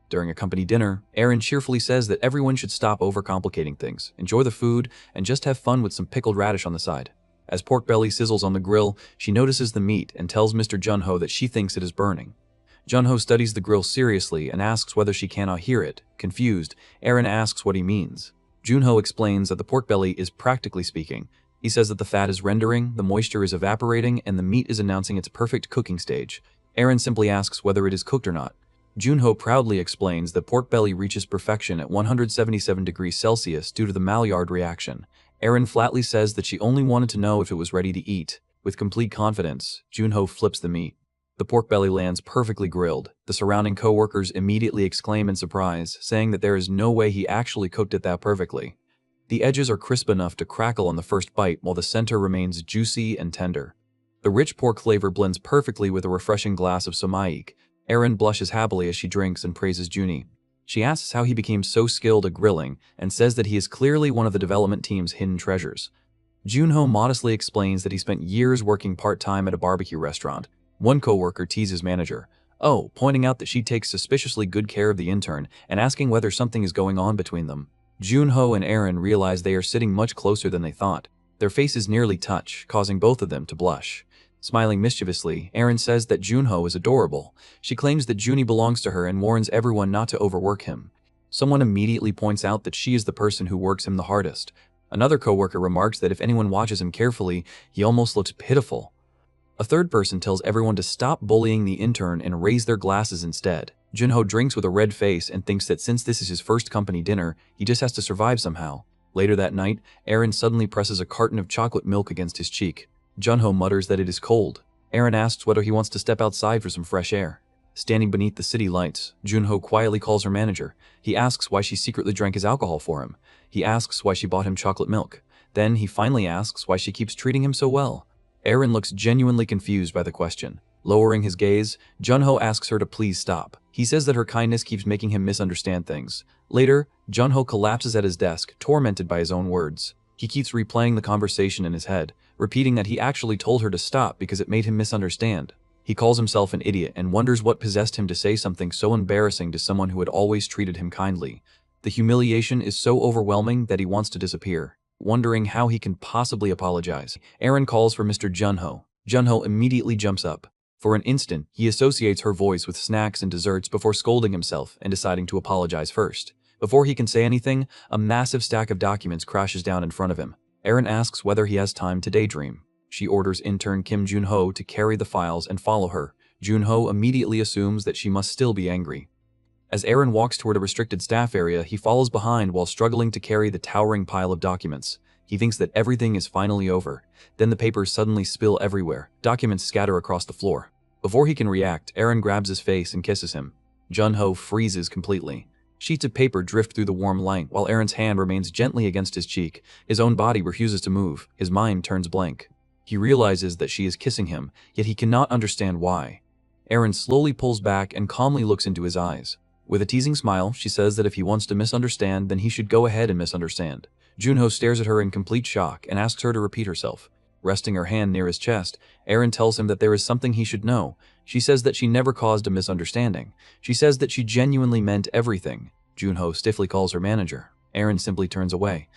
S2: During a company dinner, Eren cheerfully says that everyone should stop overcomplicating things, enjoy the food, and just have fun with some pickled radish on the side. As pork belly sizzles on the grill, she notices the meat and tells Mr. Junho that she thinks it is burning. Junho studies the grill seriously and asks whether she cannot hear it. Confused, Eren asks what he means. Junho explains that the pork belly is practically speaking. He says that the fat is rendering, the moisture is evaporating, and the meat is announcing its perfect cooking stage. Eren simply asks whether it is cooked or not. Junho proudly explains that pork belly reaches perfection at 177 degrees Celsius due to the Maillard reaction. Eren flatly says that she only wanted to know if it was ready to eat. With complete confidence, Junho flips the meat. The pork belly lands perfectly grilled. The surrounding co-workers immediately exclaim in surprise, saying that there is no way he actually cooked it that perfectly. The edges are crisp enough to crackle on the first bite, while the center remains juicy and tender. The rich pork flavor blends perfectly with a refreshing glass of somaik. Erin blushes happily as she drinks and praises Junie. She asks how he became so skilled at grilling, and says that he is clearly one of the development team's hidden treasures. Junho modestly explains that he spent years working part-time at a barbecue restaurant. One co-worker teases manager, pointing out that she takes suspiciously good care of the intern and asking whether something is going on between them. Junho and Erin realize they are sitting much closer than they thought. Their faces nearly touch, causing both of them to blush. Smiling mischievously, Erin says that Junho is adorable. She claims that Junie belongs to her and warns everyone not to overwork him. Someone immediately points out that she is the person who works him the hardest. Another coworker remarks that if anyone watches him carefully, he almost looks pitiful. A third person tells everyone to stop bullying the intern and raise their glasses instead. Junho drinks with a red face and thinks that since this is his first company dinner, he just has to survive somehow. Later that night, Erin suddenly presses a carton of chocolate milk against his cheek. Junho mutters that it is cold. Erin asks whether he wants to step outside for some fresh air. Standing beneath the city lights, Junho quietly calls her manager. He asks why she secretly drank his alcohol for him. He asks why she bought him chocolate milk. Then he finally asks why she keeps treating him so well. Erin looks genuinely confused by the question. Lowering his gaze, Junho asks her to please stop. He says that her kindness keeps making him misunderstand things. Later, Junho collapses at his desk, tormented by his own words. He keeps replaying the conversation in his head, repeating that he actually told her to stop because it made him misunderstand. He calls himself an idiot and wonders what possessed him to say something so embarrassing to someone who had always treated him kindly. The humiliation is so overwhelming that he wants to disappear, wondering how he can possibly apologize. Erin calls for Mr. Junho. Junho immediately jumps up. For an instant, he associates her voice with snacks and desserts before scolding himself and deciding to apologize first. Before he can say anything, a massive stack of documents crashes down in front of him. Erin asks whether he has time to daydream. She orders intern Kim Junho to carry the files and follow her. Junho immediately assumes that she must still be angry. As Erin walks toward a restricted staff area, he follows behind while struggling to carry the towering pile of documents. He thinks that everything is finally over. Then the papers suddenly spill everywhere. Documents scatter across the floor. Before he can react, Erin grabs his face and kisses him. Junho freezes completely. Sheets of paper drift through the warm light while Erin's hand remains gently against his cheek. His own body refuses to move. His mind turns blank. He realizes that she is kissing him, yet he cannot understand why. Erin slowly pulls back and calmly looks into his eyes. With a teasing smile, she says that if he wants to misunderstand, then he should go ahead and misunderstand. Junho stares at her in complete shock and asks her to repeat herself. Resting her hand near his chest, Erin tells him that there is something he should know. She says that she never caused a misunderstanding. She says that she genuinely meant everything. Junho stiffly calls her manager. Erin simply turns away.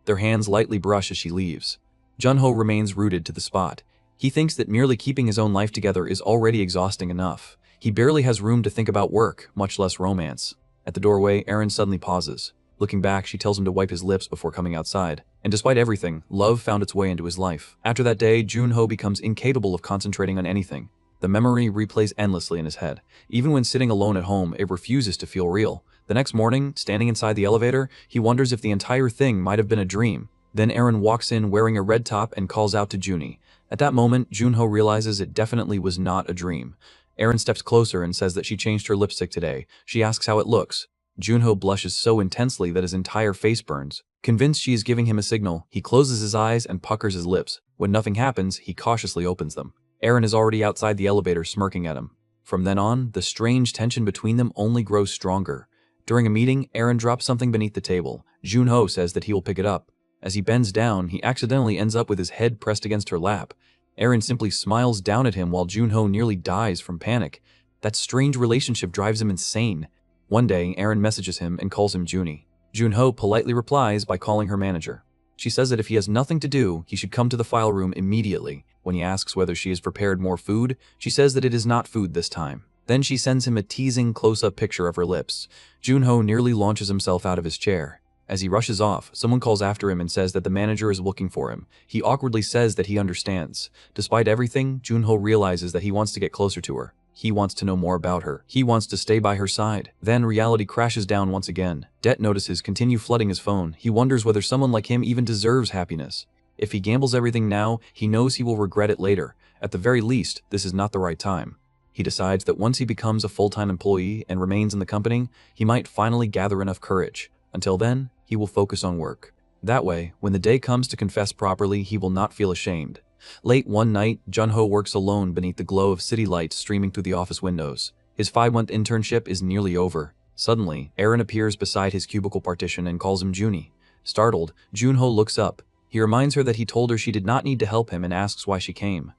S2: Their hands lightly brush as she leaves. Junho remains rooted to the spot. He thinks that merely keeping his own life together is already exhausting enough. He barely has room to think about work, much less romance. At the doorway, Erin suddenly pauses. Looking back, she tells him to wipe his lips before coming outside. And despite everything, love found its way into his life. After that day, Junho becomes incapable of concentrating on anything. The memory replays endlessly in his head. Even when sitting alone at home, it refuses to feel real. The next morning, standing inside the elevator, he wonders if the entire thing might have been a dream. Then Erin walks in wearing a red top and calls out to Junie. At that moment, Junho realizes it definitely was not a dream. Erin steps closer and says that she changed her lipstick today. She asks how it looks. Junho blushes so intensely that his entire face burns. Convinced she is giving him a signal, he closes his eyes and puckers his lips. When nothing happens, he cautiously opens them. Erin is already outside the elevator smirking at him. From then on, the strange tension between them only grows stronger. During a meeting, Erin drops something beneath the table. Junho says that he will pick it up. As he bends down, he accidentally ends up with his head pressed against her lap. Erin simply smiles down at him while Junho nearly dies from panic. That strange relationship drives him insane. One day, Erin messages him and calls him Junie. Junho politely replies by calling her manager. She says that if he has nothing to do, he should come to the file room immediately. When he asks whether she has prepared more food, she says that it is not food this time. Then she sends him a teasing close-up picture of her lips. Junho nearly launches himself out of his chair. As he rushes off, someone calls after him and says that the manager is looking for him. He awkwardly says that he understands. Despite everything, Junho realizes that he wants to get closer to her. He wants to know more about her. He wants to stay by her side. Then reality crashes down once again. Debt notices continue flooding his phone. He wonders whether someone like him even deserves happiness. If he gambles everything now, he knows he will regret it later. At the very least, this is not the right time. He decides that once he becomes a full-time employee and remains in the company, he might finally gather enough courage. Until then, he will focus on work. That way, when the day comes to confess properly, he will not feel ashamed. Late one night, Jun-ho works alone beneath the glow of city lights streaming through the office windows. His 5-month internship is nearly over. Suddenly, Aaron appears beside his cubicle partition and calls him Junie. Startled, Jun-ho looks up. He reminds her that he told her she did not need to help him and asks why she came.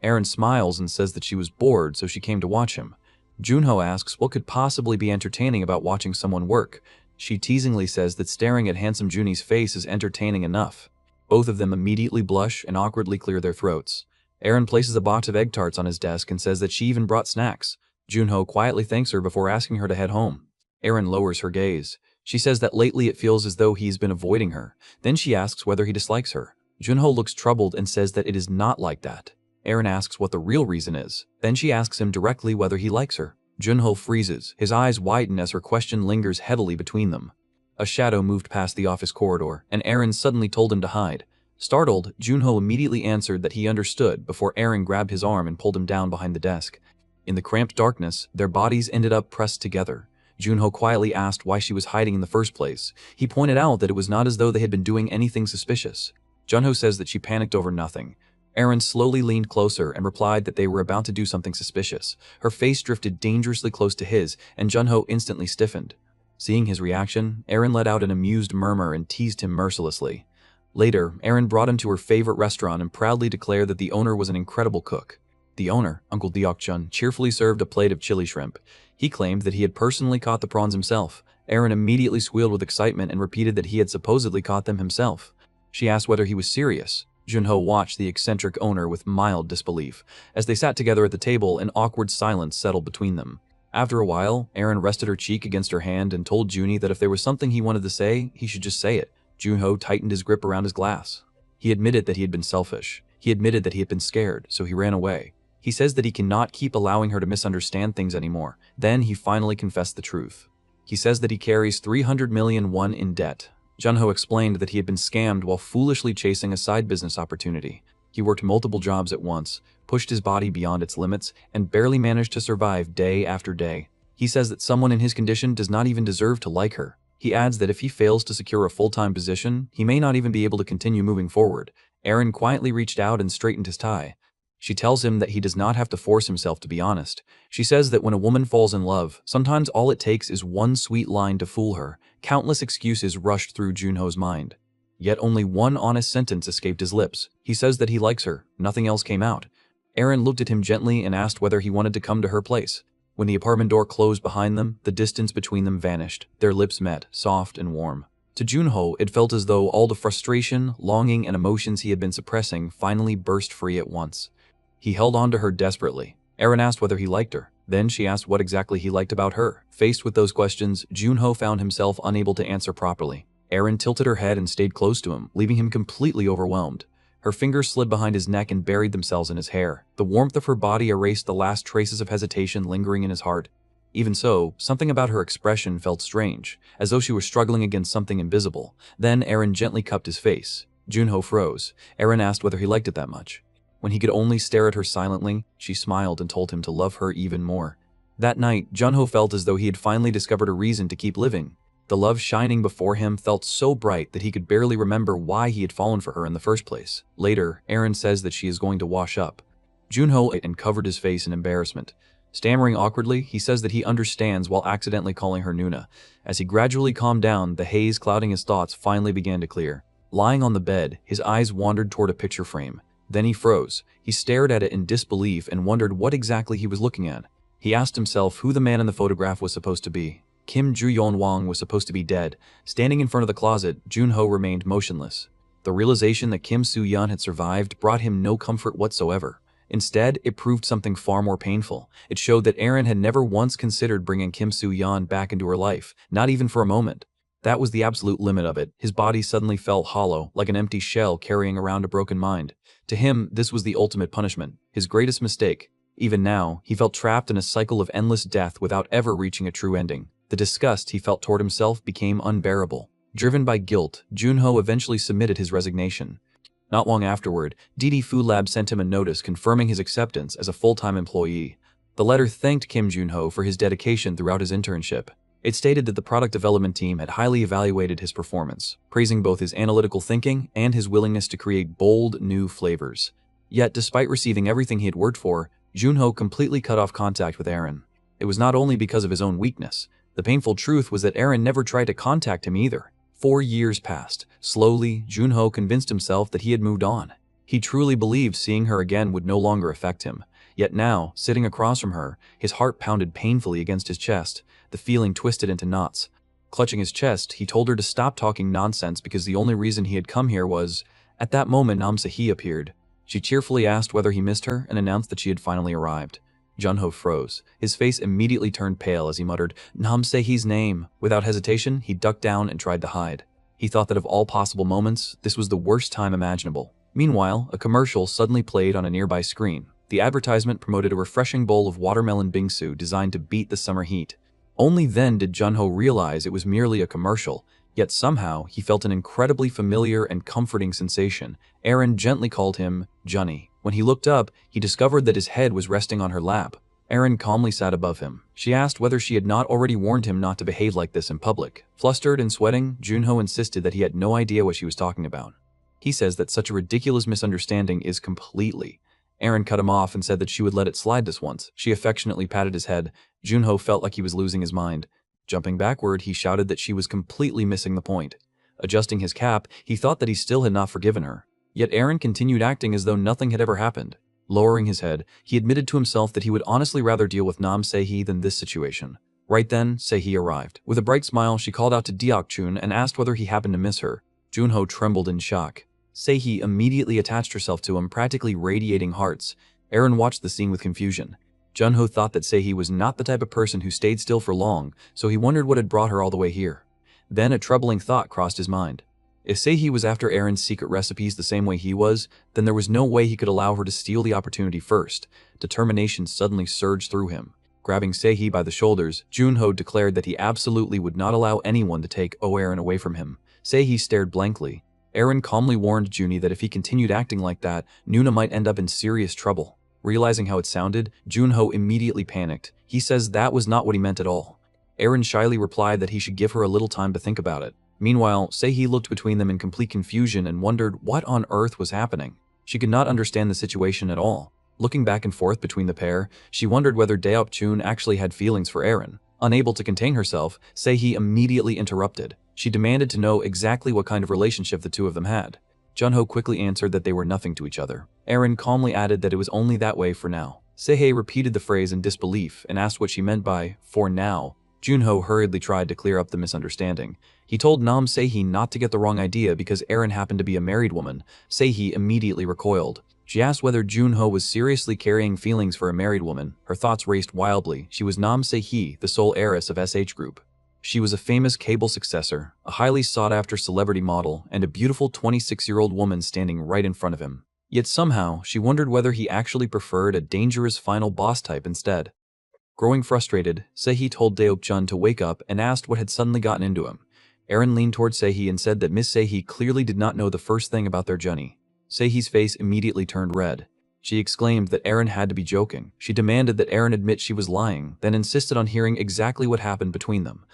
S2: Aaron smiles and says that she was bored, so she came to watch him. Jun-ho asks what could possibly be entertaining about watching someone work. She teasingly says that staring at handsome Junie's face is entertaining enough. Both of them immediately blush and awkwardly clear their throats. Aaron places a box of egg tarts on his desk and says that she even brought snacks. Jun-ho quietly thanks her before asking her to head home. Aaron lowers her gaze. She says that lately it feels as though he's been avoiding her. Then she asks whether he dislikes her. Jun-ho looks troubled and says that it is not like that. Aaron asks what the real reason is. Then she asks him directly whether he likes her. Jun-ho freezes. His eyes widen as her question lingers heavily between them. A shadow moved past the office corridor, and Aaron suddenly told him to hide. Startled, Jun-ho immediately answered that he understood before Aaron grabbed his arm and pulled him down behind the desk. In the cramped darkness, their bodies ended up pressed together. Jun-ho quietly asked why she was hiding in the first place. He pointed out that it was not as though they had been doing anything suspicious. Jun-ho says that she panicked over nothing. Aaron slowly leaned closer and replied that they were about to do something suspicious. Her face drifted dangerously close to his, and Jun-ho instantly stiffened. Seeing his reaction, Aaron let out an amused murmur and teased him mercilessly. Later, Aaron brought him to her favorite restaurant and proudly declared that the owner was an incredible cook. The owner, Uncle Deok-chun, cheerfully served a plate of chili shrimp. He claimed that he had personally caught the prawns himself. Aaron immediately squealed with excitement and repeated that he had supposedly caught them himself. She asked whether he was serious. Jun-ho watched the eccentric owner with mild disbelief. As they sat together at the table, an awkward silence settled between them. After a while, Aaron rested her cheek against her hand and told Junie that if there was something he wanted to say, he should just say it. Jun-ho tightened his grip around his glass. He admitted that he had been selfish. He admitted that he had been scared, so he ran away. He says that he cannot keep allowing her to misunderstand things anymore. Then he finally confessed the truth. He says that he carries 300 million won in debt. Jun-ho explained that he had been scammed while foolishly chasing a side business opportunity. He worked multiple jobs at once, pushed his body beyond its limits, and barely managed to survive day after day. He says that someone in his condition does not even deserve to like her. He adds that if he fails to secure a full-time position, he may not even be able to continue moving forward. Aaron quietly reached out and straightened his tie. She tells him that he does not have to force himself to be honest. She says that when a woman falls in love, sometimes all it takes is one sweet line to fool her. Countless excuses rushed through Jun-ho's mind. Yet only one honest sentence escaped his lips. He says that he likes her. Nothing else came out. Aaron looked at him gently and asked whether he wanted to come to her place. When the apartment door closed behind them, the distance between them vanished. Their lips met, soft and warm. To Jun-ho, it felt as though all the frustration, longing, and emotions he had been suppressing finally burst free at once. He held on to her desperately. Aaron asked whether he liked her. Then she asked what exactly he liked about her. Faced with those questions, Jun-ho found himself unable to answer properly. Aaron tilted her head and stayed close to him, leaving him completely overwhelmed. Her fingers slid behind his neck and buried themselves in his hair. The warmth of her body erased the last traces of hesitation lingering in his heart. Even so, something about her expression felt strange, as though she were struggling against something invisible. Then Aaron gently cupped his face. Jun-ho froze. Aaron asked whether he liked it that much. When he could only stare at her silently, she smiled and told him to love her even more. That night, Jun-ho felt as though he had finally discovered a reason to keep living. The love shining before him felt so bright that he could barely remember why he had fallen for her in the first place. Later, Aaron says that she is going to wash up. Jun-ho ate and covered his face in embarrassment. Stammering awkwardly, he says that he understands while accidentally calling her Nuna. As he gradually calmed down, the haze clouding his thoughts finally began to clear. Lying on the bed, his eyes wandered toward a picture frame. Then he froze. He stared at it in disbelief and wondered what exactly he was looking at. He asked himself who the man in the photograph was supposed to be. Kim Ju-yeon-wang was supposed to be dead. Standing in front of the closet, Jun-ho remained motionless. The realization that Kim Soo-yeon had survived brought him no comfort whatsoever. Instead, it proved something far more painful. It showed that Aaron had never once considered bringing Kim Soo-yeon back into her life, not even for a moment. That was the absolute limit of it. His body suddenly felt hollow, like an empty shell carrying around a broken mind. To him, this was the ultimate punishment, his greatest mistake. Even now, he felt trapped in a cycle of endless death without ever reaching a true ending. The disgust he felt toward himself became unbearable. Driven by guilt, Jun-ho eventually submitted his resignation. Not long afterward, DD Food Lab sent him a notice confirming his acceptance as a full-time employee. The letter thanked Kim Junho for his dedication throughout his internship. It stated that the product development team had highly evaluated his performance, praising both his analytical thinking and his willingness to create bold, new flavors. Yet, despite receiving everything he had worked for, Junho completely cut off contact with Aaron. It was not only because of his own weakness. The painful truth was that Aaron never tried to contact him either. 4 years passed. Slowly, Junho convinced himself that he had moved on. He truly believed seeing her again would no longer affect him. Yet now, sitting across from her, his heart pounded painfully against his chest, the feeling twisted into knots. Clutching his chest, he told her to stop talking nonsense because the only reason he had come here was… At that moment, Nam Se-hee appeared. She cheerfully asked whether he missed her and announced that she had finally arrived. Junho froze. His face immediately turned pale as he muttered Nam Se-hee's name. Without hesitation, he ducked down and tried to hide. He thought that of all possible moments, this was the worst time imaginable. Meanwhile, a commercial suddenly played on a nearby screen. The advertisement promoted a refreshing bowl of watermelon bingsu designed to beat the summer heat. Only then did Junho realize it was merely a commercial, yet somehow he felt an incredibly familiar and comforting sensation. Aaron gently called him Johnny. When he looked up, he discovered that his head was resting on her lap. Aaron calmly sat above him. She asked whether she had not already warned him not to behave like this in public. Flustered and sweating, Junho insisted that he had no idea what she was talking about. He says that such a ridiculous misunderstanding is completely… Aaron cut him off and said that she would let it slide this once. She affectionately patted his head. Junho felt like he was losing his mind. Jumping backward, he shouted that she was completely missing the point. Adjusting his cap, he thought that he still had not forgiven her. Yet Aaron continued acting as though nothing had ever happened. Lowering his head, he admitted to himself that he would honestly rather deal with Nam Se-hee than this situation. Right then, Se-hee arrived. With a bright smile, she called out to Deok-chun and asked whether he happened to miss her. Junho trembled in shock. Se-hee immediately attached herself to him, practically radiating hearts. Aaron watched the scene with confusion. Junho thought that Se-hee was not the type of person who stayed still for long, so he wondered what had brought her all the way here. Then a troubling thought crossed his mind. If Se-hee was after Aaron's secret recipes the same way he was, then there was no way he could allow her to steal the opportunity first. Determination suddenly surged through him. Grabbing Se-hee by the shoulders, Junho declared that he absolutely would not allow anyone to take Aaron away from him. Se-hee stared blankly. Aaron calmly warned Junie that if he continued acting like that, Nuna might end up in serious trouble. Realizing how it sounded, Junho immediately panicked. He says that was not what he meant at all. Aaron shyly replied that he should give her a little time to think about it. Meanwhile, Se-hee looked between them in complete confusion and wondered what on earth was happening. She could not understand the situation at all. Looking back and forth between the pair, she wondered whether Deok-chun actually had feelings for Aaron. Unable to contain herself, Se-hee immediately interrupted. She demanded to know exactly what kind of relationship the two of them had. Junho quickly answered that they were nothing to each other. Aaron calmly added that it was only that way for now. Se-hee repeated the phrase in disbelief and asked what she meant by "for now." Junho hurriedly tried to clear up the misunderstanding. He told Nam Se-hee not to get the wrong idea because Aaron happened to be a married woman. Se-hee immediately recoiled. She asked whether Junho was seriously carrying feelings for a married woman. Her thoughts raced wildly. She was Nam Se-hee, the sole heiress of SH Group. She was a famous cable successor, a highly sought-after celebrity model, and a beautiful 26-year-old woman standing right in front of him. Yet somehow, she wondered whether he actually preferred a dangerous final boss type instead. Growing frustrated, Se-hee told Deok-chun to wake up and asked what had suddenly gotten into him. Aaron leaned toward Se-hee and said that Miss Se-hee clearly did not know the first thing about their journey. Se-hee's face immediately turned red. She exclaimed that Aaron had to be joking. She demanded that Aaron admit she was lying, then insisted on hearing exactly what happened between them.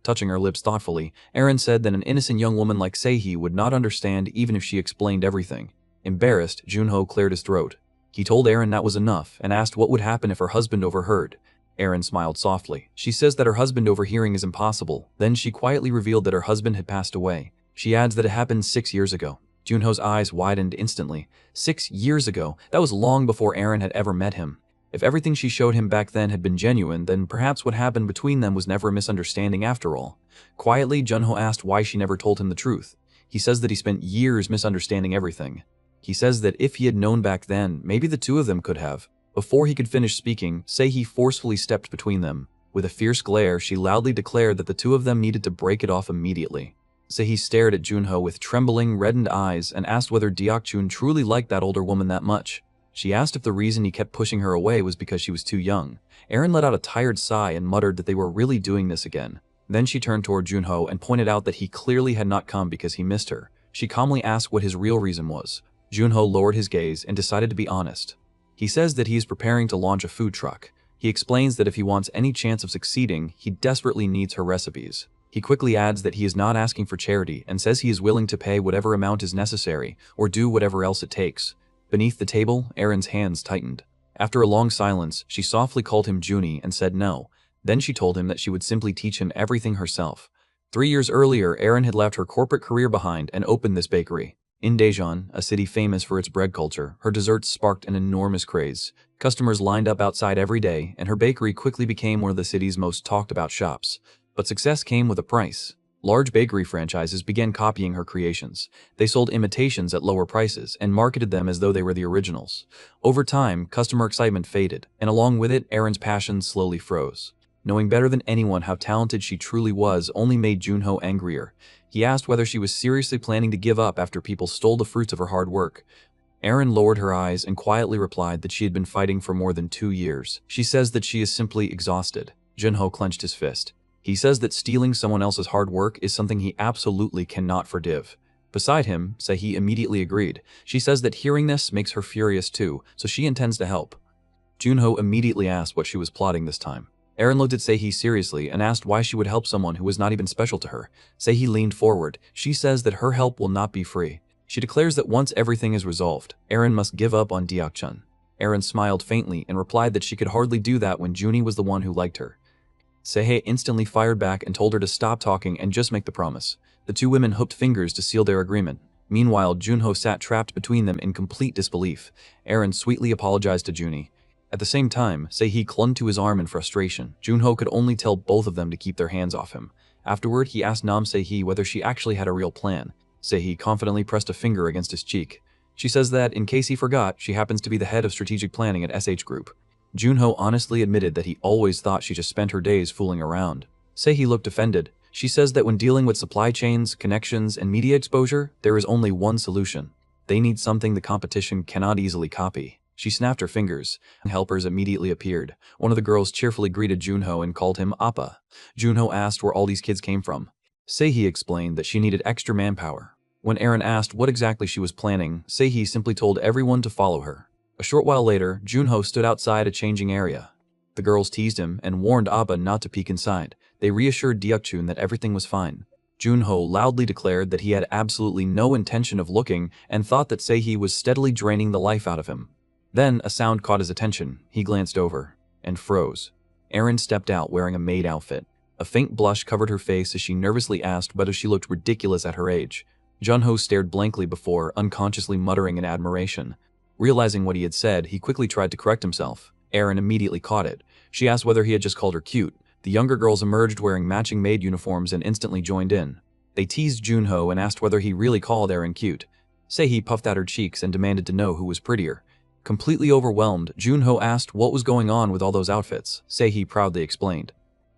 S2: Touching her lips thoughtfully, Aaron said that an innocent young woman like Se-hee would not understand even if she explained everything. Embarrassed, Junho cleared his throat. He told Aaron that was enough and asked what would happen if her husband overheard. Aaron smiled softly. She says that her husband overhearing is impossible. Then she quietly revealed that her husband had passed away. She adds that it happened 6 years ago. Junho's eyes widened instantly. 6 years ago? That was long before Aaron had ever met him. If everything she showed him back then had been genuine, then perhaps what happened between them was never a misunderstanding after all. Quietly, Junho asked why she never told him the truth. He says that he spent years misunderstanding everything. He says that if he had known back then, maybe the two of them could have. Before he could finish speaking, Se-hee forcefully stepped between them. With a fierce glare, she loudly declared that the two of them needed to break it off immediately. Se-hee stared at Junho with trembling, reddened eyes and asked whether Deok-chun truly liked that older woman that much. She asked if the reason he kept pushing her away was because she was too young. Aaron let out a tired sigh and muttered that they were really doing this again. Then she turned toward Junho and pointed out that he clearly had not come because he missed her. She calmly asked what his real reason was. Junho lowered his gaze and decided to be honest. He says that he is preparing to launch a food truck. He explains that if he wants any chance of succeeding, he desperately needs her recipes. He quickly adds that he is not asking for charity and says he is willing to pay whatever amount is necessary or do whatever else it takes. Beneath the table, Erin's hands tightened. After a long silence, she softly called him Junie and said no. Then she told him that she would simply teach him everything herself. 3 years earlier, Erin had left her corporate career behind and opened this bakery. In Daejeon, a city famous for its bread culture, her desserts sparked an enormous craze. Customers lined up outside every day, and her bakery quickly became one of the city's most talked-about shops. But success came with a price. Large bakery franchises began copying her creations. They sold imitations at lower prices and marketed them as though they were the originals. Over time, customer excitement faded, and along with it, Erin's passion slowly froze. Knowing better than anyone how talented she truly was only made Junho angrier. He asked whether she was seriously planning to give up after people stole the fruits of her hard work. Erin lowered her eyes and quietly replied that she had been fighting for more than 2 years. She says that she is simply exhausted. Junho clenched his fist. He says that stealing someone else's hard work is something he absolutely cannot forgive. Beside him, Sehee immediately agreed. She says that hearing this makes her furious too, so she intends to help. Junho immediately asked what she was plotting this time. Erin looked at Sehee seriously and asked why she would help someone who was not even special to her. Sehee leaned forward. She says that her help will not be free. She declares that once everything is resolved, Erin must give up on Deok-chun. Erin smiled faintly and replied that she could hardly do that when Junie was the one who liked her. Sehee instantly fired back and told her to stop talking and just make the promise. The two women hooked fingers to seal their agreement. Meanwhile, Junho sat trapped between them in complete disbelief. Erin sweetly apologized to Junie. At the same time, Sehee clung to his arm in frustration. Junho could only tell both of them to keep their hands off him. Afterward, he asked Nam Sehee whether she actually had a real plan. Sehee confidently pressed a finger against his cheek. She says that, in case he forgot, she happens to be the head of strategic planning at SH Group. Junho honestly admitted that he always thought she just spent her days fooling around. Sehee looked offended. She says that when dealing with supply chains, connections, and media exposure, there is only one solution. They need something the competition cannot easily copy. She snapped her fingers. Helpers immediately appeared. One of the girls cheerfully greeted Junho and called him Appa. Junho asked where all these kids came from. Sehee explained that she needed extra manpower. When Erin asked what exactly she was planning, Sehee simply told everyone to follow her. A short while later, Junho stood outside a changing area. The girls teased him and warned Appa not to peek inside. They reassured Deok-chun that everything was fine. Junho loudly declared that he had absolutely no intention of looking and thought that Sehee was steadily draining the life out of him. Then a sound caught his attention. He glanced over and froze. Erin stepped out wearing a maid outfit. A faint blush covered her face as she nervously asked whether she looked ridiculous at her age. Junho stared blankly before, unconsciously muttering in admiration. Realizing what he had said, he quickly tried to correct himself. Erin immediately caught it. She asked whether he had just called her cute. The younger girls emerged wearing matching maid uniforms and instantly joined in. They teased Junho and asked whether he really called Erin cute. Sehee puffed out her cheeks and demanded to know who was prettier. Completely overwhelmed, Junho asked what was going on with all those outfits. Sehee proudly explained.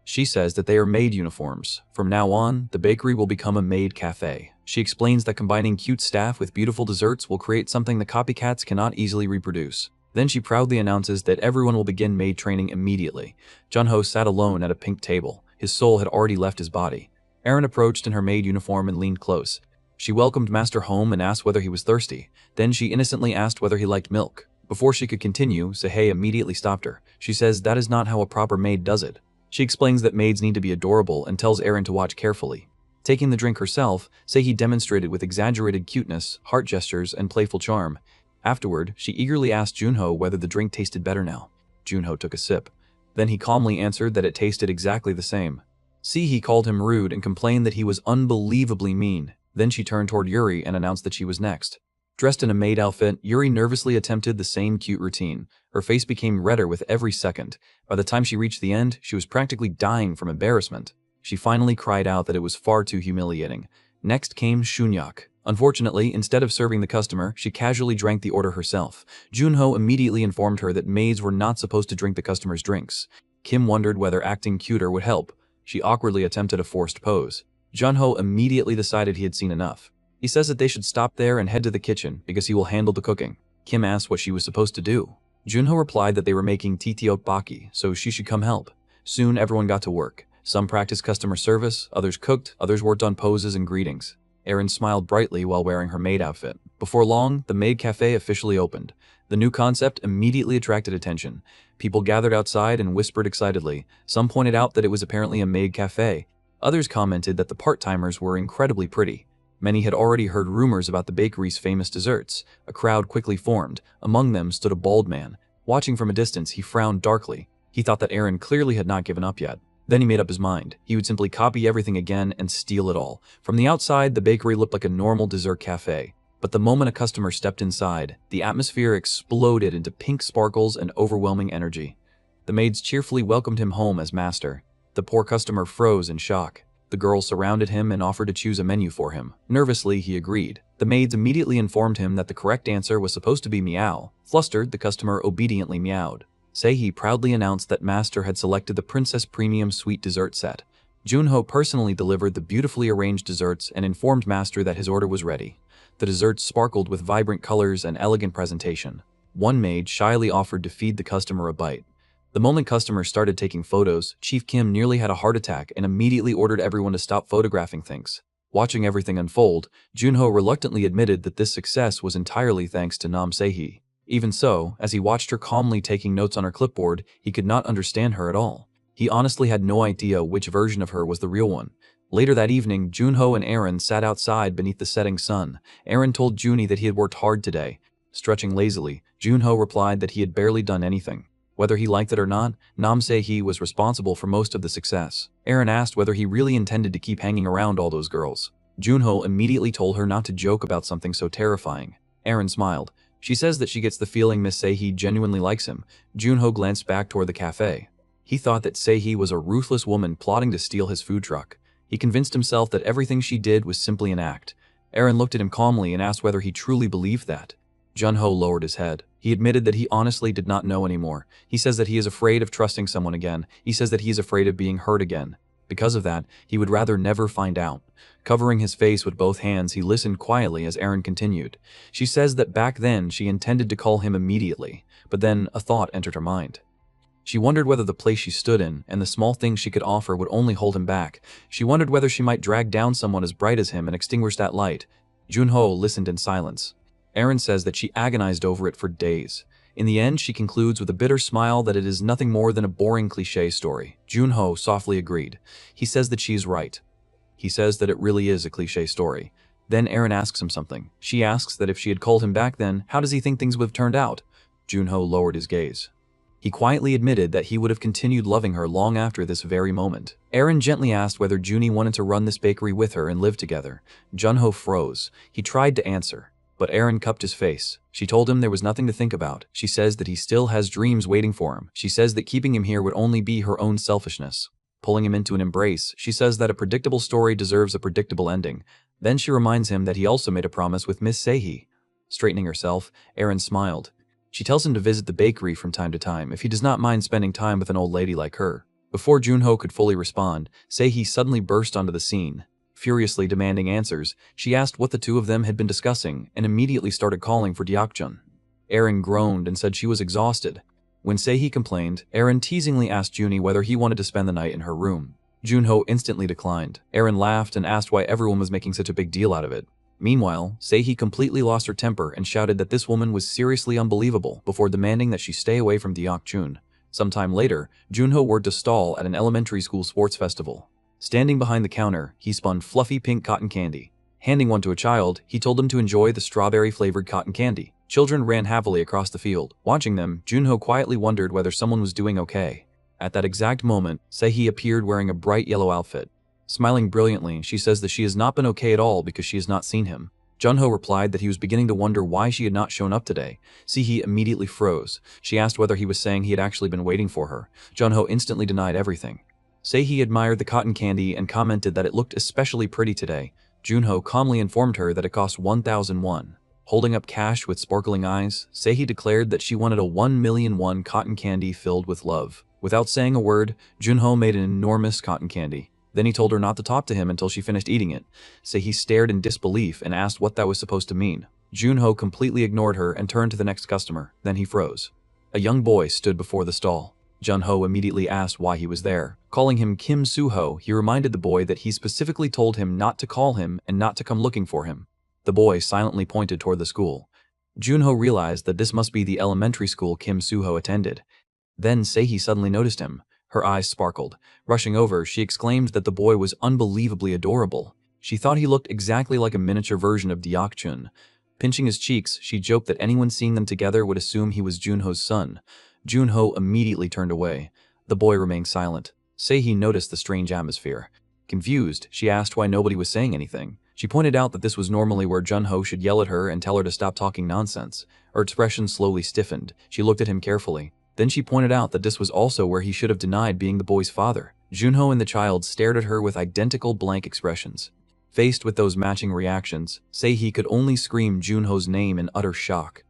S2: She says that they are maid uniforms. From now on, the bakery will become a maid cafe. She explains that combining cute staff with beautiful desserts will create something the copycats cannot easily reproduce. Then she proudly announces that everyone will begin maid training immediately. Junho sat alone at a pink table. His soul had already left his body. Erin approached in her maid uniform and leaned close. She welcomed Master home and asked whether he was thirsty. Then she innocently asked whether he liked milk. Before she could continue, Sehee immediately stopped her. She says that is not how a proper maid does it. She explains that maids need to be adorable and tells Erin to watch carefully. Taking the drink herself, Sehee demonstrated with exaggerated cuteness, heart gestures, and playful charm. Afterward, she eagerly asked Junho whether the drink tasted better now. Junho took a sip. Then he calmly answered that it tasted exactly the same. Sehee called him rude and complained that he was unbelievably mean. Then she turned toward Yuri and announced that she was next. Dressed in a maid outfit, Yuri nervously attempted the same cute routine. Her face became redder with every second. By the time she reached the end, she was practically dying from embarrassment. She finally cried out that it was far too humiliating. Next came Shunyak. Unfortunately, instead of serving the customer, she casually drank the order herself. Junho immediately informed her that maids were not supposed to drink the customer's drinks. Kim wondered whether acting cuter would help. She awkwardly attempted a forced pose. Junho immediately decided he had seen enough. He says that they should stop there and head to the kitchen because he will handle the cooking. Kim asked what she was supposed to do. Junho replied that they were making tteokbokki, so she should come help. Soon everyone got to work. Some practiced customer service, others cooked, others worked on poses and greetings. Erin smiled brightly while wearing her maid outfit. Before long, the maid cafe officially opened. The new concept immediately attracted attention. People gathered outside and whispered excitedly. Some pointed out that it was apparently a maid cafe. Others commented that the part-timers were incredibly pretty. Many had already heard rumors about the bakery's famous desserts. A crowd quickly formed. Among them stood a bald man. Watching from a distance, he frowned darkly. He thought that Aaron clearly had not given up yet. Then he made up his mind. He would simply copy everything again and steal it all. From the outside, the bakery looked like a normal dessert cafe. But the moment a customer stepped inside, the atmosphere exploded into pink sparkles and overwhelming energy. The maids cheerfully welcomed him home as master. The poor customer froze in shock. The girls surrounded him and offered to choose a menu for him. Nervously, he agreed. The maids immediately informed him that the correct answer was supposed to be meow. Flustered, the customer obediently meowed. Seihi proudly announced that Master had selected the Princess Premium Sweet Dessert Set. Junho personally delivered the beautifully arranged desserts and informed Master that his order was ready. The desserts sparkled with vibrant colors and elegant presentation. One maid shyly offered to feed the customer a bite. The moment customers started taking photos, Chief Kim nearly had a heart attack and immediately ordered everyone to stop photographing things. Watching everything unfold, Junho reluctantly admitted that this success was entirely thanks to Nam Seihi. Even so, as he watched her calmly taking notes on her clipboard, he could not understand her at all. He honestly had no idea which version of her was the real one. Later that evening, Junho and Aaron sat outside beneath the setting sun. Aaron told Junie that he had worked hard today. Stretching lazily, Junho replied that he had barely done anything. Whether he liked it or not, Nam Seihi was responsible for most of the success. Aaron asked whether he really intended to keep hanging around all those girls. Junho immediately told her not to joke about something so terrifying. Aaron smiled. She says that she gets the feeling Miss Seihi genuinely likes him. Junho glanced back toward the cafe. He thought that Seihi was a ruthless woman plotting to steal his food truck. He convinced himself that everything she did was simply an act. Aaron looked at him calmly and asked whether he truly believed that. Junho lowered his head. He admitted that he honestly did not know anymore. He says that he is afraid of trusting someone again. He says that he is afraid of being hurt again. Because of that, he would rather never find out. Covering his face with both hands, he listened quietly as Aaron continued. She says that back then she intended to call him immediately, but then a thought entered her mind. She wondered whether the place she stood in and the small things she could offer would only hold him back. She wondered whether she might drag down someone as bright as him and extinguish that light. Junho listened in silence. Aaron says that she agonized over it for days. In the end, she concludes with a bitter smile that it is nothing more than a boring cliché story. Junho softly agreed. He says that she is right. He says that it really is a cliché story. Then Aaron asks him something. She asks that if she had called him back then, how does he think things would have turned out? Junho lowered his gaze. He quietly admitted that he would have continued loving her long after this very moment. Aaron gently asked whether Junie wanted to run this bakery with her and live together. Junho froze. He tried to answer, but Aaron cupped his face. She told him there was nothing to think about. She says that he still has dreams waiting for him. She says that keeping him here would only be her own selfishness. Pulling him into an embrace, she says that a predictable story deserves a predictable ending. Then she reminds him that he also made a promise with Miss Seihi. Straightening herself, Aaron smiled. She tells him to visit the bakery from time to time if he does not mind spending time with an old lady like her. Before Junho could fully respond, Seihi suddenly burst onto the scene. Furiously demanding answers, she asked what the two of them had been discussing and immediately started calling for Deokjun. Aaron groaned and said she was exhausted. When Seihi complained, Aaron teasingly asked Junie whether he wanted to spend the night in her room. Junho instantly declined. Aaron laughed and asked why everyone was making such a big deal out of it. Meanwhile, Seihi completely lost her temper and shouted that this woman was seriously unbelievable before demanding that she stay away from Deokjun. Sometime later, Junho worked a stall at an elementary school sports festival. Standing behind the counter, he spun fluffy pink cotton candy. Handing one to a child, he told them to enjoy the strawberry-flavored cotton candy. Children ran happily across the field. Watching them, Junho quietly wondered whether someone was doing okay. At that exact moment, Seihi appeared wearing a bright yellow outfit. Smiling brilliantly, she says that she has not been okay at all because she has not seen him. Junho replied that he was beginning to wonder why she had not shown up today. Seihi immediately froze. She asked whether he was saying he had actually been waiting for her. Junho instantly denied everything. Seihi admired the cotton candy and commented that it looked especially pretty today. Junho calmly informed her that it cost 1,000 won. Holding up cash with sparkling eyes, Seihi declared that she wanted a 1,000,000 won cotton candy filled with love. Without saying a word, Junho made an enormous cotton candy. Then he told her not to talk to him until she finished eating it. Seihi stared in disbelief and asked what that was supposed to mean. Junho completely ignored her and turned to the next customer. Then he froze. A young boy stood before the stall. Junho immediately asked why he was there. Calling him Kim Suho, he reminded the boy that he specifically told him not to call him and not to come looking for him. The boy silently pointed toward the school. Junho realized that this must be the elementary school Kim Suho attended. Then Seihi suddenly noticed him. Her eyes sparkled. Rushing over, she exclaimed that the boy was unbelievably adorable. She thought he looked exactly like a miniature version of Deokjun. Pinching his cheeks, she joked that anyone seeing them together would assume he was Junho's son. Junho immediately turned away. The boy remained silent. Seihi noticed the strange atmosphere. Confused, she asked why nobody was saying anything. She pointed out that this was normally where Junho should yell at her and tell her to stop talking nonsense. Her expression slowly stiffened. She looked at him carefully. Then she pointed out that this was also where he should have denied being the boy's father. Junho and the child stared at her with identical blank expressions. Faced with those matching reactions, Seihi could only scream Junho's name in utter shock.